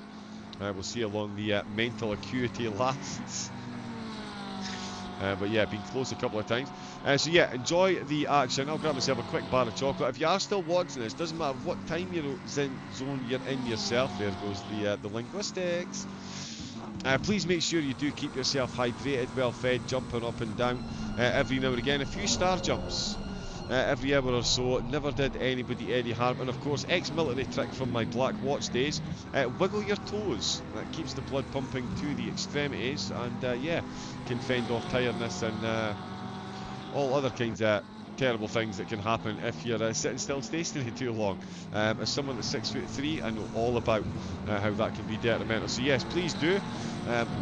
We'll see how long the mental acuity lasts. But yeah, been close a couple of times. So yeah, enjoy the action. I'll grab myself a quick bar of chocolate. If you are still watching this, doesn't matter what time zone you're in yourself. There goes the linguistics. Please make sure you do keep yourself hydrated, well fed, jumping up and down every now and again. A few star jumps every hour or so never did anybody any harm. And of course, ex-military trick from my Black Watch days, wiggle your toes. That keeps the blood pumping to the extremities, and yeah, can fend off tiredness and all other kinds of terrible things that can happen if you're sitting still stationary too long. As someone that's 6'3", I know all about how that can be detrimental. So yes, please do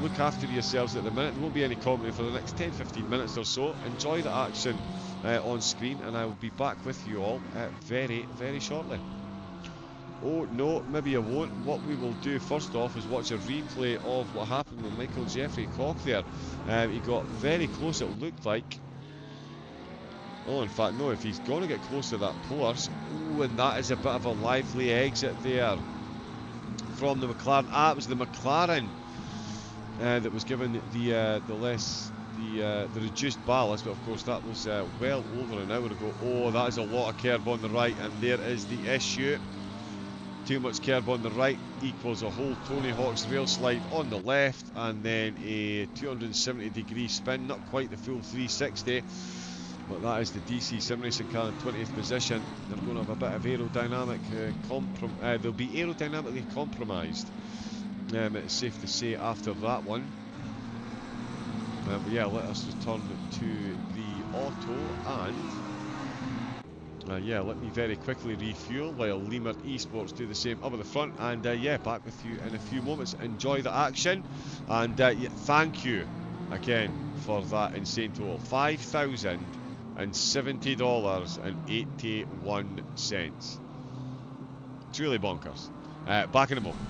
look after yourselves at the minute. There won't be any commentary for the next 10-15 minutes or so. Enjoy the action on screen, and I will be back with you all very, very shortly. Oh no, maybe I won't. What we will do first off is watch a replay of what happened with Michael Jeffrey Koch there. He got very close, it looked like. Oh, in fact, no, if he's going to get close to that Porsche. Oh, and that is a bit of a lively exit there from the McLaren. Ah, it was the McLaren that was given the reduced ballast, but of course that was well over an hour ago. Oh, that is a lot of curb on the right, and there is the issue. Too much curb on the right equals a whole Tony Hawk's rail slide on the left, and then a 270-degree spin, not quite the full 360. But that is the DC-SimRacing car in 20th position. They're going to have a bit of aerodynamic they'll be aerodynamically compromised. It's safe to say after that one. But yeah, let us return to the auto, and yeah, let me very quickly refuel while Lemur Esports do the same up at the front, and yeah, back with you in a few moments. Enjoy the action, and yeah, thank you again for that insane total. $5,070.81. Truly bonkers. Back in a moment.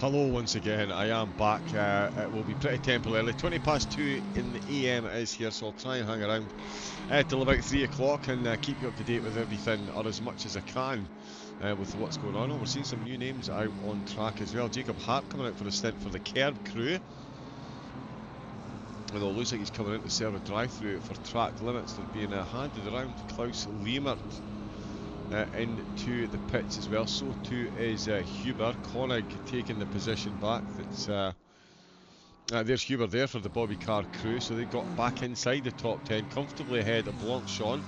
Hello once again, I am back. It will be pretty temporarily. 20 past 2 in the AM it is here, so I'll try and hang around till about 3 o'clock and keep you up to date with everything, or as much as I can, with what's going on. We're seeing some new names out on track as well. Jacob Hart coming out for a stint for the Kerb crew. Although it looks like he's coming in to serve a drive-through for track limits. They're being handed around. Klaus Liemert into the pits as well. So too is Huber. Koenig taking the position back. There's Huber there for the Bobby Carr crew. So they got back inside the top 10, comfortably ahead of Blanchon.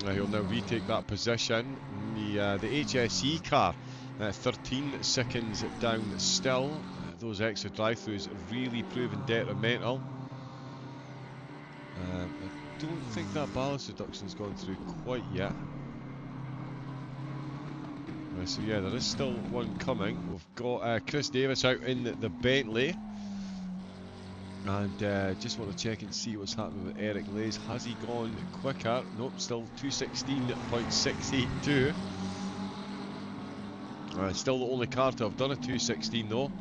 He'll now retake that position. The HSE car, 13 seconds down still. Those extra drive-throughs really proving detrimental. I don't think that ballast reduction's gone through quite yet. So yeah, there is still one coming. We've got Chris Davis out in the Bentley. And just want to check and see what's happening with Eric Lays. Has he gone quicker? Nope, still 2:16.682. Still the only car to have done a 2:16 though.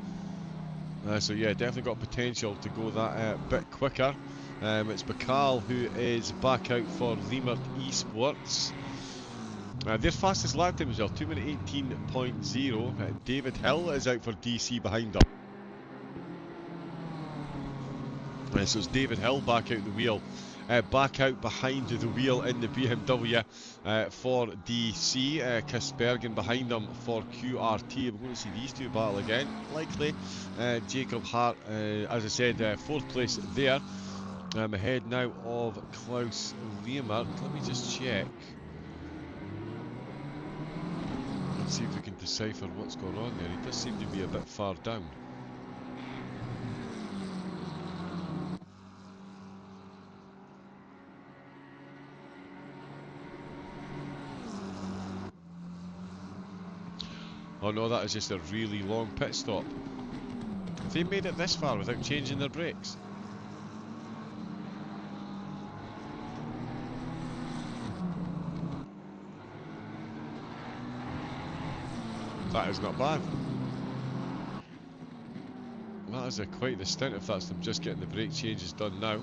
So yeah, definitely got potential to go that bit quicker. It's Bacall who is back out for Liemert Esports. Their fastest lap time as well, 2 minute 18.0. David Hill is out for DC behind them. So it's David Hill back out the wheel, back out behind the wheel in the BMW for DC. Kaspergen behind them for QRT. We're going to see these two battle again, likely. Jacob Hart, as I said, 4th place there. Ahead now of Klaus Liemert. Let me just check. Let's see if we can decipher what's going on there. He does seem to be a bit far down. Oh no, that is just a really long pit stop. Have they made it this far without changing their brakes? That is not bad. That is quite the stint if that's them just getting the brake changes done now.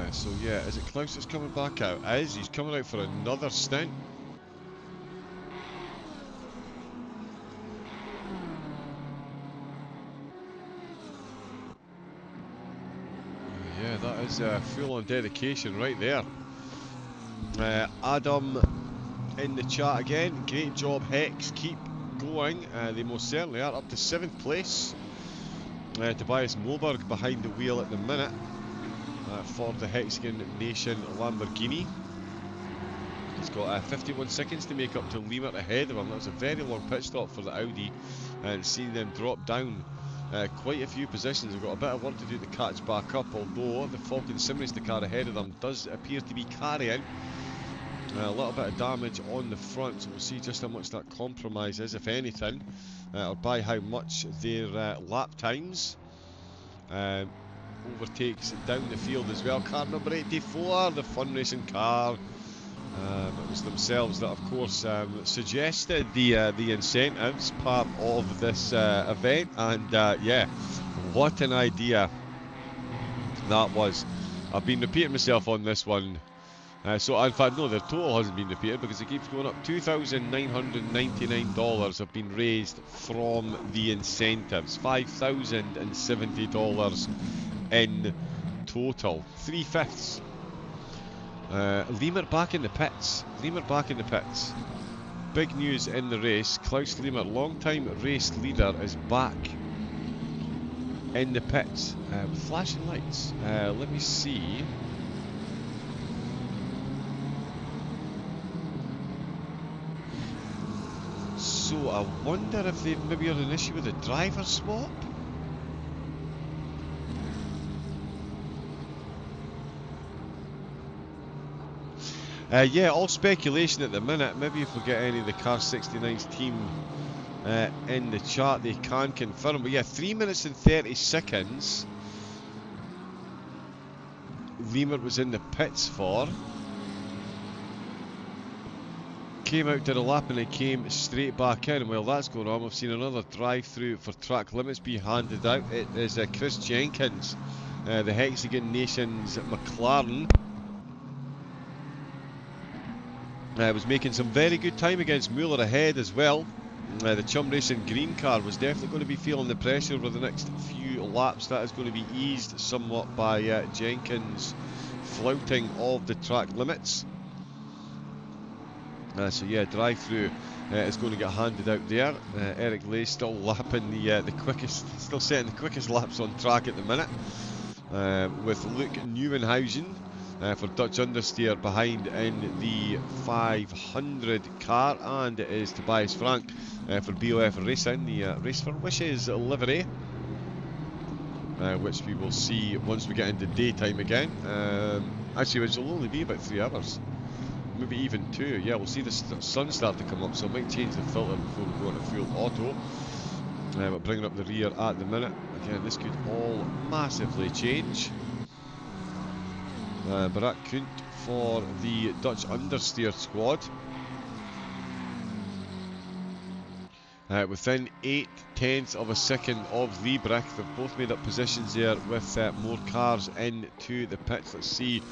So yeah, is it Klaus that's coming back out? He's coming out for another stint. Yeah, that is full-on dedication right there. Adam in the chat again. Great job, Hex. Keep going. They most certainly are up to 7th place. Tobias Moberg behind the wheel at the minute. For the Hexagon Nation Lamborghini. He's got 51 seconds to make up to Liemert ahead of him. That was a very long pit stop for the Audi, and seeing them drop down quite a few positions. They've got a bit of work to do to catch back up, although the Falcon SimRacing car ahead of them does appear to be carrying a little bit of damage on the front, so we'll see just how much that compromise is, if anything, or by how much their lap times. Overtakes down the field as well. Car number 84, the fun racing car. It was themselves that, of course, suggested the incentives part of this event, and yeah, what an idea that was. I've been repeating myself on this one. So in fact, no, their total hasn't been repeated because it keeps going up. $2,999 have been raised from the incentives. $5,070 in total. 3/5. Liemert back in the pits. Liemert back in the pits. Big news in the race. Klaus Liemert, long-time race leader, is back in the pits with flashing lights. Let me see. So I wonder if they've maybe had an issue with the driver swap. Yeah, all speculation at the minute. Maybe if we get any of the Car 69's team in the chat, they can confirm. But yeah, 3 minutes and 30 seconds. Lemur was in the pits for. Came out, did a lap, and then came straight back in. And while that's going on, we've seen another drive-through for track limits be handed out. It is Chris Jenkins, the Hexagon Nations McLaren. Was making some very good time against Muller ahead as well. The Chum Racing green car was definitely going to be feeling the pressure over the next few laps. That is going to be eased somewhat by Jenkins' flouting of the track limits. So yeah, drive-through is going to get handed out there. Eric Lay still lapping the quickest, still setting the quickest laps on track at the minute. With Luke Neuenhuizen for Dutch Understeer behind in the 500 car, and it is Tobias Frank for BOF Racing, the Race for Wishes livery, which we will see once we get into daytime again. Actually, which will only be about 3 hours. Maybe even 2. Yeah, we'll see the sun start to come up, so I might change the filter before we go into full auto. But bringing up the rear at the minute. Again, this could all massively change. Barak Kunt for the Dutch Understeer squad. Within 8/10 of a second of Liebrich, they've both made up positions there with more cars into the pits. Let's see.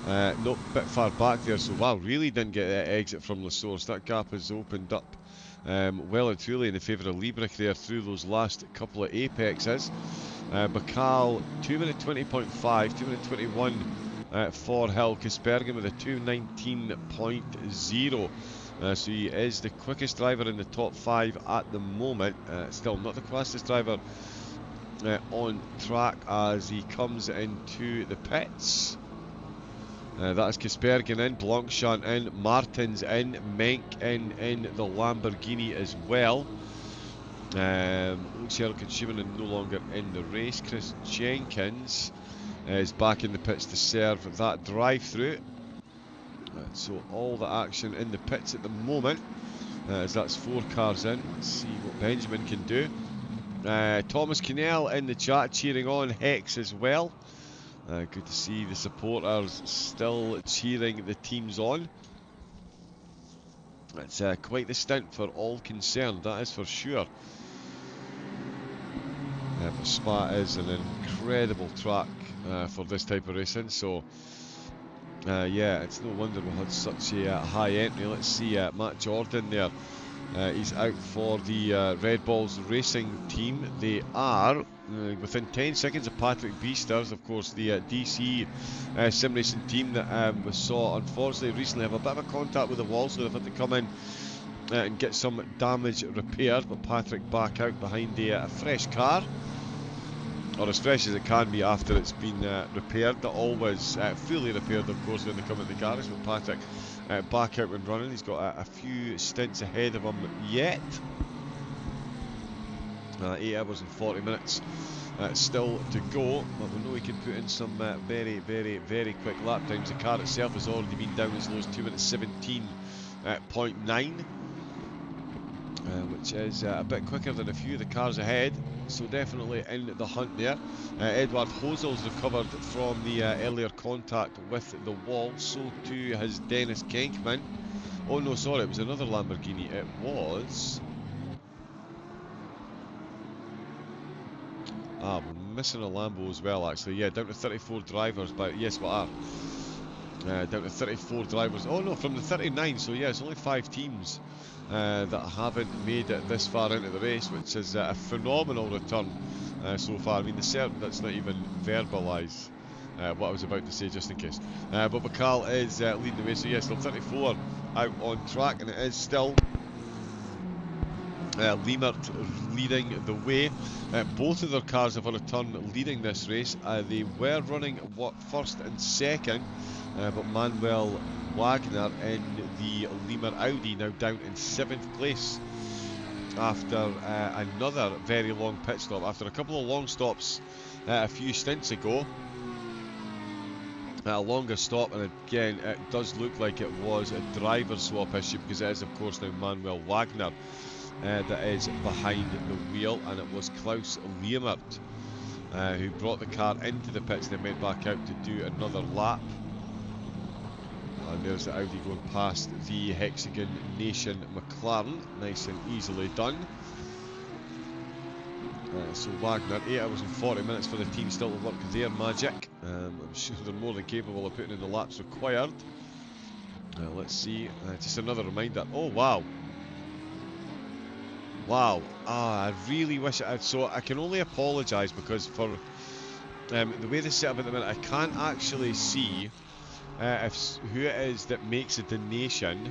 Not a bit far back there, so wow, really didn't get that exit from La Source. That gap has opened up well and truly in the favour of Liebrich there through those last couple of apexes. Bakal 2 minute 20.5, 2 minute 21 for Hill. Kaspergen with a 2:19.0. So he is the quickest driver in the top 5 at the moment. Still not the fastest driver on track as he comes into the pits. That is Kaspergen in, Blanchamp in, Martins in, Menck in the Lamborghini as well. Looks like Consumer no longer in the race. Chris Jenkins is back in the pits to serve that drive-through. So all the action in the pits at the moment, as that's 4 cars in. Let's see what Benjamin can do. Thomas Cannell in the chat cheering on Hex as well. Good to see the supporters still cheering the teams on. It's quite the stint for all concerned, that is for sure. But Spa is an incredible track for this type of racing, so yeah, it's no wonder we had such a high entry. Let's see Matt Jordan there. He's out for the Red Balls Racing team. They are within 10 seconds of Patrick Beasters, of course, the DC-SimRacing team that we saw unfortunately recently have a bit of a contact with the wall, so they've had to come in and get some damage repaired. But Patrick back out behind a fresh car, or as fresh as it can be after it's been repaired. Not always fully repaired, of course, when they come in the garage, but Patrick back out and running. He's got a few stints ahead of him yet. 8 hours and 40 minutes still to go, but we know he can put in some very, very, very quick lap times. The car itself has already been down as low as 2 minutes 17.9, which is a bit quicker than a few of the cars ahead, so definitely in the hunt there. Edward Hosel's recovered from the earlier contact with the wall, so too has Dennis Kenkman. Oh no, sorry, it was another Lamborghini. It was... we're missing a Lambo as well, actually. Yeah, down to 34 drivers, but yes, we are. Down to 34 drivers. Oh no, from the 39, so yeah, it's only 5 teams that haven't made it this far into the race, which is a phenomenal return so far. I mean, that's not even verbalise what I was about to say, just in case. But Bakal is leading the way, so yes, still 34 out on track, and it is still Liemert leading the way. Both of their cars have on a turn leading this race. They were running first and second, but Manuel Wagner in the Liemert Audi now down in 7th place after another very long pit stop. After a couple of long stops a few stints ago, a longer stop, and again it does look like it was a driver swap issue, because it is of course now Manuel Wagner that is behind the wheel, and it was Klaus Liemert who brought the car into the pits, then went back out to do another lap. And there's the Audi going past the Hexagon Nation McLaren, nice and easily done. So Wagner, 8 hours and 40 minutes for the team still to work their magic. I'm sure they're more than capable of putting in the laps required. Let's see, just another reminder. Oh wow, wow, I really wish I had, so I can only apologise because for the way this is set up at the minute, I can't actually see who it is that makes a donation.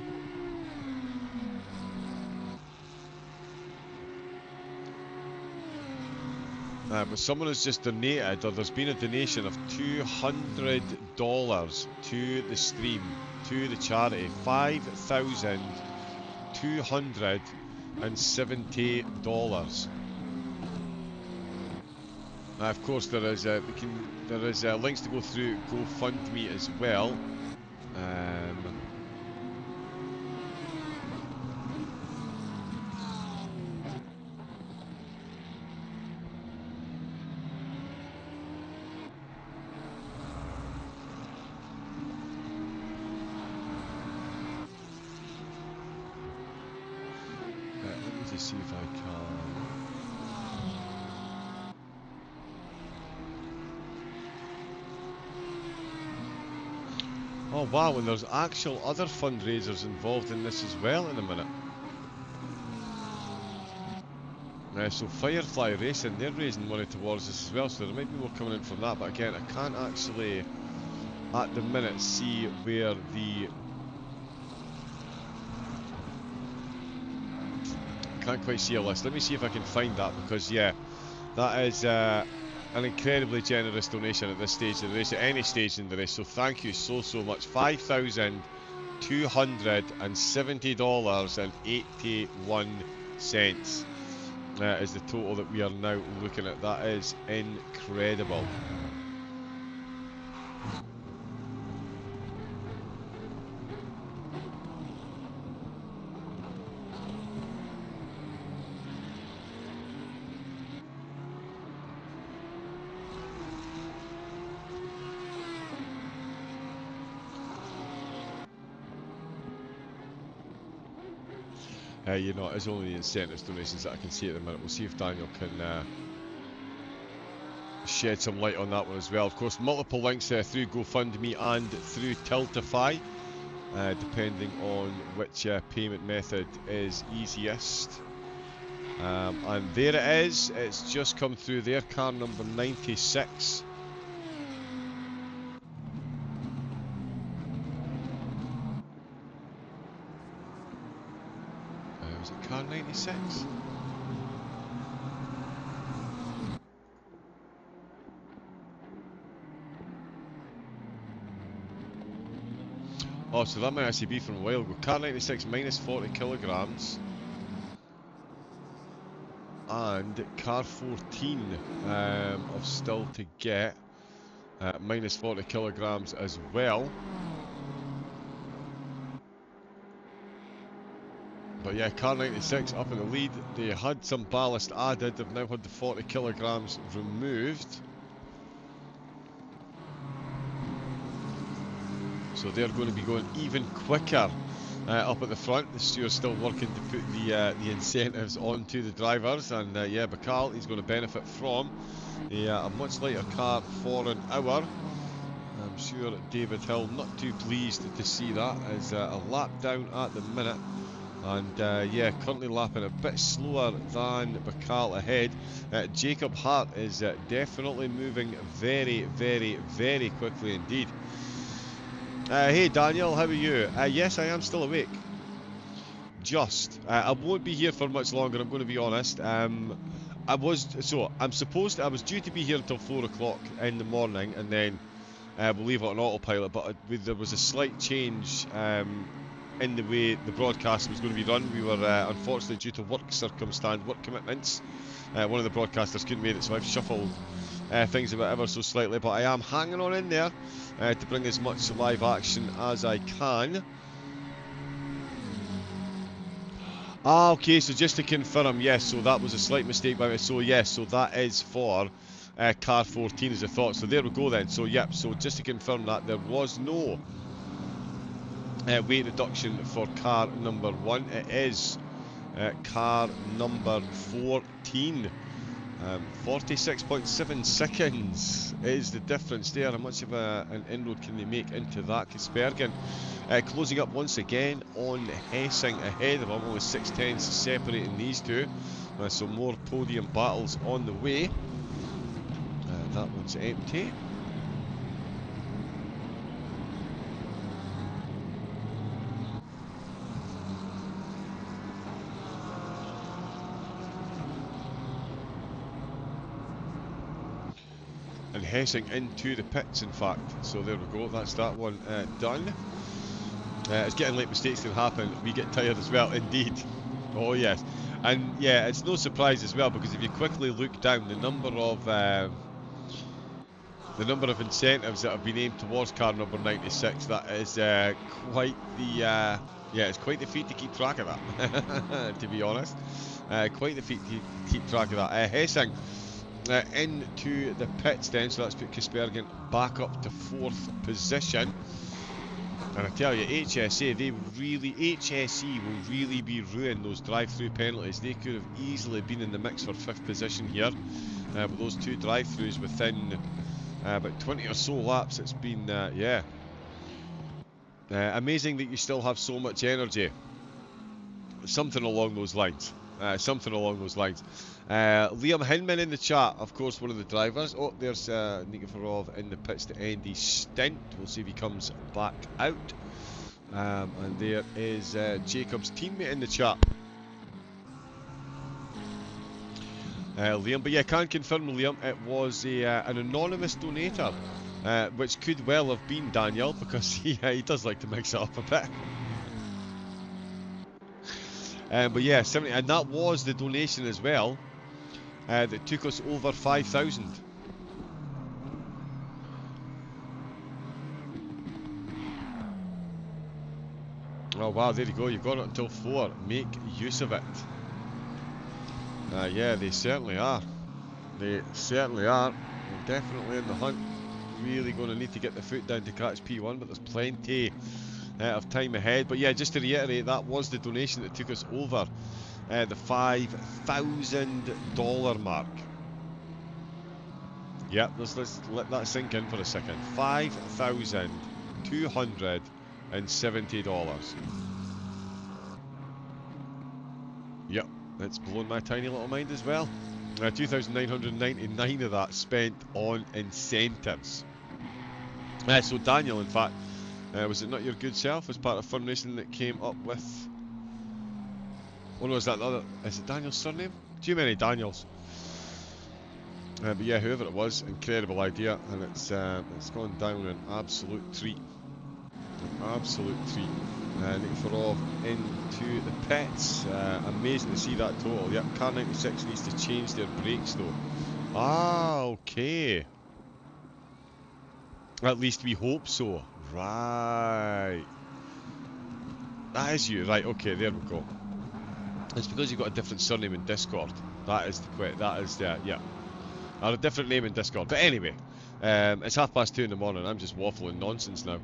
But someone has just donated, or there's been a donation of $200 to the stream, to the charity. $5,270. Of course, there is links to go through GoFundMe as well. Let me just see if I can. Oh wow, and there's actual other fundraisers involved in this as well in a minute. So Firefly Racing, they're raising money towards this as well, so there might be more coming in from that, but again, I can't actually at the minute see where the... Can't quite see a list. Let me see if I can find that, because yeah, that is an incredibly generous donation at this stage of the race, at any stage in the race, so thank you so much. $5,270.81 is the total that we are now looking at. That is incredible. You know, it's only the incentives donations that I can see at the minute. We'll see if Daniel can shed some light on that one as well. Of course, multiple links through GoFundMe and through Tiltify, depending on which payment method is easiest. And there it is. It's just come through there, car number 96. Was it car 96? Oh, so that might actually be from a while ago. Car 96 minus 40 kilograms. And car 14 of still to get minus 40 kilograms as well. But yeah, car 96 up in the lead. They had some ballast added. They've now had the 40 kilograms removed. So they're going to be going even quicker up at the front. The steward's still working to put the incentives onto the drivers. And yeah, Bacall, he's going to benefit from a much lighter car for an hour. I'm sure David Hill not too pleased to see that, as a lap down at the minute. And yeah, currently lapping a bit slower than Bacall ahead. Jacob Hart is definitely moving very quickly indeed. Hey Daniel, how are you? Yes, I am still awake. just. I won't be here for much longer, I'm going to be honest. I was due to be here until 4 o'clock in the morning, and then we'll leave it on autopilot, but there was a slight change in the way the broadcast was going to be run. We were, unfortunately, due to work commitments, one of the broadcasters couldn't make it, so I've shuffled things about ever so slightly, but I am hanging on in there to bring as much live action as I can. Okay, so just to confirm, yes, so that was a slight mistake by me. So yes, so that is for car 14 as I thought. So there we go then. So yep, so just to confirm that there was no weight reduction for car number 1. It is car number 14. 46.7 seconds is the difference there. How much of an inroad can they make into that? Kaspergen closing up once again on Hessing ahead of him, only 6 tenths separating these two. So more podium battles on the way. That one's empty. And Hessing into the pits, in fact. So there we go, that's that one done. It's getting late, mistakes can happen. We get tired as well, indeed. Oh yes. And yeah, it's no surprise as well, because if you quickly look down the number of incentives that have been aimed towards car number 96, that is quite the it's quite the feat to keep track of that. To be honest, quite the feat to keep track of that. Hessing into the pits then, so that's put Kaspergen back up to 4th position. And I tell you, HSE will really be ruining those drive-through penalties. They could have easily been in the mix for 5th position here. With those 2 drive-throughs within about 20 or so laps, it's been, amazing that you still have so much energy. Something along those lines. Liam Hinman in the chat, of course, one of the drivers. Oh, there's Nikiforov in the pits to end his stint. We'll see if he comes back out. And there is Jacob's teammate in the chat. Liam, but yeah, can confirm, Liam, it was an anonymous donator, which could well have been Daniel, because he does like to mix it up a bit. But yeah, 70, and that was the donation as well that took us over 5,000. Oh wow, there you go, you've got it until 4. Make use of it. Yeah, they certainly are. They certainly are. They're definitely in the hunt. Really going to need to get the foot down to catch P1, but there's plenty of time ahead. But yeah, just to reiterate, that was the donation that took us over the $5,000 mark. Yep, let's let that sink in for a second. $5,270. Yep, it's blown my tiny little mind as well. 2,999 of that spent on incentives. So Daniel, in fact, was it not your good self as part of Fun Racing that came up with... Oh no, is that the other... Is it Daniel's surname? Too many Daniels. But yeah, whoever it was, incredible idea, and it's gone down an absolute treat. An absolute treat. Nikiforov into the pits. Amazing to see that total. Yep, car 96 needs to change their brakes though. Ah, okay. At least we hope so. Right. That is you. Right, okay, there we go. It's because you've got a different surname in Discord. That is yeah. I have a different name in Discord. But anyway, it's 2:30 in the morning. I'm just waffling nonsense now.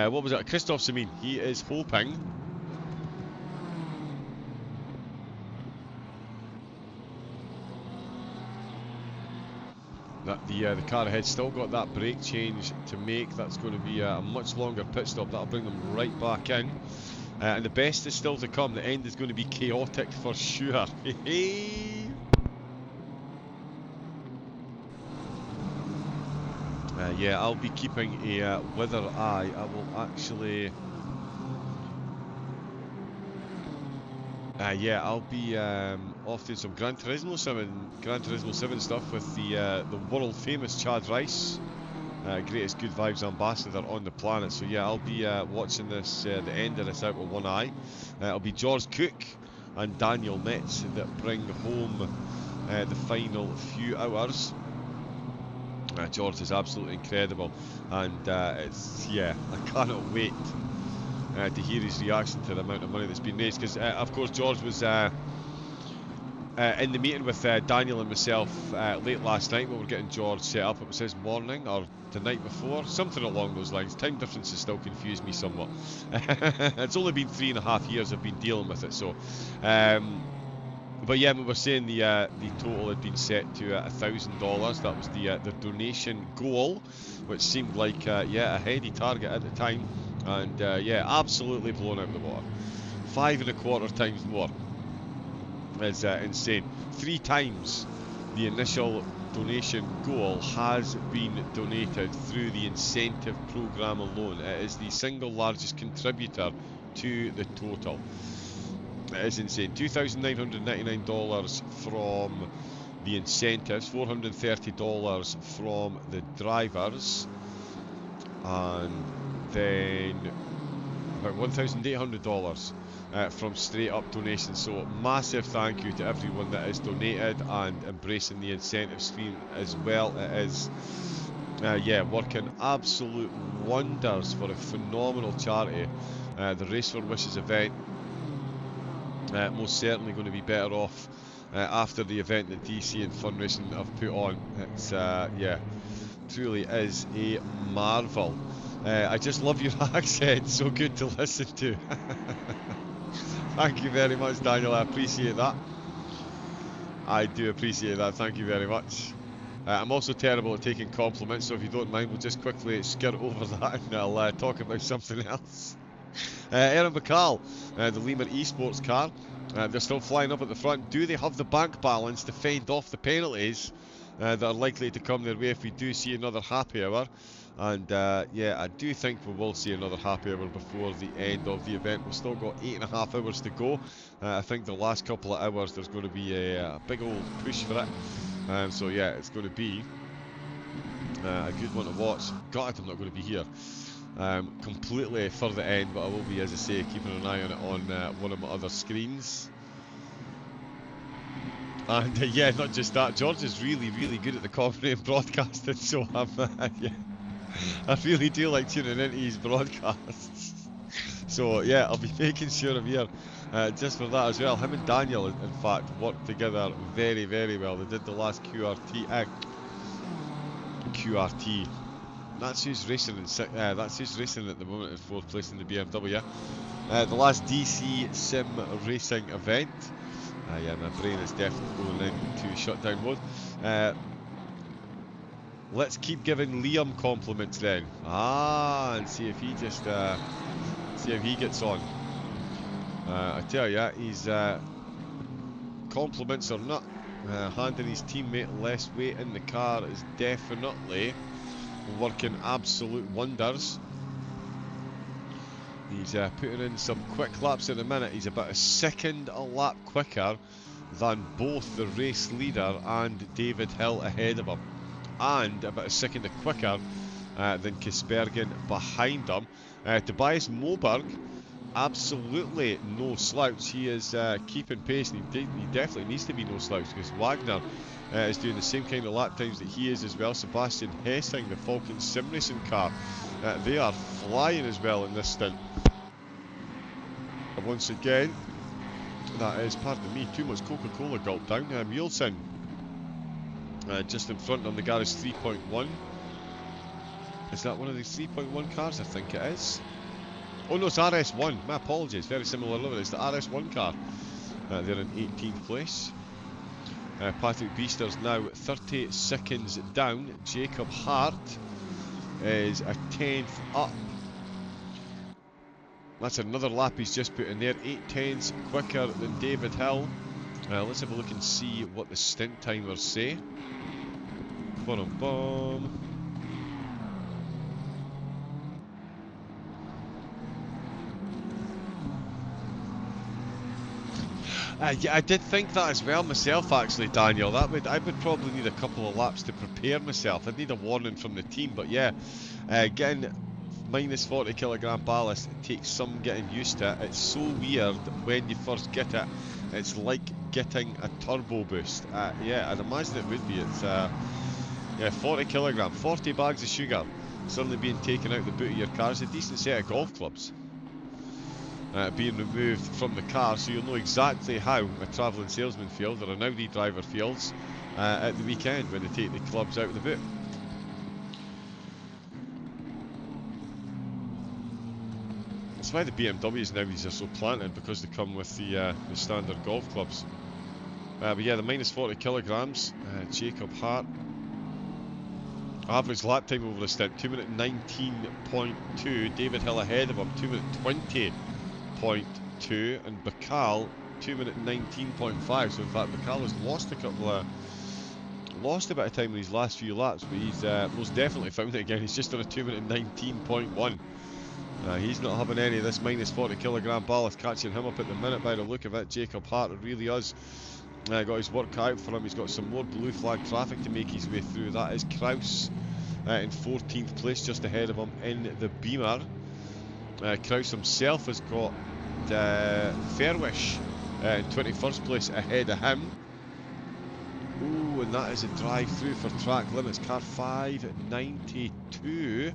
What was it? Christoph Samin. He is hoping that the car ahead still got that brake change to make. That's going to be a much longer pit stop. That'll bring them right back in. And the best is still to come. The end is going to be chaotic for sure. Yeah, I'll be keeping a weather eye. I will actually Yeah, I'll be off doing some Gran Turismo 7 stuff with the world famous Chad Rice, greatest good vibes ambassador on the planet. So yeah, I'll be watching this, the end of this out with one eye. It'll be George Cook and Daniel Metz that bring home the final few hours. George is absolutely incredible, and I cannot wait to hear his reaction to the amount of money that's been raised, because of course George was in the meeting with Daniel and myself late last night when we were getting George set up. It was his morning or the night before, something along those lines. Time differences still confuse me somewhat. It's only been 3.5 years I've been dealing with it, so but yeah, we were saying the total had been set to $1,000. That was the donation goal, which seemed like a heady target at the time, and yeah, absolutely blown out of the water. 5.25 times more is insane. 3 times the initial donation goal has been donated through the incentive program alone. It is the single largest contributor to the total. It is insane. $2,999 from the incentives, $430 from the drivers, and then about $1,800 from straight up donations. So massive thank you to everyone that has donated and embracing the incentive scheme as well. It is working absolute wonders for a phenomenal charity. The Race for Wishes event, most certainly going to be better off after the event that DC and Fundraising have put on. It's truly is a marvel. I just love your accent, so good to listen to. Thank you very much, Daniel, I appreciate that. I do appreciate that, thank you very much. I'm also terrible at taking compliments, so if you don't mind, we'll just quickly skirt over that and I'll talk about something else. Aaron Bacall, the Lemur Esports car, they're still flying up at the front. Do they have the bank balance to fend off the penalties that are likely to come their way if we do see another happy hour? And I do think we will see another happy hour before the end of the event. We've still got 8.5 hours to go. I think the last couple of hours there's going to be a big old push for it. So yeah, it's going to be a good one to watch. God, I'm not going to be here completely for the end, but I will be, as I say, keeping an eye on it on one of my other screens. And yeah, not just that, George is really, really good at the commentary and broadcasting, so I'm, I really do like tuning into his broadcasts. So yeah, I'll be making sure I'm here just for that as well. Him and Daniel, in fact, worked together very, very well. They did the last QRT. That's who's racing at the moment in 4th place in the BMW. The last DC-SimRacing event. Yeah, my brain is definitely going into shutdown mode. Let's keep giving Liam compliments then. And see if he just see how he gets on. I tell ya, he's compliments or not, handing his teammate less weight in the car is definitely working absolute wonders. He's putting in some quick laps at the minute. He's about a second a lap quicker than both the race leader and David Hill ahead of him, and about a second quicker than Kisbergen behind him. Tobias Moberg, absolutely no slouch. He is keeping pace, and he definitely needs to be no slouch, because Wagner is doing the same kind of lap times that he is as well. Sebastian Hessing, the Falcon SimRacing car, they are flying as well in this stint. Once again, that is, pardon me, too much Coca-Cola gulp down. Mulesen just in front on the Garage 3.1. Is that one of the 3.1 cars? I think it is. Oh no, it's RS1. My apologies. Very similar level. It's the RS1 car. They're in 18th place. Patrick Beester's now 30 seconds down. Jacob Hart is a 10th up. That's another lap he's just put in there. 8/10ths quicker than David Hill. Let's have a look and see what the stint timers say. Boom. Yeah, I did think that as well myself, actually, Daniel. I would probably need a couple of laps to prepare myself. I'd need a warning from the team, but yeah, getting minus 40 kilogram ballast, it takes some getting used to it. It's so weird when you first get it. It's like getting a turbo boost. Yeah, I'd imagine it would be. It's yeah, 40 kilogram, 40 bags of sugar suddenly being taken out the boot of your car. It's a decent set of golf clubs. Being removed from the car, so you'll know exactly how a travelling salesman feels or an Audi driver feels at the weekend when they take the clubs out of the boot. That's why the BMWs nowadays are so planted, because they come with the standard golf clubs. But yeah, the minus 40 kilograms, Jacob Hart. Average lap time over the stint, 2 minute 19.2. David Hill ahead of him, 2 minute 20.2, and Bacall 2 minute 19.5. So in fact, Bacall has lost a bit of time in his last few laps, but he's most definitely found it again. He's just on a 2 minute 19.1. He's not having any of this minus 40 kilogram ballast catching him up at the minute by the look of it. Jacob Hart really has got his work cut out for him. He's got some more blue flag traffic to make his way through. That is Kraus in 14th place, just ahead of him in the Beamer. Kraus himself has got Fairwish in 21st place ahead of him. Ooh, and that is a drive through for track limits. Car 592.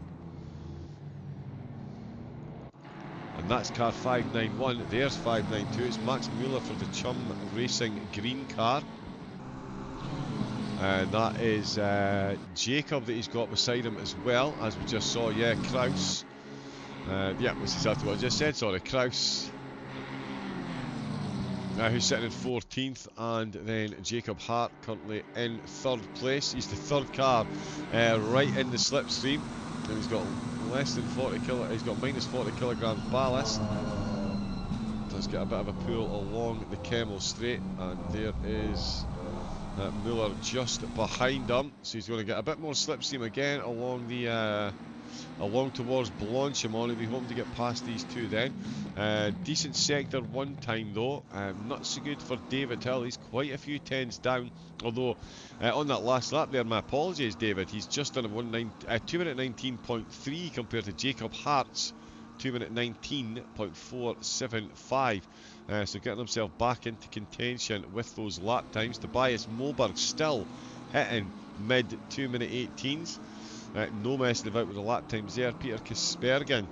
And that's car 591. There's 592. It's Max Mueller for the Chum Racing green car. And that is Jacob that he's got beside him as well, as we just saw. Yeah, Kraus. Yeah, that's exactly what I just said. Sorry, Kraus. Who's sitting in 14th, and then Jacob Hart currently in 3rd place. He's the 3rd car right in the slipstream. And he's got less than 40 kilo. He's got minus 40 kilograms ballast. Does get a bit of a pull along the Kemmel Straight, and there is Mueller just behind him. So he's going to get a bit more slipstream again along the along towards Blanchimont. He'll be hoping to get past these two then. Decent sector one time though. Not so good for David Hill. He's quite a few tens down. Although on that last lap there, my apologies, David, he's just done a 2 minute 19.3 compared to Jacob Hart's 2 minute 19.475. So getting himself back into contention with those lap times. Tobias Moberg still hitting mid 2 minute 18s. No messing about with the lap times there. Peter Kaspergen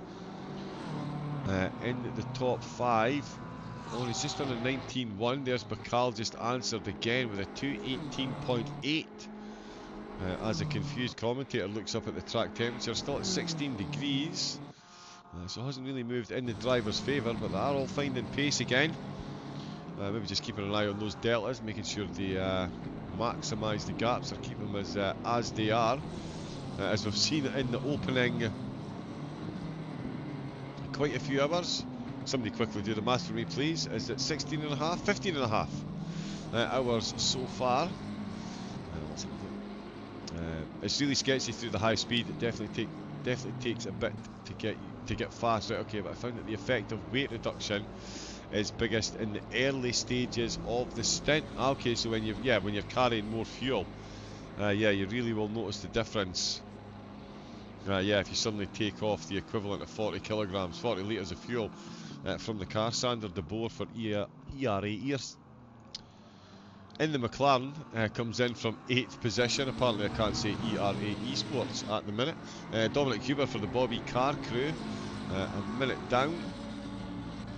in the top 5. Oh, he's just on a 19.1. There's Bacall just answered again with a 218.8. As a confused commentator looks up at the track temperature, still at 16 degrees. So it hasn't really moved in the driver's favour, but they are all finding pace again. Maybe just keeping an eye on those deltas, making sure they maximise the gaps or keep them as they are. As we've seen in the opening quite a few hours. Somebody quickly do the math for me, please. Is it 16 and a half? 15 and a half hours so far. It's really sketchy through the high speed. It definitely takes a bit to get fast. Right, okay, but I found that the effect of weight reduction is biggest in the early stages of the stint. Okay, so when you're carrying more fuel, yeah, you really will notice the difference. Yeah, if you suddenly take off the equivalent of 40 kilograms, 40 litres of fuel from the car. Sander de Boer for ERA Ears in the McLaren comes in from 8th position. Apparently I can't say ERA Esports at the minute. Dominic Huber for the Bobby Carr crew, a minute down.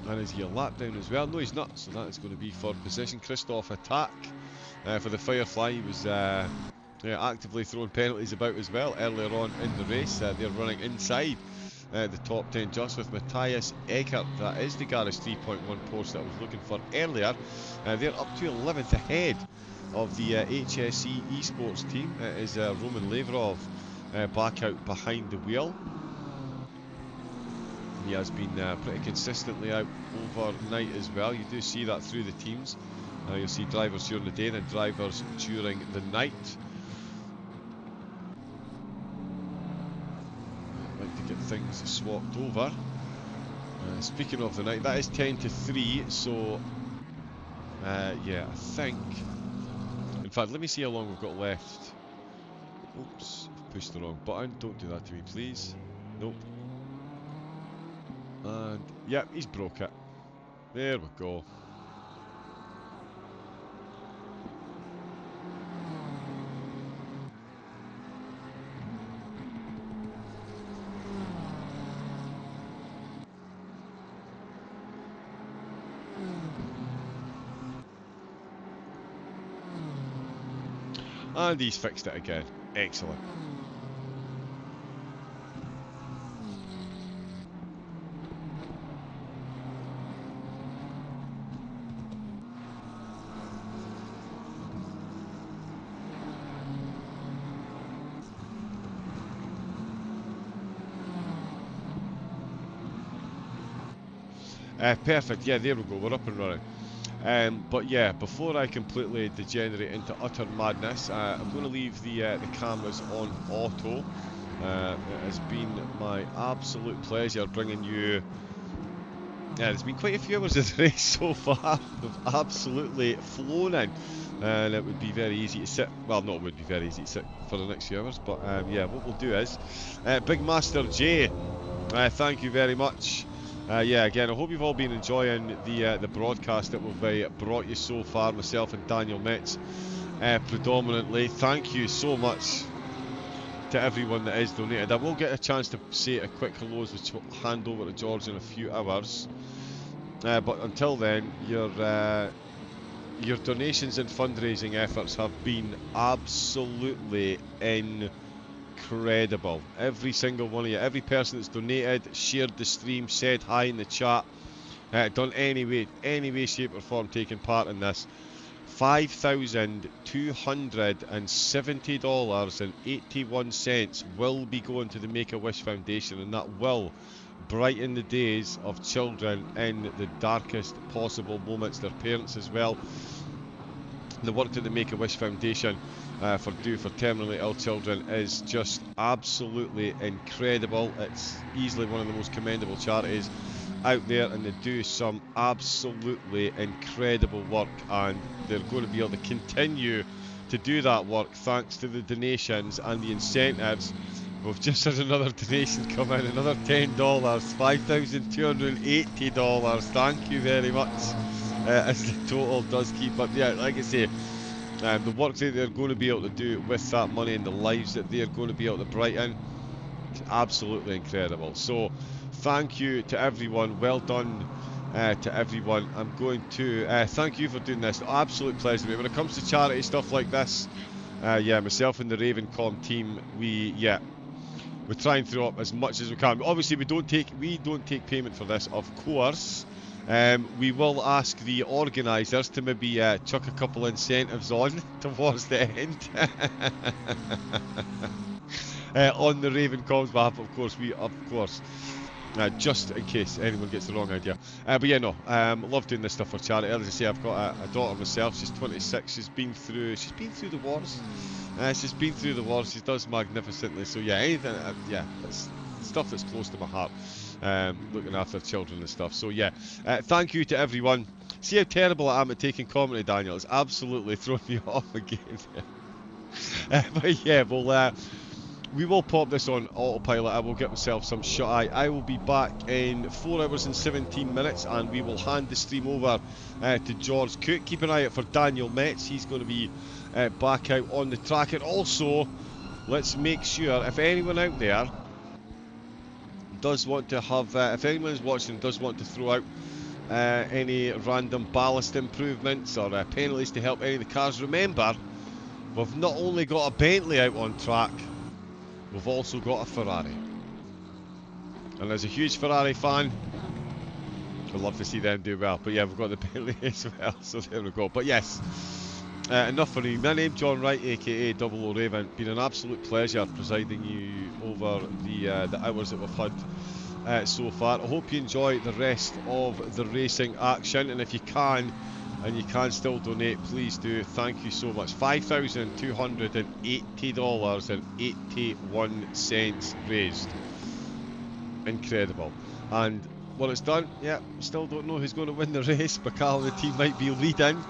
And is he a lap down as well? No, he's not, so that is going to be for position. Christoph Attack for the Firefly. He was actively throwing penalties about as well earlier on in the race. They're running inside the top 10 just with Matthias Eckert. That is the Garage 3.1 Porsche that I was looking for earlier. They're up to 11th ahead of the HSE Esports team. It is Roman Lavrov back out behind the wheel. He has been pretty consistently out overnight as well. You do see that through the teams. You'll see drivers during the day and drivers during the night. Get things swapped over. Speaking of the night, that is 10 to 3, so Yeah, I think. In fact, let me see how long we've got left. Oops, I've pushed the wrong button. Don't do that to me, please. Nope. And, yep, he's broke it. There we go. And he's fixed it again. Excellent. Perfect, yeah, there we go, we're up and running. But yeah, before I completely degenerate into utter madness, I'm going to leave the cameras on auto. It has been my absolute pleasure bringing you... there's been quite a few hours of the race so far. We've absolutely flown in. And it would be very easy to sit... Well, no, it would be very easy to sit for the next few hours. But yeah, what we'll do is... Big Master J, thank you very much. Yeah, again, I hope you've all been enjoying the broadcast that we've brought you so far, myself and Daniel Metz predominantly. Thank you so much to everyone that is donated. I will get a chance to say a quick hello as we hand over to George in a few hours. But until then, your donations and fundraising efforts have been absolutely incredible. Every single one of you, every person that's donated, shared the stream, said hi in the chat, done any way, shape or form taking part in this. $5,270.81 will be going to the Make-A-Wish Foundation, and that will brighten the days of children in the darkest possible moments, their parents as well. The work that the Make-A-Wish Foundation for terminally ill children is just absolutely incredible. It's easily one of the most commendable charities out there, and they do some absolutely incredible work, and they're going to be able to continue to do that work thanks to the donations and the incentives. We've just had another donation come in, another $10, $5,280. Thank you very much. As the total does keep up. Yeah, like I say, the work that they're going to be able to do with that money and the lives that they're going to be able to brighten, it's absolutely incredible. So thank you to everyone, well done to everyone. I'm going to thank you for doing this, absolute pleasure. When it comes to charity stuff like this, yeah, myself and the Ravencom team, we try and throw up as much as we can. Obviously we don't take payment for this, of course. We will ask the organisers to maybe chuck a couple incentives on towards the end. On the Ravencom's behalf, of course, just in case anyone gets the wrong idea. But yeah, no, love doing this stuff for charity. As I say, I've got a daughter myself. She's 26. She's been through the wars. She does magnificently. So yeah, anything, it's stuff that's close to my heart. Looking after children and stuff. So yeah, thank you to everyone. See how terrible I am at taking commentary, Daniel. It's absolutely thrown me off again. But yeah, we will pop this on autopilot. I will get myself some shut eye. I will be back in 4 hours and 17 minutes, and we will hand the stream over to George Cook. Keep an eye out for Daniel Metz. He's going to be back out on the track. And also, let's make sure, if anyone out there does want to have, if anyone is watching does want to throw out any random ballast improvements or penalties to help any of the cars, remember, we've not only got a Bentley out on track, we've also got a Ferrari. And as a huge Ferrari fan, I'd love to see them do well. But yeah, we've got the Bentley as well, so there we go. But yes, enough for me. My name's John Wright, aka Double O Raven. Been an absolute pleasure presiding you over the hours that we've had so far. I hope you enjoy the rest of the racing action, and if you can, and you can still donate, please do. Thank you so much. $5,280.81 raised. Incredible. And Well, it's done. Yeah, still don't know who's going to win the race. Bacall and the team might be leading.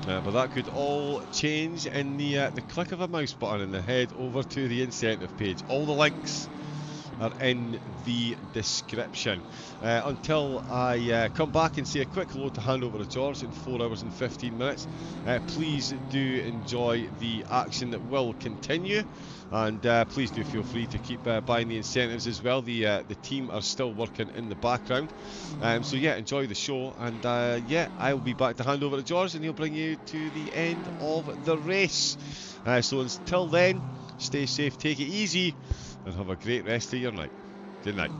But that could all change in the click of a mouse button and the head over to the incentive page. All the links are in the description. Until I come back and say a quick hello to hand over to George in 4 hours and 15 minutes, please do enjoy the action that will continue, and please do feel free to keep buying the incentives as well. The team are still working in the background, so yeah, enjoy the show, and yeah, I will be back to hand over to George and he'll bring you to the end of the race. So until then, stay safe, take it easy, and have a great rest of your night. Good night.